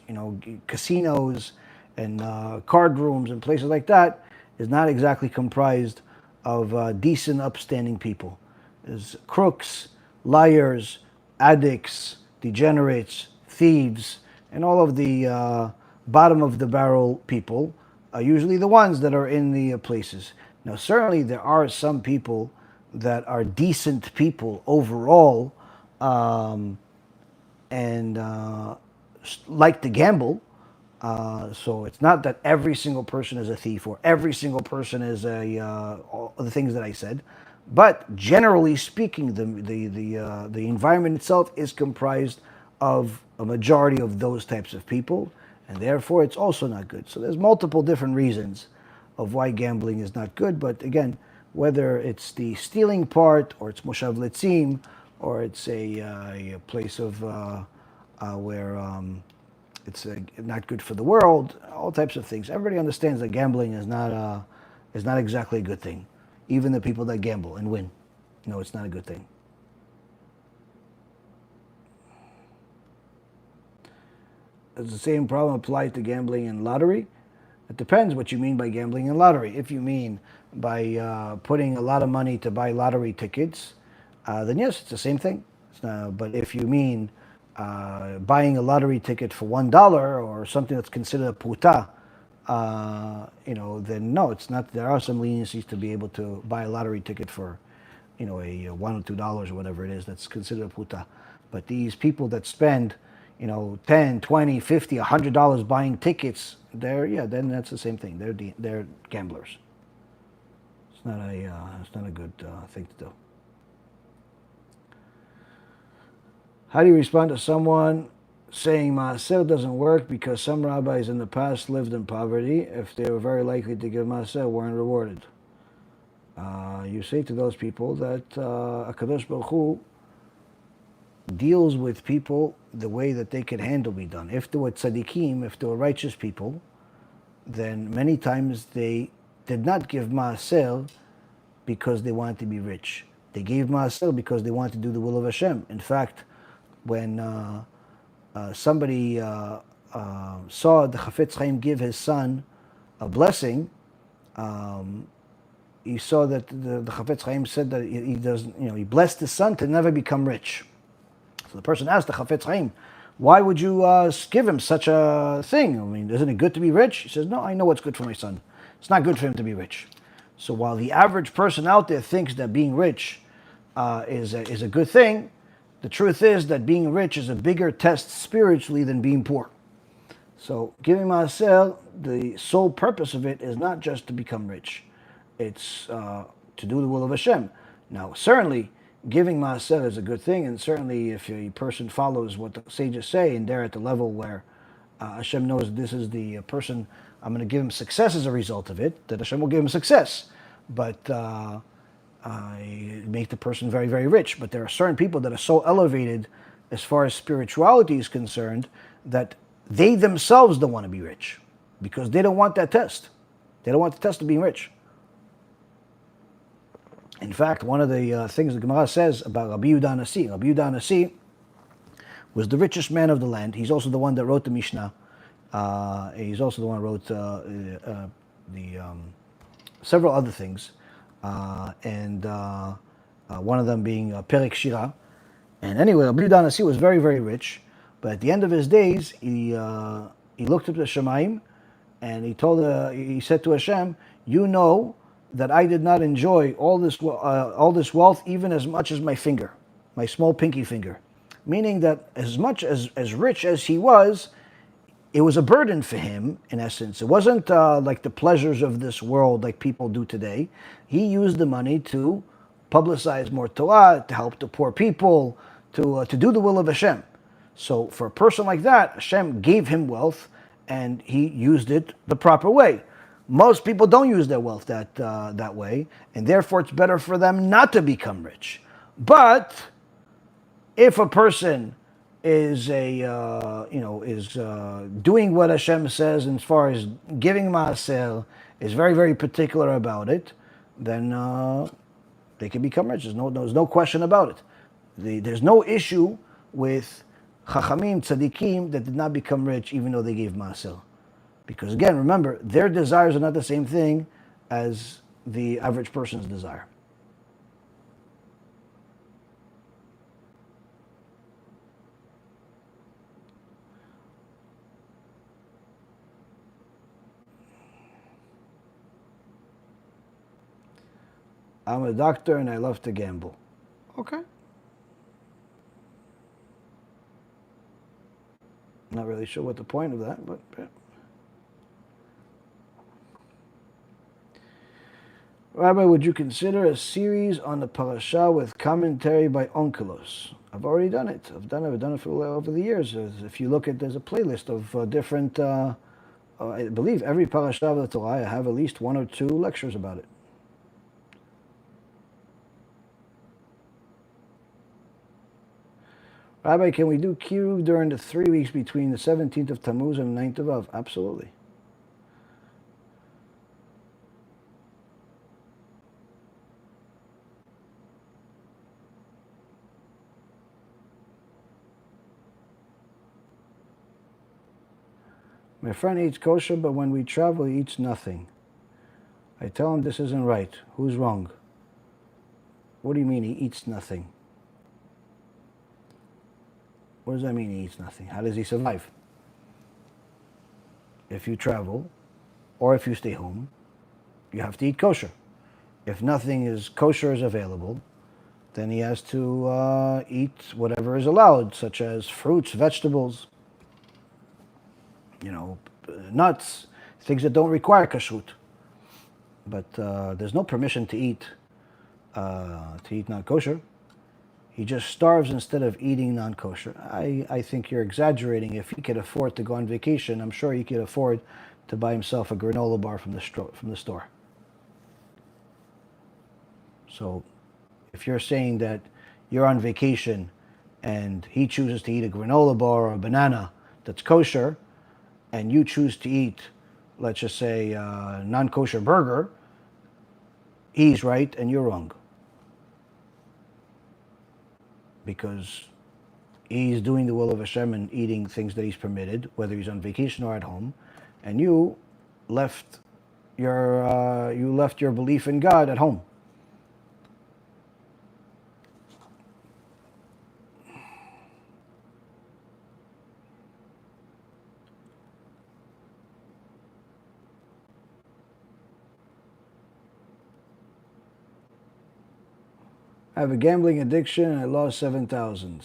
Casinos and card rooms and places like that is not exactly comprised of decent, upstanding people. There's crooks, liars, addicts, degenerates, thieves, and all of the bottom of the barrel people are usually the ones that are in the places. Now, certainly there are some people that are decent people overall and like to gamble. So it's not that every single person is a thief or every single person is all the things that I said. But generally speaking, the environment itself is comprised of a majority of those types of people, and therefore it's also not good. So there's multiple different reasons of why gambling is not good. But again, whether it's the stealing part, or it's moshav letzim, or it's a place of where it's not good for the world, all types of things. Everybody understands that gambling is not exactly a good thing. even the people that gamble and win. No, it's not a good thing. Does the same problem apply to gambling and lottery? It depends what you mean by gambling and lottery. If you mean by putting a lot of money to buy lottery tickets, then yes, it's the same thing. But if you mean buying a lottery ticket for $1 or something that's considered a puta, then no, it's not. There are some leniencies to be able to buy a lottery ticket for, a $1 or $2 or whatever it is that's considered a puta. But these people that spend, $10, $20, $50, $100 buying tickets, then that's the same thing. They're gamblers. It's not a good thing to do. How do you respond to someone saying maaser doesn't work because some rabbis in the past lived in poverty? If they were very likely to give maaser, weren't rewarded. You say to those people that HaKadosh Baruch Hu deals with people the way that they can handle be done. If they were tzaddikim, if they were righteous people, then many times they did not give maaser because they wanted to be rich. They gave maaser because they wanted to do the will of Hashem. In fact, when somebody saw the Chafetz Chaim give his son a blessing, he saw that the Chafetz Chaim said that he doesn't, he blessed his son to never become rich. So the person asked the Chafetz Chaim, why would you give him such a thing? I mean, isn't it good to be rich? He says, no, I know what's good for my son. It's not good for him to be rich. So while the average person out there thinks that being rich is a good thing, the truth is that being rich is a bigger test spiritually than being poor. So giving maaser, the sole purpose of it is not just to become rich. It's to do the will of Hashem. Now, certainly, giving maaser is a good thing, and certainly if a person follows what the sages say, and they're at the level where Hashem knows this is the person, I'm going to give him success as a result of it, that Hashem will give him success. But make the person very, very rich. But there are certain people that are so elevated as far as spirituality is concerned that they themselves don't want to be rich because they don't want that test. They don't want the test of being rich. In fact, one of the things the Gemara says about Rabbi Yehuda Nasi, Rabbi Yehuda Nasi was the richest man of the land. He's also the one that wrote the Mishnah. He's also the one who wrote several other things. And one of them being Perek Shira. And anyway, Rabbi Yehuda Nasi was very, very rich. But at the end of his days, he looked up to Shemaim and he said to Hashem, you know that I did not enjoy all this wealth even as much as my finger, my small pinky finger. Meaning that as much as rich as he was, it was a burden for him, in essence. It wasn't like the pleasures of this world like people do today. He used the money to publicize more Torah, to help the poor people, to do the will of Hashem. So for a person like that, Hashem gave him wealth, and he used it the proper way. Most people don't use their wealth that way, and therefore it's better for them not to become rich. But if a person is doing what Hashem says, and as far as giving maaser, is very, very particular about it, then they can become rich. There's no question about it. There's no issue with Chachamim, Tzaddikim that did not become rich even though they gave maaser. Because again, remember, their desires are not the same thing as the average person's desire. I'm a doctor and I love to gamble. Okay. Not really sure what the point of that, but yeah. Rabbi, would you consider a series on the parasha with commentary by Onkelos? I've already done it. I've done it for over the years. If you look at, there's a playlist of different, I believe every parasha of the Torah, I have at least 1 or 2 lectures about it. Rabbi, can we do Kiruv during the 3 weeks between the 17th of Tammuz and the 9th of Av? Absolutely. My friend eats kosher, but when we travel, he eats nothing. I tell him this isn't right. Who's wrong? What do you mean he eats nothing? What does that mean he eats nothing? How does he survive? If you travel, or if you stay home, you have to eat kosher. If nothing is kosher is available, then he has to eat whatever is allowed, such as fruits, vegetables, nuts, things that don't require kashrut. But there's no permission to eat non-kosher. He just starves instead of eating non-kosher. I think you're exaggerating. If he could afford to go on vacation, I'm sure he could afford to buy himself a granola bar from the store. So if you're saying that you're on vacation and he chooses to eat a granola bar or a banana that's kosher, and you choose to eat, let's just say, a non-kosher burger, he's right and you're wrong. Because he's doing the will of Hashem and eating things that he's permitted, whether he's on vacation or at home, and you left your belief in God at home. I have a gambling addiction and I lost 7,000.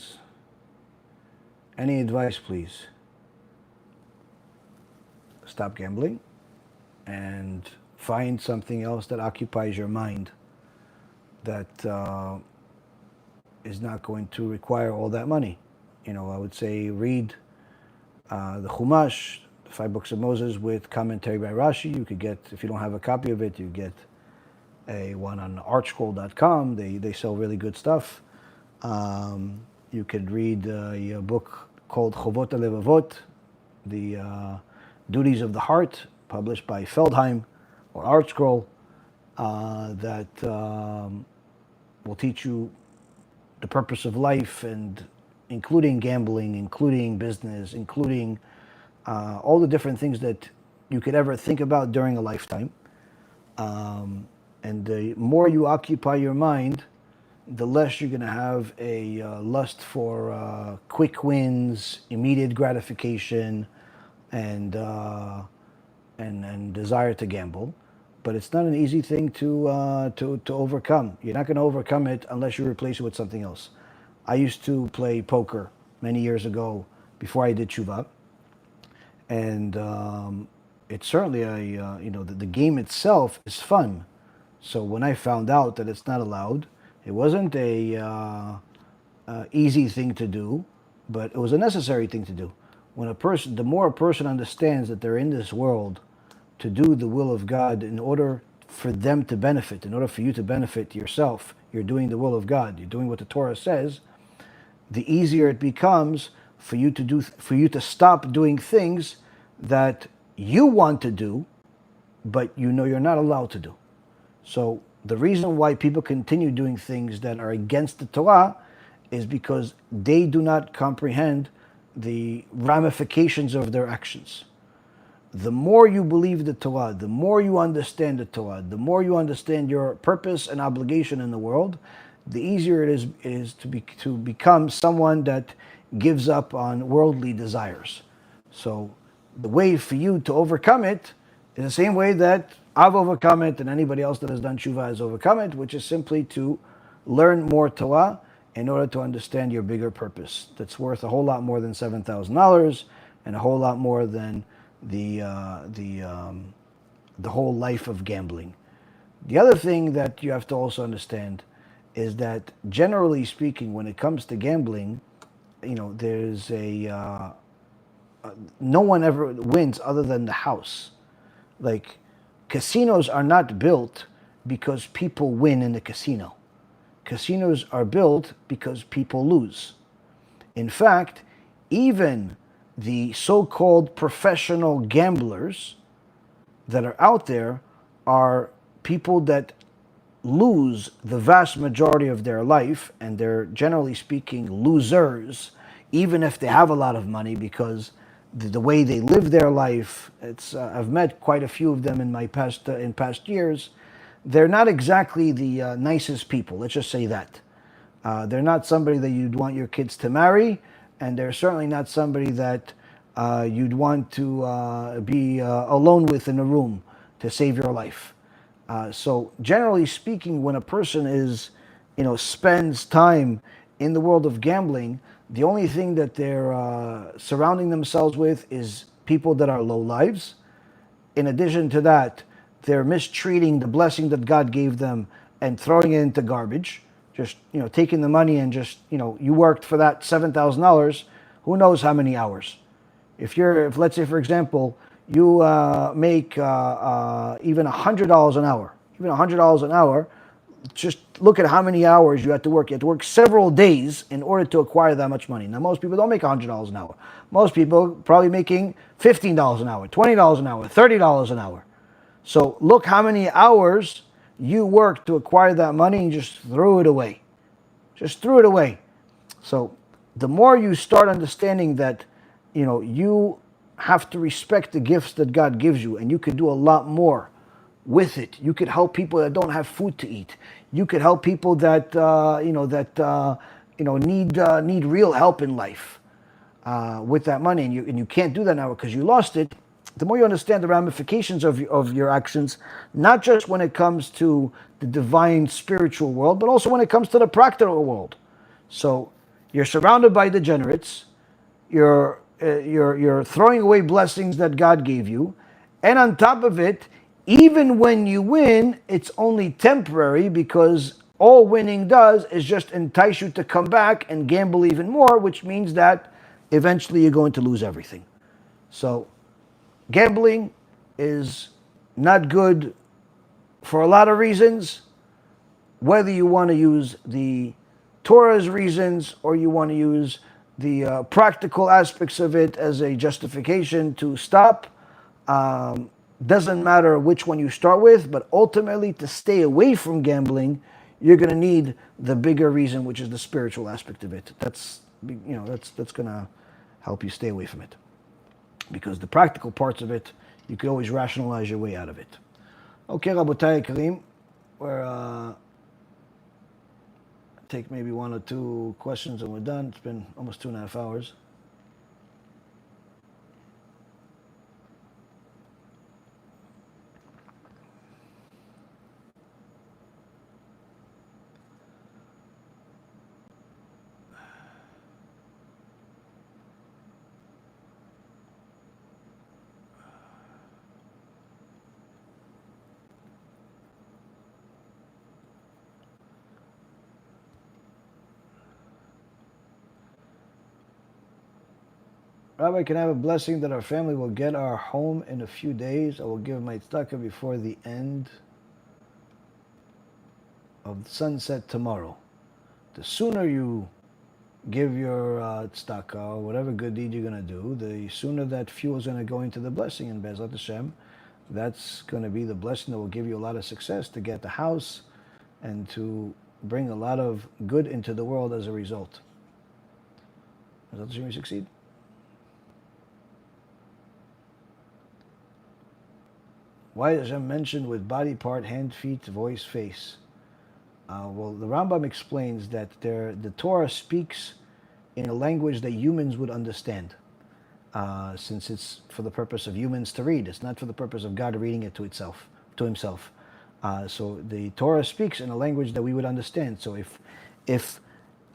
Any advice, please? Stop gambling and find something else that occupies your mind that is not going to require all that money. I would say read the Chumash, the 5 books of Moses with commentary by Rashi. You could get, if you don't have a copy of it, you get one on artscroll.com. They sell really good stuff. You could read a book called Chovot HaLevavot, the Duties of the Heart, published by Feldheim or ArtScroll, that will teach you the purpose of life, and including gambling, including business, including all the different things that you could ever think about during a lifetime. And the more you occupy your mind, the less you're going to have a lust for quick wins, immediate gratification, and desire to gamble. But it's not an easy thing to overcome. You're not going to overcome it unless you replace it with something else. I used to play poker many years ago before I did tshuva, and it's certainly the game itself is fun. So when I found out that it's not allowed, it wasn't a easy thing to do, but it was a necessary thing to do. The more a person understands that they're in this world to do the will of God in order for them to benefit, in order for you to benefit yourself, you're doing the will of God, you're doing what the Torah says, the easier it becomes for you to stop doing things that you want to do, but you're not allowed to do. So the reason why people continue doing things that are against the Torah is because they do not comprehend the ramifications of their actions. The more you believe the Torah, the more you understand the Torah, the more you understand your purpose and obligation in the world, the easier it is to become someone that gives up on worldly desires. So the way for you to overcome it is the same way that I've overcome it and anybody else that has done tshuva has overcome it, which is simply to learn more Torah in order to understand your bigger purpose. That's worth a whole lot more than $7,000 and a whole lot more than the whole life of gambling. The other thing that you have to also understand is that generally speaking, when it comes to gambling, there's no one ever wins other than the house. Like, casinos are not built because people win in the casino. Casinos are built because people lose. In fact, even the so-called professional gamblers that are out there are people that lose the vast majority of their life, and they're generally speaking losers, even if they have a lot of money, because the way they live their life. It's I've met quite a few of them in my past in past years. They're not exactly the nicest people. Let's just say that. They're not somebody that you'd want your kids to marry, and they're certainly not somebody that you'd want to be alone with in a room to save your life. So generally speaking, when a person is, spends time in the world of gambling, the only thing that they're surrounding themselves with is people that are low lives. In addition to that, they're mistreating the blessing that God gave them and throwing it into garbage. Just, taking the money and just, you worked for that $7,000, who knows how many hours. If let's say, for example, you make even $100 an hour, just look at how many hours you have to work. You have to work several days in order to acquire that much money. Now, most people don't make $100 an hour. Most people probably making $15 an hour, $20 an hour, $30 an hour. So look how many hours you worked to acquire that money and just threw it away. Just threw it away. So the more you start understanding that, you have to respect the gifts that God gives you, and you can do a lot more with it. You could help people that don't have food to eat. You could help people that need real help in life with that money, and you can't do that now because you lost it. The more you understand the ramifications of your actions, not just when it comes to the divine spiritual world, but also when it comes to the practical world. So you're surrounded by degenerates. You're throwing away blessings that God gave you, and on top of it, even when you win, it's only temporary, because all winning does is just entice you to come back and gamble even more, which means that eventually you're going to lose everything. So gambling is not good for a lot of reasons. Whether you want to use the Torah's reasons or you want to use the practical aspects of it as a justification to stop, doesn't matter which one you start with, but ultimately to stay away from gambling, you're going to need the bigger reason, which is the spiritual aspect of it. That's going to help you stay away from it. Because the practical parts of it, you can always rationalize your way out of it. Okay, Rabotai Karim, we're take maybe one or two questions and we're done. It's been almost 2.5 hours. Rabbi, can I have a blessing that our family will get our home in a few days? I will give my tzedakah before the end of sunset tomorrow. The sooner you give your tzedakah or whatever good deed you're going to do, the sooner that fuel is going to go into the blessing in BeEzrat HaShem. That's going to be the blessing that will give you a lot of success to get the house and to bring a lot of good into the world as a result. BeEzrat HaShem, you succeed. Why is Hashem mentioned with body part, hand, feet, voice, face? Well, the Rambam explains that the Torah speaks in a language that humans would understand, since it's for the purpose of humans to read. It's not for the purpose of God reading it to Himself. So the Torah speaks in a language that we would understand. So if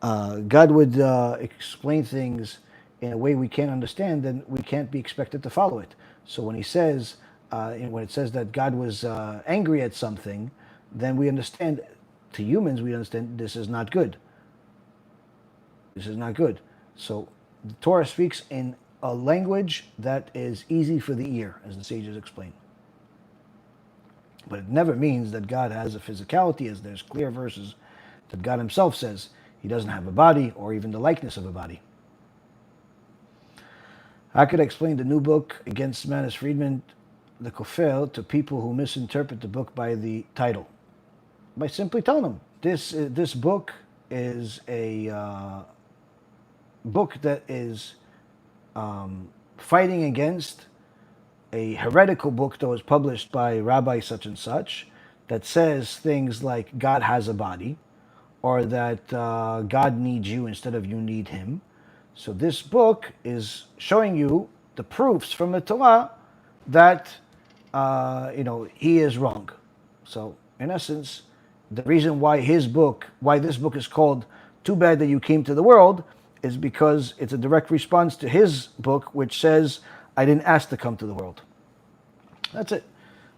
God would explain things in a way we can't understand, then we can't be expected to follow it. So when He says, when it says that God was angry at something, then we understand. To humans, we understand this is not good. This is not good. So the Torah speaks in a language that is easy for the ear, as the sages explain. But it never means that God has a physicality, as there's clear verses that God Himself says He doesn't have a body or even the likeness of a body. How could I explain the new book against Manis Friedman, the Kofel, to people who misinterpret the book by the title? By simply telling them, this book is a book that is fighting against a heretical book that was published by Rabbi such and such that says things like God has a body, or that God needs you instead of you need him. So this book is showing you the proofs from the Torah that he is wrong. So in essence, the reason why this book is called Too Bad That You Came to the World is because it's a direct response to his book, which says, I didn't ask to come to the world. That's it.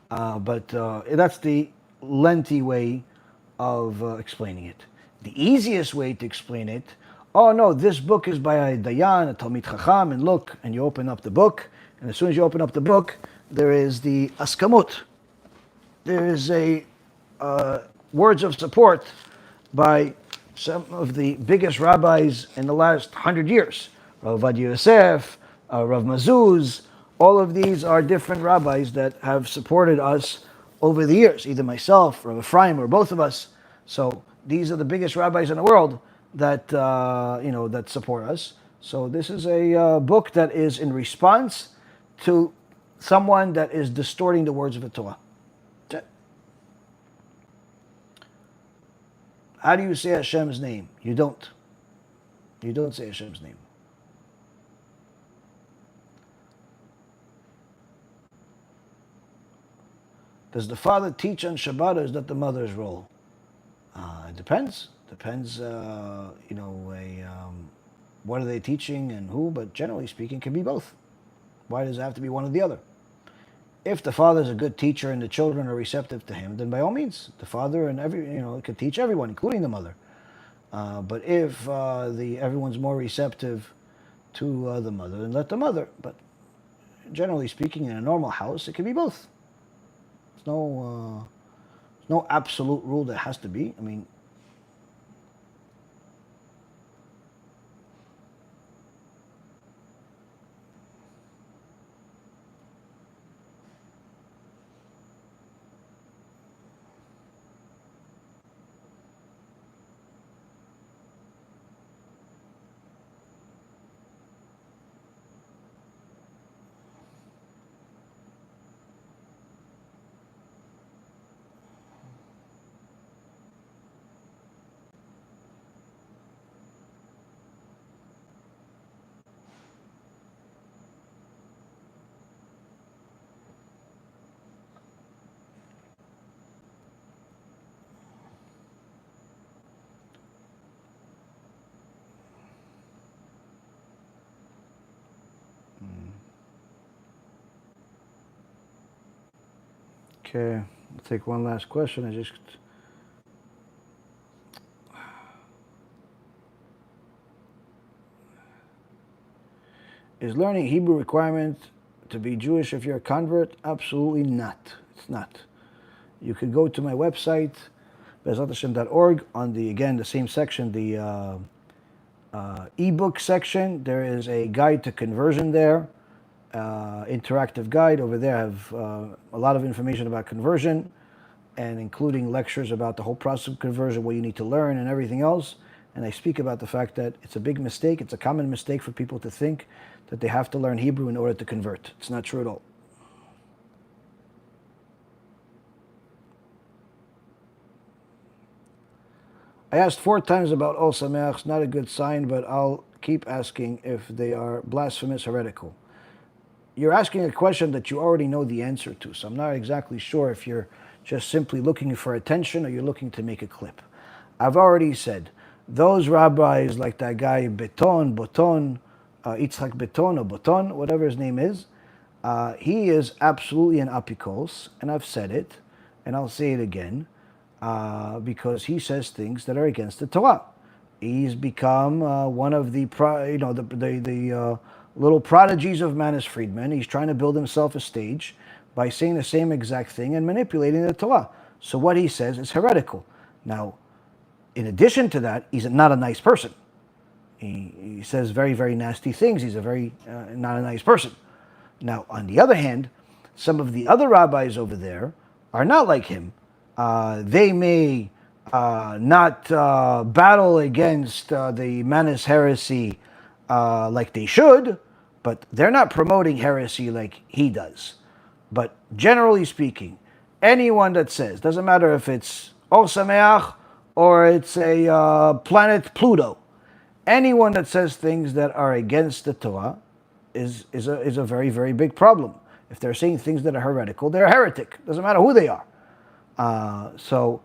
But that's the lengthy way of explaining it. The easiest way to explain it, oh no, this book is by a Dayan, a Talmid Chacham, and look, and you open up the book, and as soon as you open up the book, there is the Askamut. There is a words of support by some of the biggest rabbis in the last 100 years. Rav Ovadia Yosef, Rav Mazuz, all of these are different rabbis that have supported us over the years, either myself, Rav Efraim, or both of us. So these are the biggest rabbis in the world that that support us. So this is a book that is in response to someone that is distorting the words of the Torah. How do you say Hashem's name? You don't. You don't say Hashem's name. Does the father teach on Shabbat, or is that the mother's role? It depends. Depends, what are they teaching and who, but generally speaking, it can be both. Why does it have to be one or the other? If the father is a good teacher and the children are receptive to him, then by all means, the father and could teach everyone, including the mother. But if everyone's more receptive to the mother, then let the mother. But generally speaking, in a normal house, it can be both. There's no absolute rule that has to be. I mean, okay, I'll take one last question. Is learning Hebrew requirement to be Jewish if you're a convert? Absolutely not. It's not. You could go to my website, BeEzrat on the same section, the ebook section. There is a guide to conversion there, interactive guide. Over there I have a lot of information about conversion, and including lectures about the whole process of conversion, what you need to learn and everything else. And I speak about the fact that it's a big mistake. It's a common mistake for people to think that they have to learn Hebrew in order to convert. It's not true at all. I asked 4 times about Ol Sameach. It's not a good sign, but I'll keep asking if they are blasphemous, heretical. You're asking a question that you already know the answer to, so I'm not exactly sure if you're just simply looking for attention or you're looking to make a clip. I've already said, those rabbis like that guy Boton, Yitzhak Boton or Boton, whatever his name is, he is absolutely an apikos, and I've said it, and I'll say it again, because he says things that are against the Torah. He's become one of the little prodigies of Manis Friedman. He's trying to build himself a stage by saying the same exact thing and manipulating the Torah. So what he says is heretical. Now, in addition to that, he's not a nice person. He says very, very nasty things. He's a very not a nice person. Now, on the other hand, some of the other rabbis over there are not like him. They may not battle against the Manis heresy like they should, But they're not promoting heresy like he does. But generally speaking, anyone that says, doesn't matter if it's Or Sameach or it's a planet Pluto, anyone that says things that are against the Torah is a very, very big problem. If they're saying things that are heretical, they're a heretic. Doesn't matter who they are. So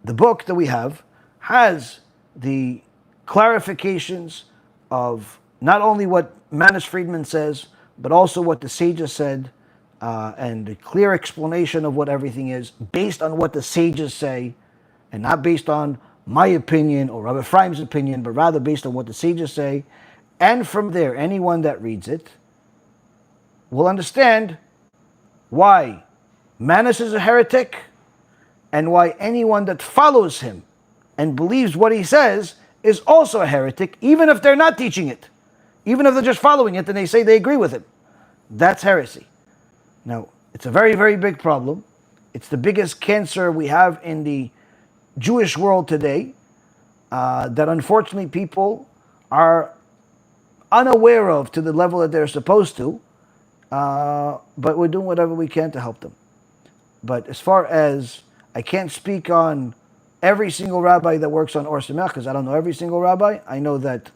the book that we have has the clarifications of not only what Manis Friedman says, but also what the sages said, and a clear explanation of what everything is, based on what the sages say, and not based on my opinion or Rabbi Efraim's opinion, but rather based on what the sages say. And from there, anyone that reads it will understand why Manis is a heretic, and why anyone that follows him and believes what he says is also a heretic, even if they're not teaching it. Even if they're just following it and they say they agree with him. That's heresy. Now, it's a very, very big problem. It's the biggest cancer we have in the Jewish world today, that unfortunately people are unaware of to the level that they're supposed to, but we're doing whatever we can to help them. But as far as, I can't speak on every single rabbi that works on Or Sameach, because I don't know every single rabbi. I know that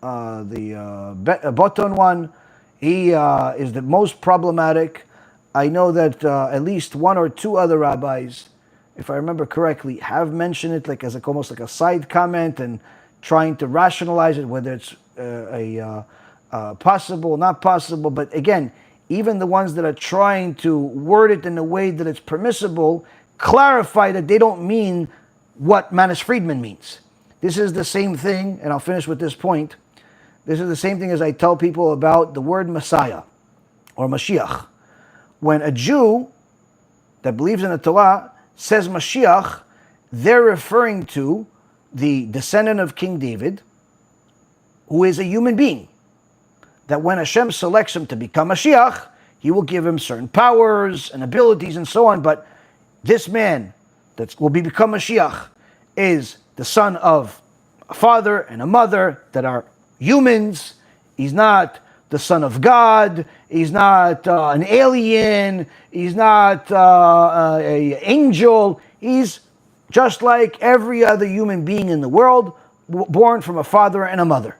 the Boton one, he is the most problematic. I know that at least one or two other rabbis, if I remember correctly, have mentioned it like as almost like a side comment and trying to rationalize it, whether it's possible, not possible. But again, even the ones that are trying to word it in a way that it's permissible, clarify that they don't mean what Manis Friedman means. This is the same thing, and I'll finish with this point. This is the same thing as I tell people about the word Messiah or Mashiach. When a Jew that believes in the Torah says Mashiach, they're referring to the descendant of King David, who is a human being. That when Hashem selects him to become Mashiach, he will give him certain powers and abilities and so on. But this man that will become Mashiach is the son of a father and a mother that are humans. He's not the son of God. He's not an alien. He's not an angel. He's just like every other human being in the world, born from a father and a mother.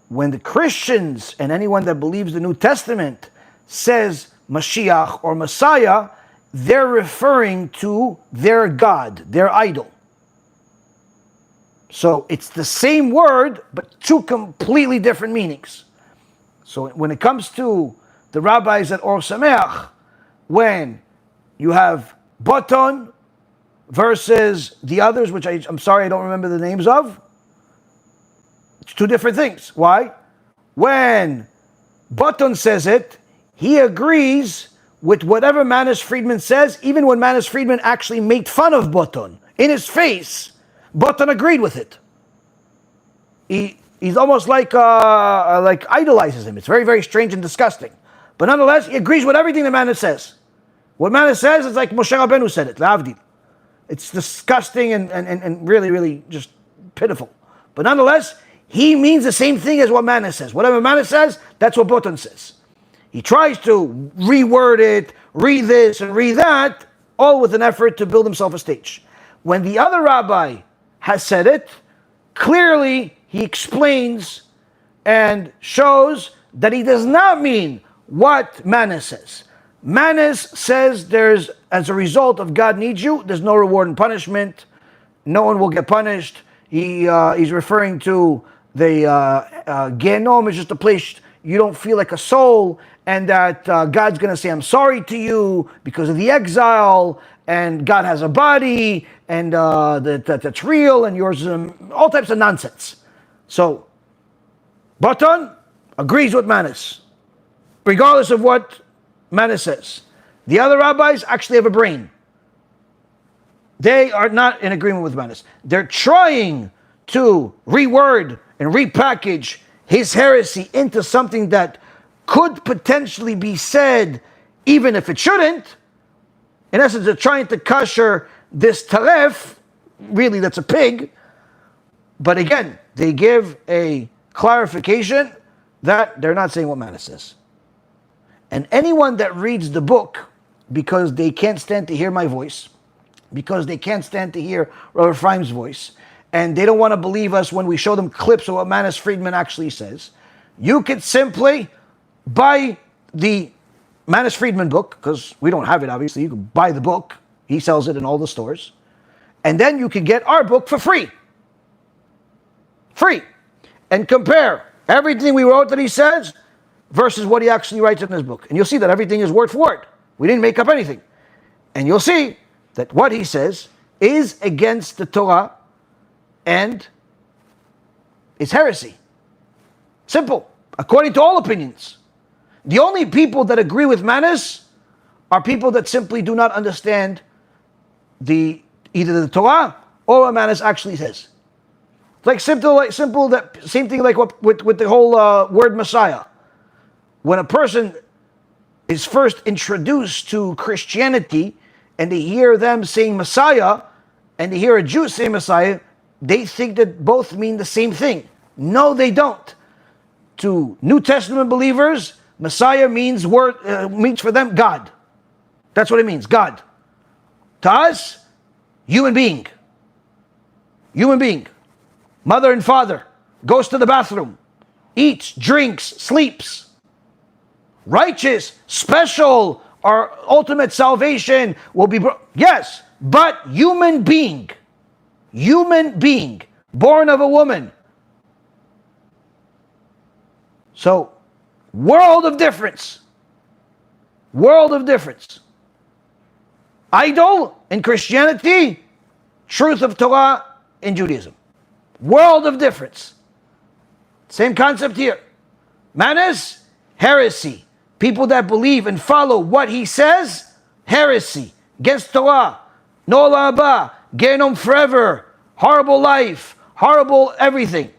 When the Christians and anyone that believes the New Testament says Mashiach or Messiah, they're referring to their God, their idol. So it's the same word, but two completely different meanings. So when it comes to the rabbis at Or Sameach, when you have Boton versus the others, which I'm sorry I don't remember the names of, it's two different things. Why? When Boton says it, he agrees with whatever Manis Friedman says, even when Manis Friedman actually made fun of Boton. In his face, Boton agreed with it. He's almost like idolizes him. It's very, very strange and disgusting. But nonetheless, he agrees with everything that Manis says. What Manis says is like Moshe Rabbeinu said it, L'avdil. It's disgusting and really, really just pitiful. But nonetheless, he means the same thing as what Manis says. Whatever Manis says, that's what Boton says. He tries to reword it, read this and read that, all with an effort to build himself a stage. When the other rabbi has said it, clearly he explains and shows that he does not mean what Manis says. Manis says there's, as a result of God needs you, there's no reward and punishment. No one will get punished. He's referring to the Gehenom is just a place you don't feel like a soul, and that God's going to say, I'm sorry to you because of the exile, and God has a body, and that's real, and yours is all types of nonsense. So, Boton agrees with Manis, regardless of what Manis says. The other rabbis actually have a brain. They are not in agreement with Manis. They're trying to reword and repackage his heresy into something that could potentially be said even if it shouldn't. In essence, they're trying to kosher this taref, really that's a pig. But again, they give a clarification that they're not saying what manna says. And anyone that reads the book because they can't stand to hear my voice, because they can't stand to hear Rabbi Efraim's voice, and they don't want to believe us when we show them clips of what Manis Friedman actually says, you could simply buy the Manis Friedman book, because we don't have it obviously. You can buy the book. He sells it in all the stores. And then you can get our book for free. Free. And compare everything we wrote that he says versus what he actually writes in his book. And you'll see that everything is word for word. We didn't make up anything. And you'll see that what he says is against the Torah and is heresy. Simple. According to all opinions. The only people that agree with Manis are people that simply do not understand either the Torah or what Manis actually says. Like simple that same thing like what with the whole word Messiah. When a person is first introduced to Christianity and they hear them saying Messiah and they hear a Jew say Messiah, they think that both mean the same thing. No, they don't. To New Testament believers, Messiah means for them God. That's what it means, God. To us, human being. Human being. Mother and father. Goes to the bathroom. Eats, drinks, sleeps. Righteous, special, our ultimate salvation will be... Yes, but human being. Human being. Born of a woman. So, world of difference. World of difference. Idol in Christianity, truth of Torah in Judaism. World of difference. Same concept here. Manis, heresy. People that believe and follow what he says, heresy. Against Torah. No olam haba. Gehenom forever. Horrible life. Horrible everything.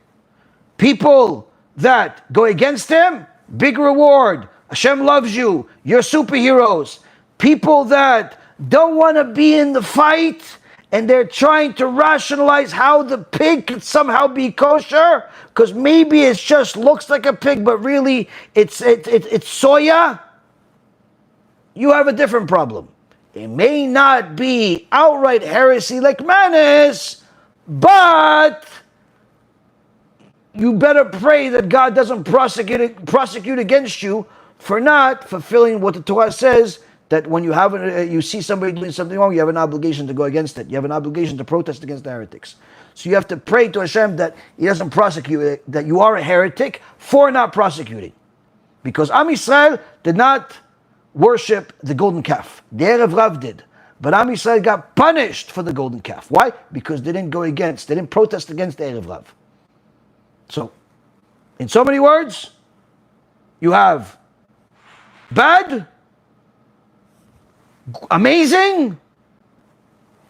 People that go against him, big reward. Hashem loves you. You're superheroes. People that don't want to be in the fight and they're trying to rationalize how the pig could somehow be kosher because maybe it just looks like a pig but really it's soya. You have a different problem. It may not be outright heresy like Manis, but you better pray that God doesn't prosecute against you for not fulfilling what the Torah says, that when you see somebody doing something wrong, you have an obligation to go against it. You have an obligation to protest against the heretics. So you have to pray to Hashem that He doesn't prosecute it, that you are a heretic for not prosecuting. Because Am Yisrael did not worship the golden calf. The Erev Rav did. But Am Yisrael got punished for the golden calf. Why? Because they didn't protest against the Erev Rav. So, in so many words, you have bad, amazing,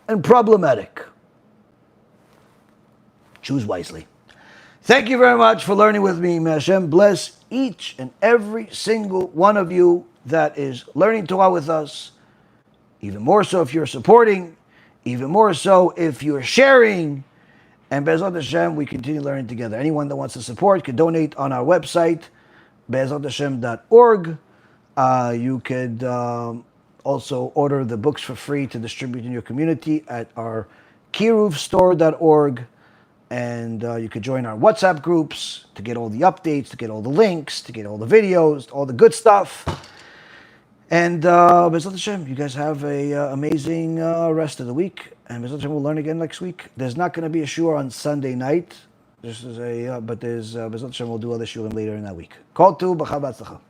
and problematic. Choose wisely. Thank you very much for learning with me. May Hashem bless each and every single one of you that is learning Torah with us. Even more so if you're supporting. Even more so if you're sharing. And BeEzrat HaShem, we continue learning together. Anyone that wants to support can donate on our website, BeEzratHashem.org. You could also order the books for free to distribute in your community at our kiruvstore.org. And you could join our WhatsApp groups to get all the updates, to get all the links, to get all the videos, all the good stuff. And BeEzrat HaShem, you guys have an amazing rest of the week. And BeEzrat HaShem will learn again next week. There's not going to be a shiur on Sunday night. But BeEzrat HaShem will do other shiurim later in that week. Kol tu, b'cha b'atzlacha.